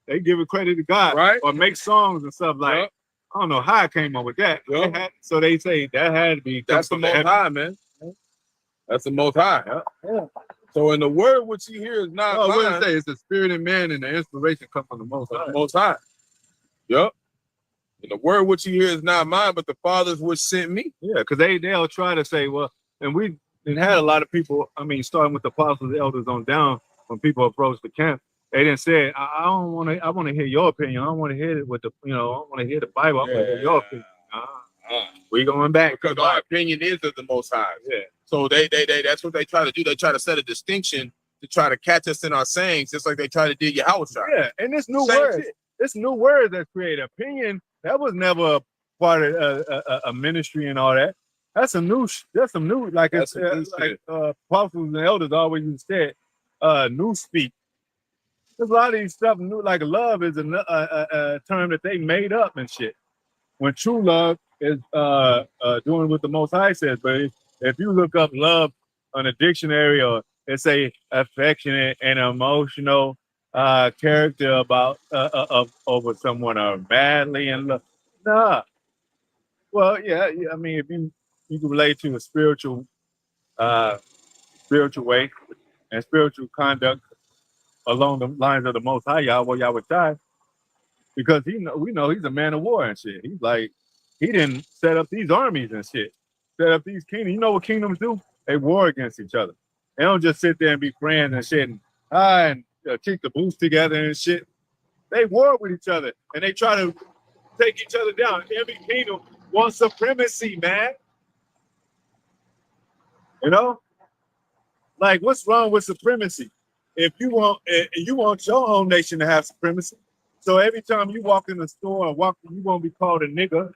They give it credit to God. Right. Or make songs and stuff like, Yep. I don't know how I came up with that. Yep. So they say that had to be. That's the Most High, man. That's the Most High. Yeah. So in the word which you hear is not What mine. it say? It's the spirit in man and the inspiration come from the Most High. The Most High. Yep. And the word which you hear is not mine, but the Father's which sent me. Yeah, because they'll try to say, well, and we had a lot of people, I mean, starting with the apostles, elders on down, when people approached the camp, they didn't say, I want to hear your opinion. I don't want to hear it with the, I want to hear the Bible. I want to hear your opinion. We going back. Because our opinion is of the Most High. Yeah. So they that's what they try to do. They try to set a distinction to try to catch us in our sayings, just like they try to do Yahawashi. Yeah, and this new Same word, shit. this new word that created opinion, that was never a part of a ministry and all that. That's some new, like That's it's some new like shit. apostles and elders always said, new speak. There's a lot of these stuff new, like love is a term that they made up and shit. When true love is doing what the Most High says, but if you look up love on a dictionary, or it say affectionate and emotional character about over someone, or madly in love. Nah. Well, yeah. I mean, if you can relate to a spiritual way and spiritual conduct along the lines of the Most High, Yahawashi, because we know he's a man of war and shit. He's like, he didn't set up these armies and shit, set up these kingdoms. You know what kingdoms do? They war against each other. They don't just sit there and be friends and shit and kick the boots together and shit. They war with each other and they try to take each other down. Every kingdom wants supremacy, man. You know, like what's wrong with supremacy? If you want your own nation to have supremacy, so every time you walk in the store and you won't be called a nigga,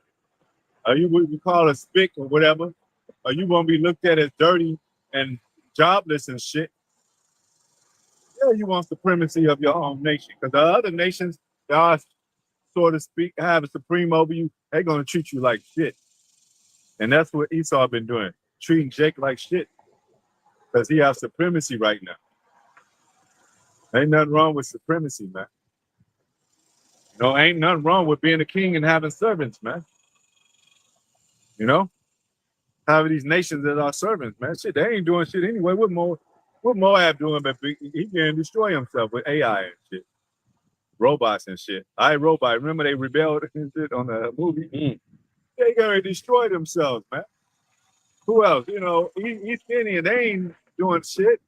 or you will be called a spick or whatever, or you won't be looked at as dirty and jobless and shit. Yeah, you want supremacy of your own nation, because the other nations that are, so to speak, have a supreme over you, they're gonna treat you like shit. And that's what Esau been doing, treating Jake like shit, because he has supremacy right now. Ain't nothing wrong with supremacy, man. Ain't nothing wrong with being a king and having servants, man. Having these nations that are servants, man. Shit, they ain't doing shit anyway. What Moab doing? But he can destroy himself with AI and shit, robots and shit. iRobot. Remember they rebelled and shit on the movie? They gonna destroy themselves, man. Who else? You know, East Indian, they ain't doing shit.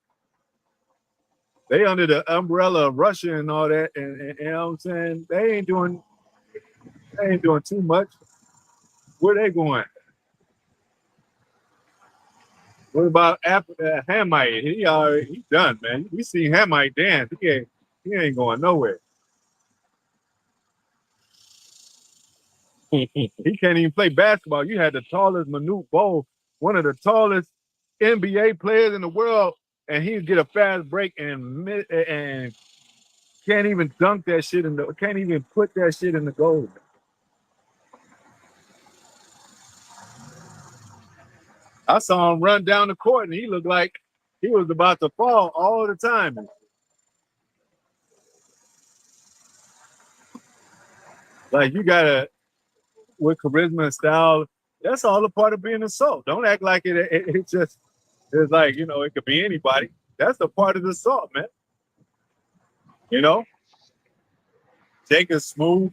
They under the umbrella of Russia and all that, and you know what I'm saying? They ain't doing too much. Where they going? What about Hamite? He done, man. We see Hamite dance. He ain't going nowhere. He can't even play basketball. You had the tallest Manute Bol, one of the tallest NBA players in the world, and he'd get a fast break and can't even dunk that shit can't even put that shit in the goal. I saw him run down the court and he looked like he was about to fall all the time. Like you gotta, with charisma and style, that's all a part of being a soul. Don't act like it's like, you know, it could be anybody. That's a part of the salt, man. You know? Jake is smooth,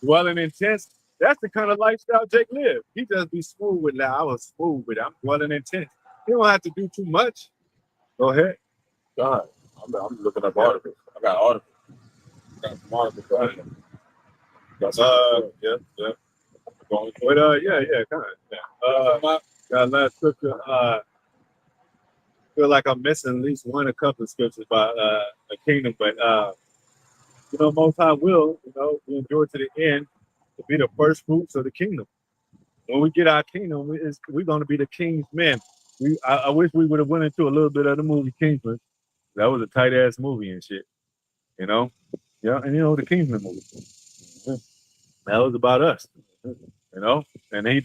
dwelling intense. That's the kind of lifestyle Jake lived. He just be smooth with that. I was smooth with it. I'm dwelling intense. You don't have to do too much. Go ahead. God, I'm looking up articles. I got articles. I got some articles. Yeah. But yeah, kind of. Yeah. Got last scripture. Feel like I'm missing at least a couple of scriptures about the kingdom, but you know, Most High will, you know, we endure to the end to be the first fruits of the kingdom. When we get our kingdom, we're going to be the king's men. I wish we would have went into a little bit of the movie Kingsman. That was a tight ass movie and shit. You know, yeah, and you know the Kingsman movie. That was about us. You know, and they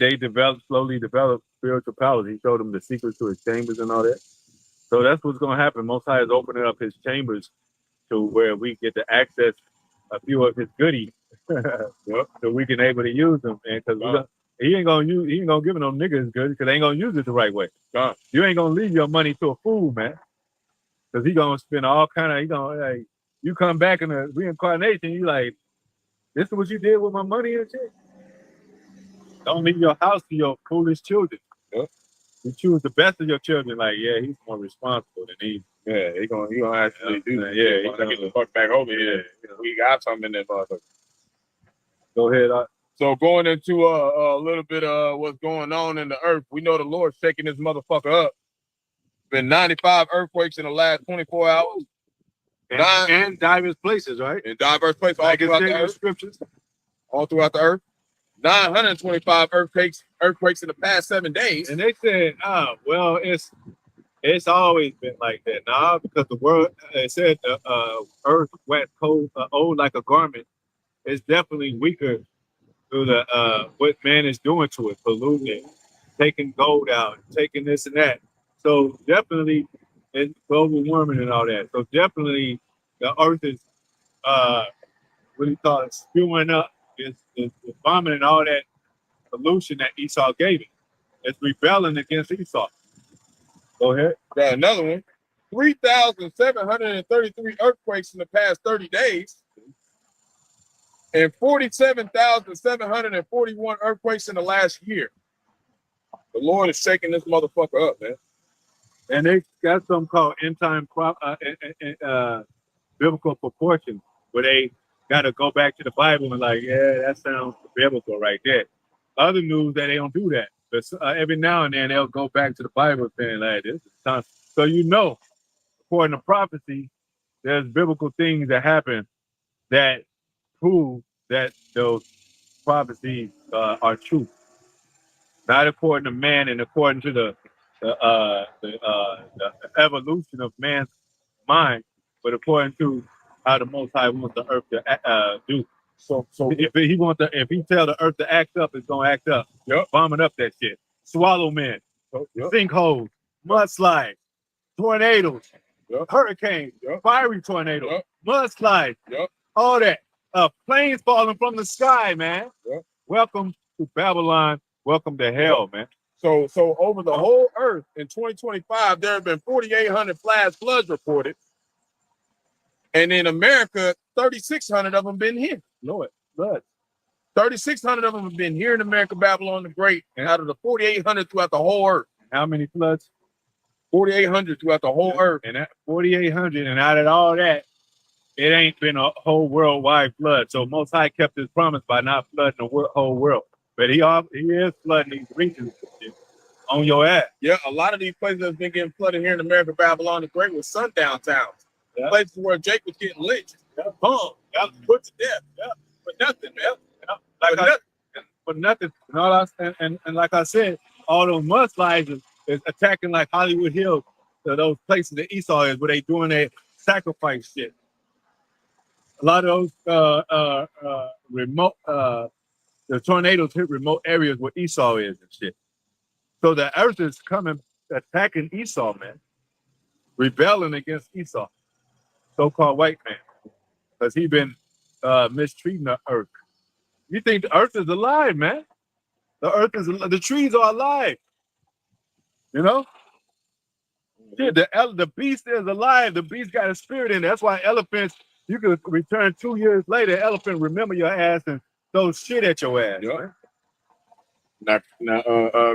slowly developed spiritual powers. He showed them the secrets to his chambers and all that. So that's what's going to happen. Most High is opening up his chambers to where we get to access a few of his goodies, so we can able to use them. And because he ain't gonna give no niggas good because they ain't gonna use it the right way. You ain't gonna leave your money to a fool, man, because he gonna spend all kind of. Like, you come back in the reincarnation, you like, this is what you did with my money and shit. Don't leave your house to your foolish children. You choose the best of your children. Like, yeah, he's more responsible than he. Yeah, he gonna actually do that. Yeah, he's gonna get the fuck back over here. You know, we got something in there, motherfucker. Go ahead. So going into a little bit of what's going on in the earth, we know the Lord's shaking this motherfucker up. Been 95 earthquakes in the last 24 hours. And diverse places, right? In diverse places, all throughout the earth. Scriptures. All throughout the earth. 925 earthquakes in the past 7 days. And they said, well, it's always been like that. Nah, because the world, it said the earth wet, cold, old like a garment. It's definitely weaker through the what man is doing to it, polluting, taking gold out, taking this and that. So definitely it's global warming and all that. So definitely the earth is what do you call it, spewing up, it's vomiting all that pollution that Esau gave it. It's rebelling against Esau. Go ahead. Got another one. 3,733 earthquakes in the past 30 days. And 47,741 earthquakes in the last year. The Lord is shaking this motherfucker up, man. And they got something called end time biblical proportions, where they got to go back to the Bible and like, yeah, that sounds biblical right there. Other news that they don't do that. But every now and then they'll go back to the Bible saying, like, this is time. So you know, according to prophecy, there's biblical things that happen that prove that those prophecies are true. Not according to man and according to the evolution of man's mind, but according to how the Most High wants the earth to do. So if he tell the earth to act up, it's gonna act up. Yep. Bombing up that shit. Swallow men, sinkholes, mudslides, tornadoes, hurricanes, fiery tornadoes, mudslides, all that. Planes falling from the sky, man. Welcome to Babylon. Welcome to hell, man. So over the whole earth in 2025, there have been 4,800 flash floods reported. And in America, 3,600 of them been here. Lord, floods. 3,600 of them have been here in America, Babylon the Great, and out of the 4,800 throughout the whole earth. How many floods? 4,800 throughout the whole earth. And that 4,800, and out of all that, it ain't been a whole worldwide flood. So Most High kept his promise by not flooding the whole world. But he is flooding these regions on your ass. Yeah, a lot of these places that's been getting flooded here in America, Babylon the Great, was sundown towns. Yeah. Places where Jake was getting lynched, hung, put to death, for nothing, man. For nothing. And like I said, all those mudslides is attacking like Hollywood Hills, those places that Esau is, where they doing their sacrifice shit. A lot of those remote, the tornadoes hit remote areas where Esau is and shit. So the earth is coming, attacking Esau, man. Rebelling against Esau, so-called white man. Because he been mistreating the earth. You think the earth is alive, man? The earth is, the trees are alive. You know? Yeah, the beast is alive. The beast got a spirit in it. That's why elephants, you could return 2 years later, elephant remember your ass and throw shit at your ass. Yep. Now,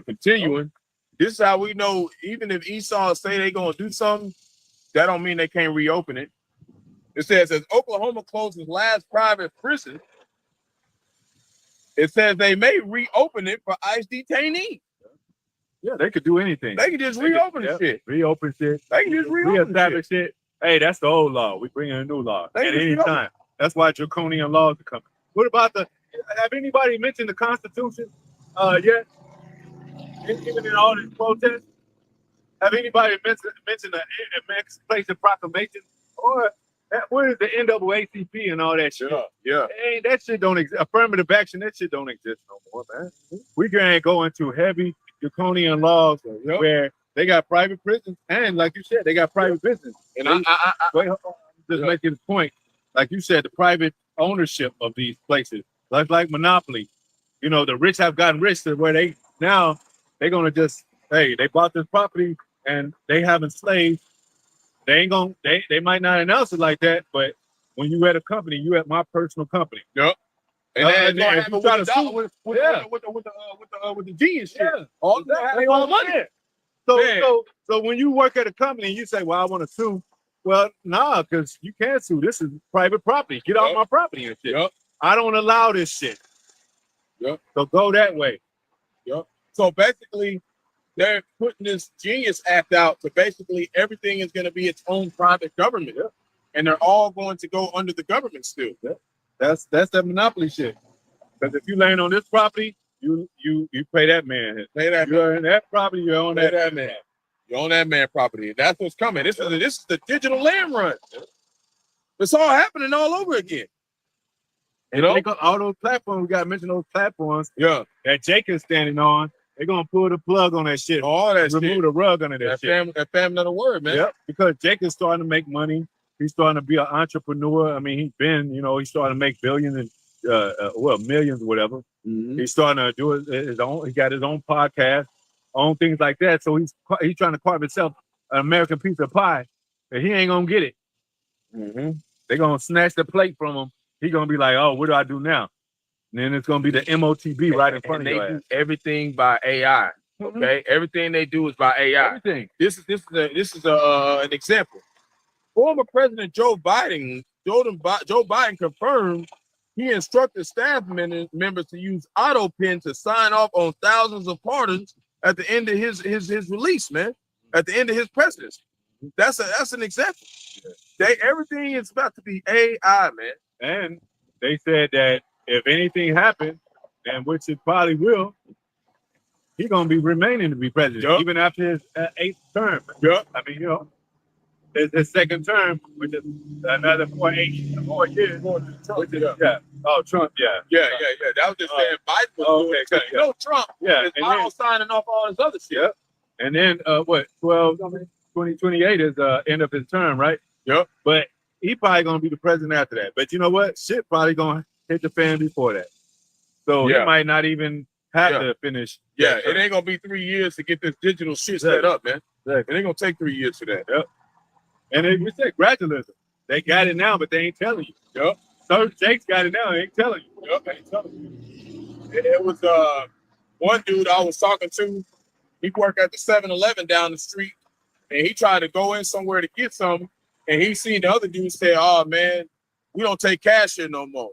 continuing, this is how we know, even if Esau say they gonna do something, that don't mean they can't reopen it. It says, as Oklahoma closes last private prison, it says they may reopen it for ICE detainees. Yeah, they could do anything. They can just reopen shit. Reopen shit. They can just reopen shit. Hey, that's the old law. We bring in a new law at any time. That's why draconian laws are coming. What about have anybody mentioned the Constitution yet? Even in all these protests? Have anybody mentioned the Emancipation Proclamation? Or what is the NAACP and all that shit? Yeah. Hey, that shit don't exist. Affirmative action, that shit don't exist no more, man. We can't go into heavy draconian laws where they got private prisons, and like you said, they got private business. And just making the point, like you said, the private ownership of these places, like monopoly. You know, the rich have gotten rich to where they're gonna just, hey, they bought this property and they having slaves. They might not announce it like that, but when you at a company, you at my personal company. Yep. And then you try to sue with the genius shit. Yeah. All they want money. So when you work at a company and you say, well, I want to sue, well, nah, because you can't sue. This is private property. Get off my property and shit. Yep. I don't allow this shit. Yep. So go that way. Yep. So basically, they're putting this Genius Act out to basically everything is going to be its own private government. Yep. And they're all going to go under the government still. Yep. That's that monopoly shit. Because if you land on this property, you pay that man. You're in that property, you're on that man. You're on that man property. That's what's coming. This is the digital land run. It's all happening all over again. You know, all those platforms, we got to mention those platforms. Yeah. That Jake is standing on. They're gonna pull the plug on that shit. All that remove shit. The rug under that shit. That family of the word, man. Yep. Because Jake is starting to make money. He's starting to be an entrepreneur. I mean, he's starting to make billions and millions or whatever. Mm-hmm. He's starting to do his own. He got his own podcast, own things like that. So he's trying to carve himself an American piece of pie, and he ain't gonna get it. Mm-hmm. They're gonna snatch the plate from him. He's gonna be like, "Oh, what do I do now?" And then it's gonna be the MOTB right in front of you. They do everything by AI. Okay, mm-hmm. Everything they do is by AI. Everything. This is an example. Former President Joe Biden confirmed he instructed staff members to use auto pen to sign off on thousands of pardons at the end of his release, man. At the end of his presidency. That's an example. Everything is about to be AI, man. And they said that if anything happens, and which it probably will, he's gonna be remaining to be president even after his 8th term. Yeah, I mean, his 2nd term, which is another 4 years. Trump. Yeah. That was just saying Biden was doing Trump. Yeah, and then signing off all this other shit. Yep. And then 2028 is end of his term, right? Yep. But he probably gonna be the president after that. But you know what? Shit probably gonna hit the fan before that. So he might not even have to finish. Yeah, it ain't gonna be 3 years to get this digital shit set up, man. It ain't gonna take 3 years for that. Yep. And we said gradualism. They got it now, but they ain't telling you. Yep. Jake's got it now. He ain't telling you. Yup, ain't telling you. It was one dude I was talking to. He worked at the 7-Eleven down the street, and he tried to go in somewhere to get something, and he seen the other dude say, "Oh man, we don't take cash here no more."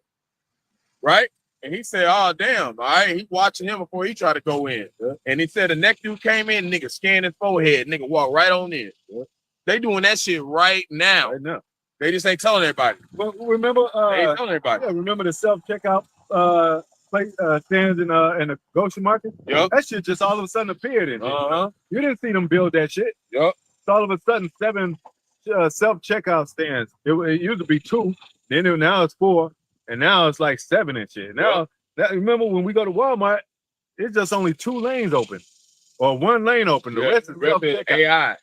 Right? And he said, "Oh damn, all right." He watching him before he tried to go in. Yeah. And he said the next dude came in, nigga scanned his forehead, nigga walked right on in. Yeah. They doing that shit right now. Right now. They just ain't telling everybody. Well, remember, They ain't telling everybody. yeah, remember the self-checkout place stands in the Goshen Market? Yep. That shit just all of a sudden appeared in there. Uh-huh. You didn't see them build that shit. Yep. So all of a sudden, 7 self-checkout stands. It used to be 2, then now it's 4, and now it's like 7 and shit. Now, remember when we go to Walmart, it's just only 2 lanes open, or 1 lane open. The rest is self-checkout. AI.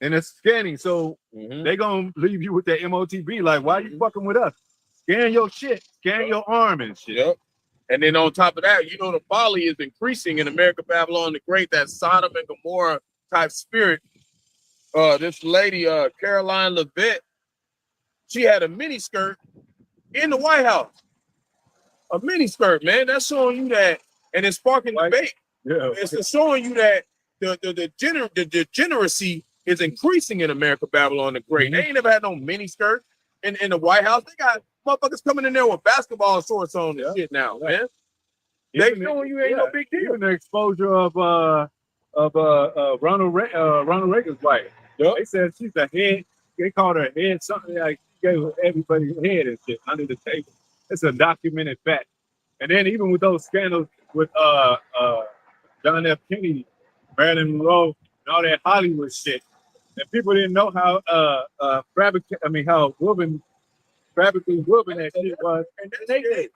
And it's scanning, so they gonna leave you with that MOTB. Like, why you fucking with us? Scan your shit, scan your arm and shit. Yep. And then on top of that, you know, the folly is increasing in America, Babylon the Great, that Sodom and Gomorrah type spirit. This lady, Caroline Levitt, she had a mini skirt in the White House. A mini skirt, man. That's showing you that, and it's sparking debate. Yeah. It's showing you that the degeneracy is increasing in America, Babylon the Great. They ain't never had no mini skirt in the White House. They got motherfuckers coming in there with basketball shorts on and shit now, man. They showing you ain't no big deal. Even the exposure of Ronald Reagan's wife. Yep. They said she's a head. They called her a head, something like she gave everybody a head and shit under the table. It's a documented fact. And then even with those scandals with John F. Kennedy, Marilyn Monroe, and all that Hollywood shit, and people didn't know how how fabrically woven that shit was. And they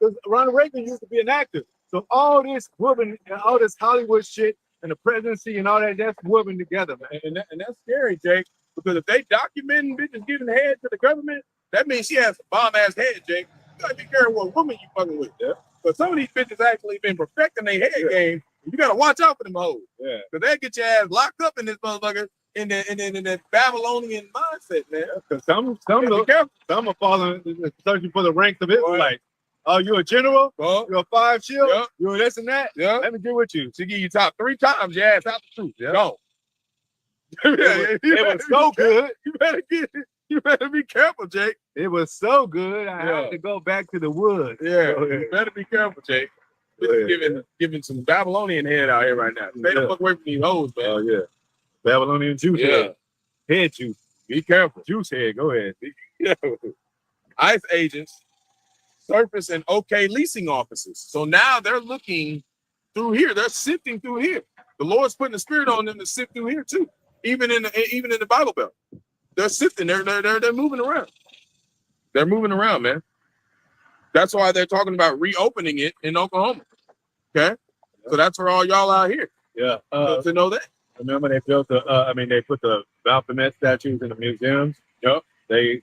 because Ronald Reagan used to be an actor. So all this woven and all this Hollywood shit and the presidency and all that's woven together, man. And that's scary, Jake, because if they documenting bitches giving head to the government, that means she has a bomb-ass head, Jake. You gotta be careful what woman you fucking with. Yeah. But some of these bitches actually been perfecting their head game. You gotta watch out for them hoes. Yeah. Because they get your ass locked up in this motherfucker in that Babylonian mindset, man. Because some are falling, searching for the ranks of Israelites. Oh, you a general? You're a 5 shield? Yeah. You're this and that? Yeah. Let me get with you. She give you top 3 times, your ass out the truth. Yeah. Go. It was so good. You better be careful, Jake. It was so good. I had to go back to the woods. Yeah. You better be careful, Jake. Giving some Babylonian head out here right now. Stay the fuck away from these hoes, man. Oh yeah. Babylonian juice head. Head juice. Be careful. Juice head. Go ahead. ICE agents surface in OK leasing offices. So now they're looking through here. They're sifting through here. The Lord's putting the spirit on them to sift through here too. Even in the Bible Belt. They're sifting. They're moving around. They're moving around, man. That's why they're talking about reopening it in Oklahoma. Okay? So that's for all y'all out here. Yeah. To know that. Remember they built they put the Baphomet statues in the museums. Yep. They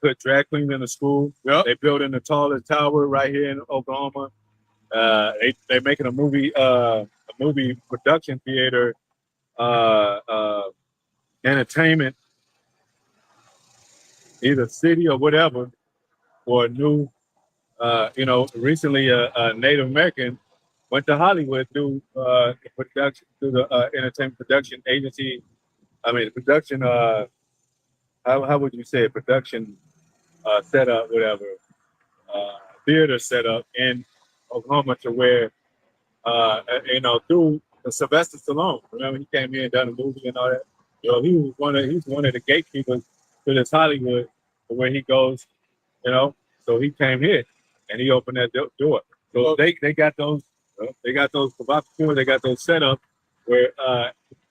put drag queens in the school. Yep. They built in the tallest tower right here in Oklahoma. They making a movie production theater, entertainment, either city or whatever, for a new. Recently a Native American went to Hollywood through the entertainment production agency. Production. How would you say it? Production setup, whatever. Theater setup in Oklahoma to where through the Sylvester Stallone. Remember he came here and done a movie and all that. He was one of the gatekeepers to this Hollywood, to where he goes. So he came here. And he opened that door. So they got those provocateurs, they got those set up where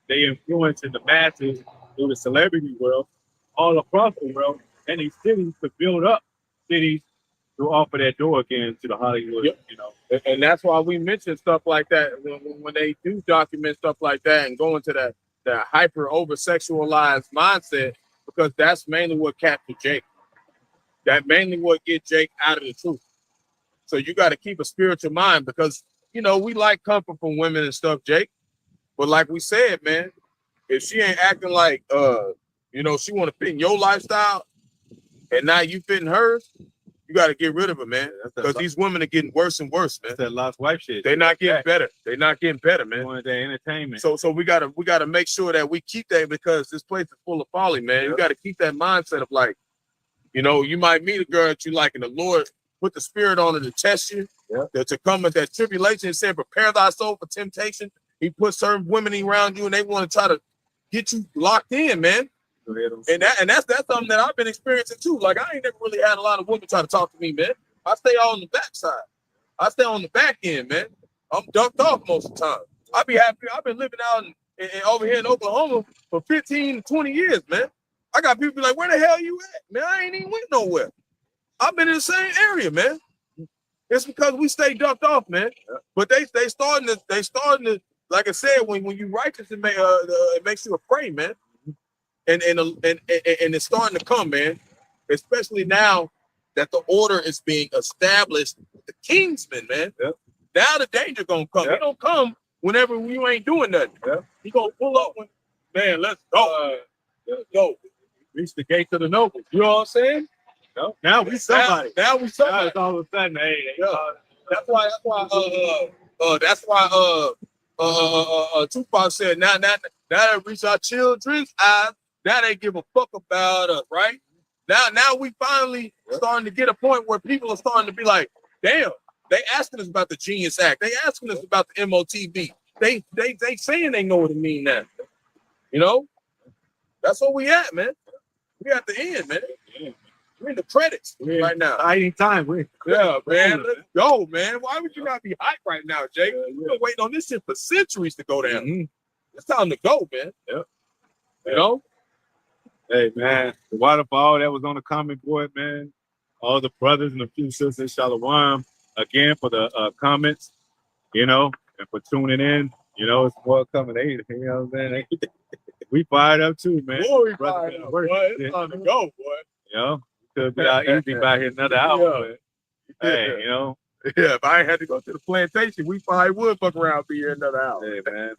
they influencing the masses through the celebrity world all across the world and these cities to build up cities to offer that door again to the Hollywood, And that's why we mention stuff like that when they do document stuff like that and go into that hyper over sexualized mindset, because that's mainly what captured Jake. That mainly what get Jake out of the truth. So you got to keep a spiritual mind, because, we like comfort from women and stuff, Jake. But like we said, man, if she ain't acting like, she want to fit in your lifestyle, and now you fitting hers, you got to get rid of her, man. Because these women are getting worse and worse, man. That's that lost wife shit. They're not getting better. They're not getting better, man. Going to their entertainment. So we gotta make sure that we keep that, because this place is full of folly, man. You got to keep that mindset of like, you know, you might meet a girl that you like, and the Lord put the spirit on her to test you, to come with that tribulation. He said, prepare thy soul for temptation. He put certain women around you, and they want to try to get you locked in, man. And that's something that I've been experiencing too. Like, I ain't never really had a lot of women try to talk to me, man. I stay on the backside. I stay on the back end, man. I'm ducked off most of the time. I be happy. I've been living out in over here in Oklahoma for 15 to 20 years, man. I got people like, where the hell you at? Man, I ain't even went nowhere. I've been in the same area, man. It's because we stay ducked off, man. But they starting to, like I said, when you righteous, it makes you afraid, man. And it's starting to come, man. Especially now that the order is being established with the Kingsmen, man. Now the danger gonna come. It don't come whenever you ain't doing nothing. He gonna pull up when, man, let's go. Let's go. Reach the gates of the nobles. You know what I'm saying? Now we somebody. Now we somebody. Now it's all of a sudden, hey, that's why Tupac said, now that reach our children's eyes, now they give a fuck about us, right? Now we finally starting to get a point where people are starting to be like, damn, they asking us about the Genius Act. They asking us about the MOTB. They saying they know what it mean now. You know? That's where we at, man. We at the end, man. We're in the credits right now. Exciting time. Yeah, man. Let's go, man. Why would you not be hyped right now, Jake? We've been waiting on this shit for centuries to go down. It's time to go, man. You know? Hey, man. The waterfall that was on the comment board, man. All the brothers and the few sisters, Shalom, again for the comments, you know, and for tuning in. You know, it's more coming. Hey, you know what I'm saying? We fired up too, man. Boy, we fired up, boy. It's time to go, boy. You know? Could be out easy by here another hour. But, hey, you know. Yeah, if I ain't had to go to the plantation, we probably would fuck around be here another hour. Hey, man.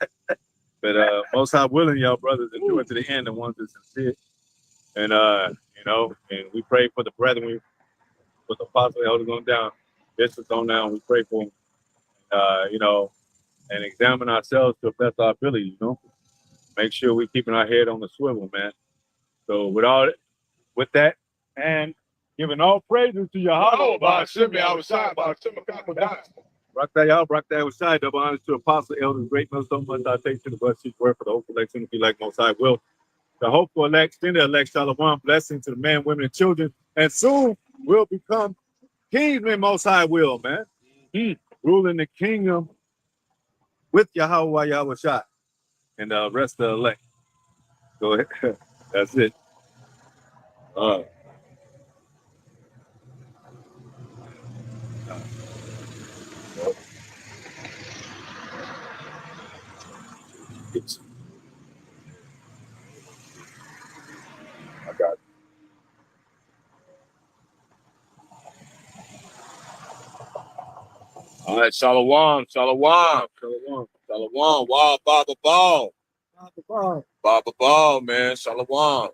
But most high willing, y'all brothers, to do it to the end, the ones that's sincere. And you know, and we pray for the brethren with the apostle elders on down. Bishops on down, we pray for them. You know, and examine ourselves to the best of our ability, you know. Make sure we're keeping our head on the swivel, man. So with that, and giving all praises to Yahawah, Bahasham, Yahawashi, Qadash. Yahawashi, double honors to apostle, elders, great men, so much I take to the blessed word for the hope election, be like most high will. The hopeful elect, extended elect, Shalom, blessing to the men, women, and children, and soon will become kingsmen, most high will, man. Ruling the kingdom with Yahawah, Yahawashi, and the rest of the elect. Go ahead. That's it. I got it. All right, Shalom. Wow, Baba Ball, man. Shalom.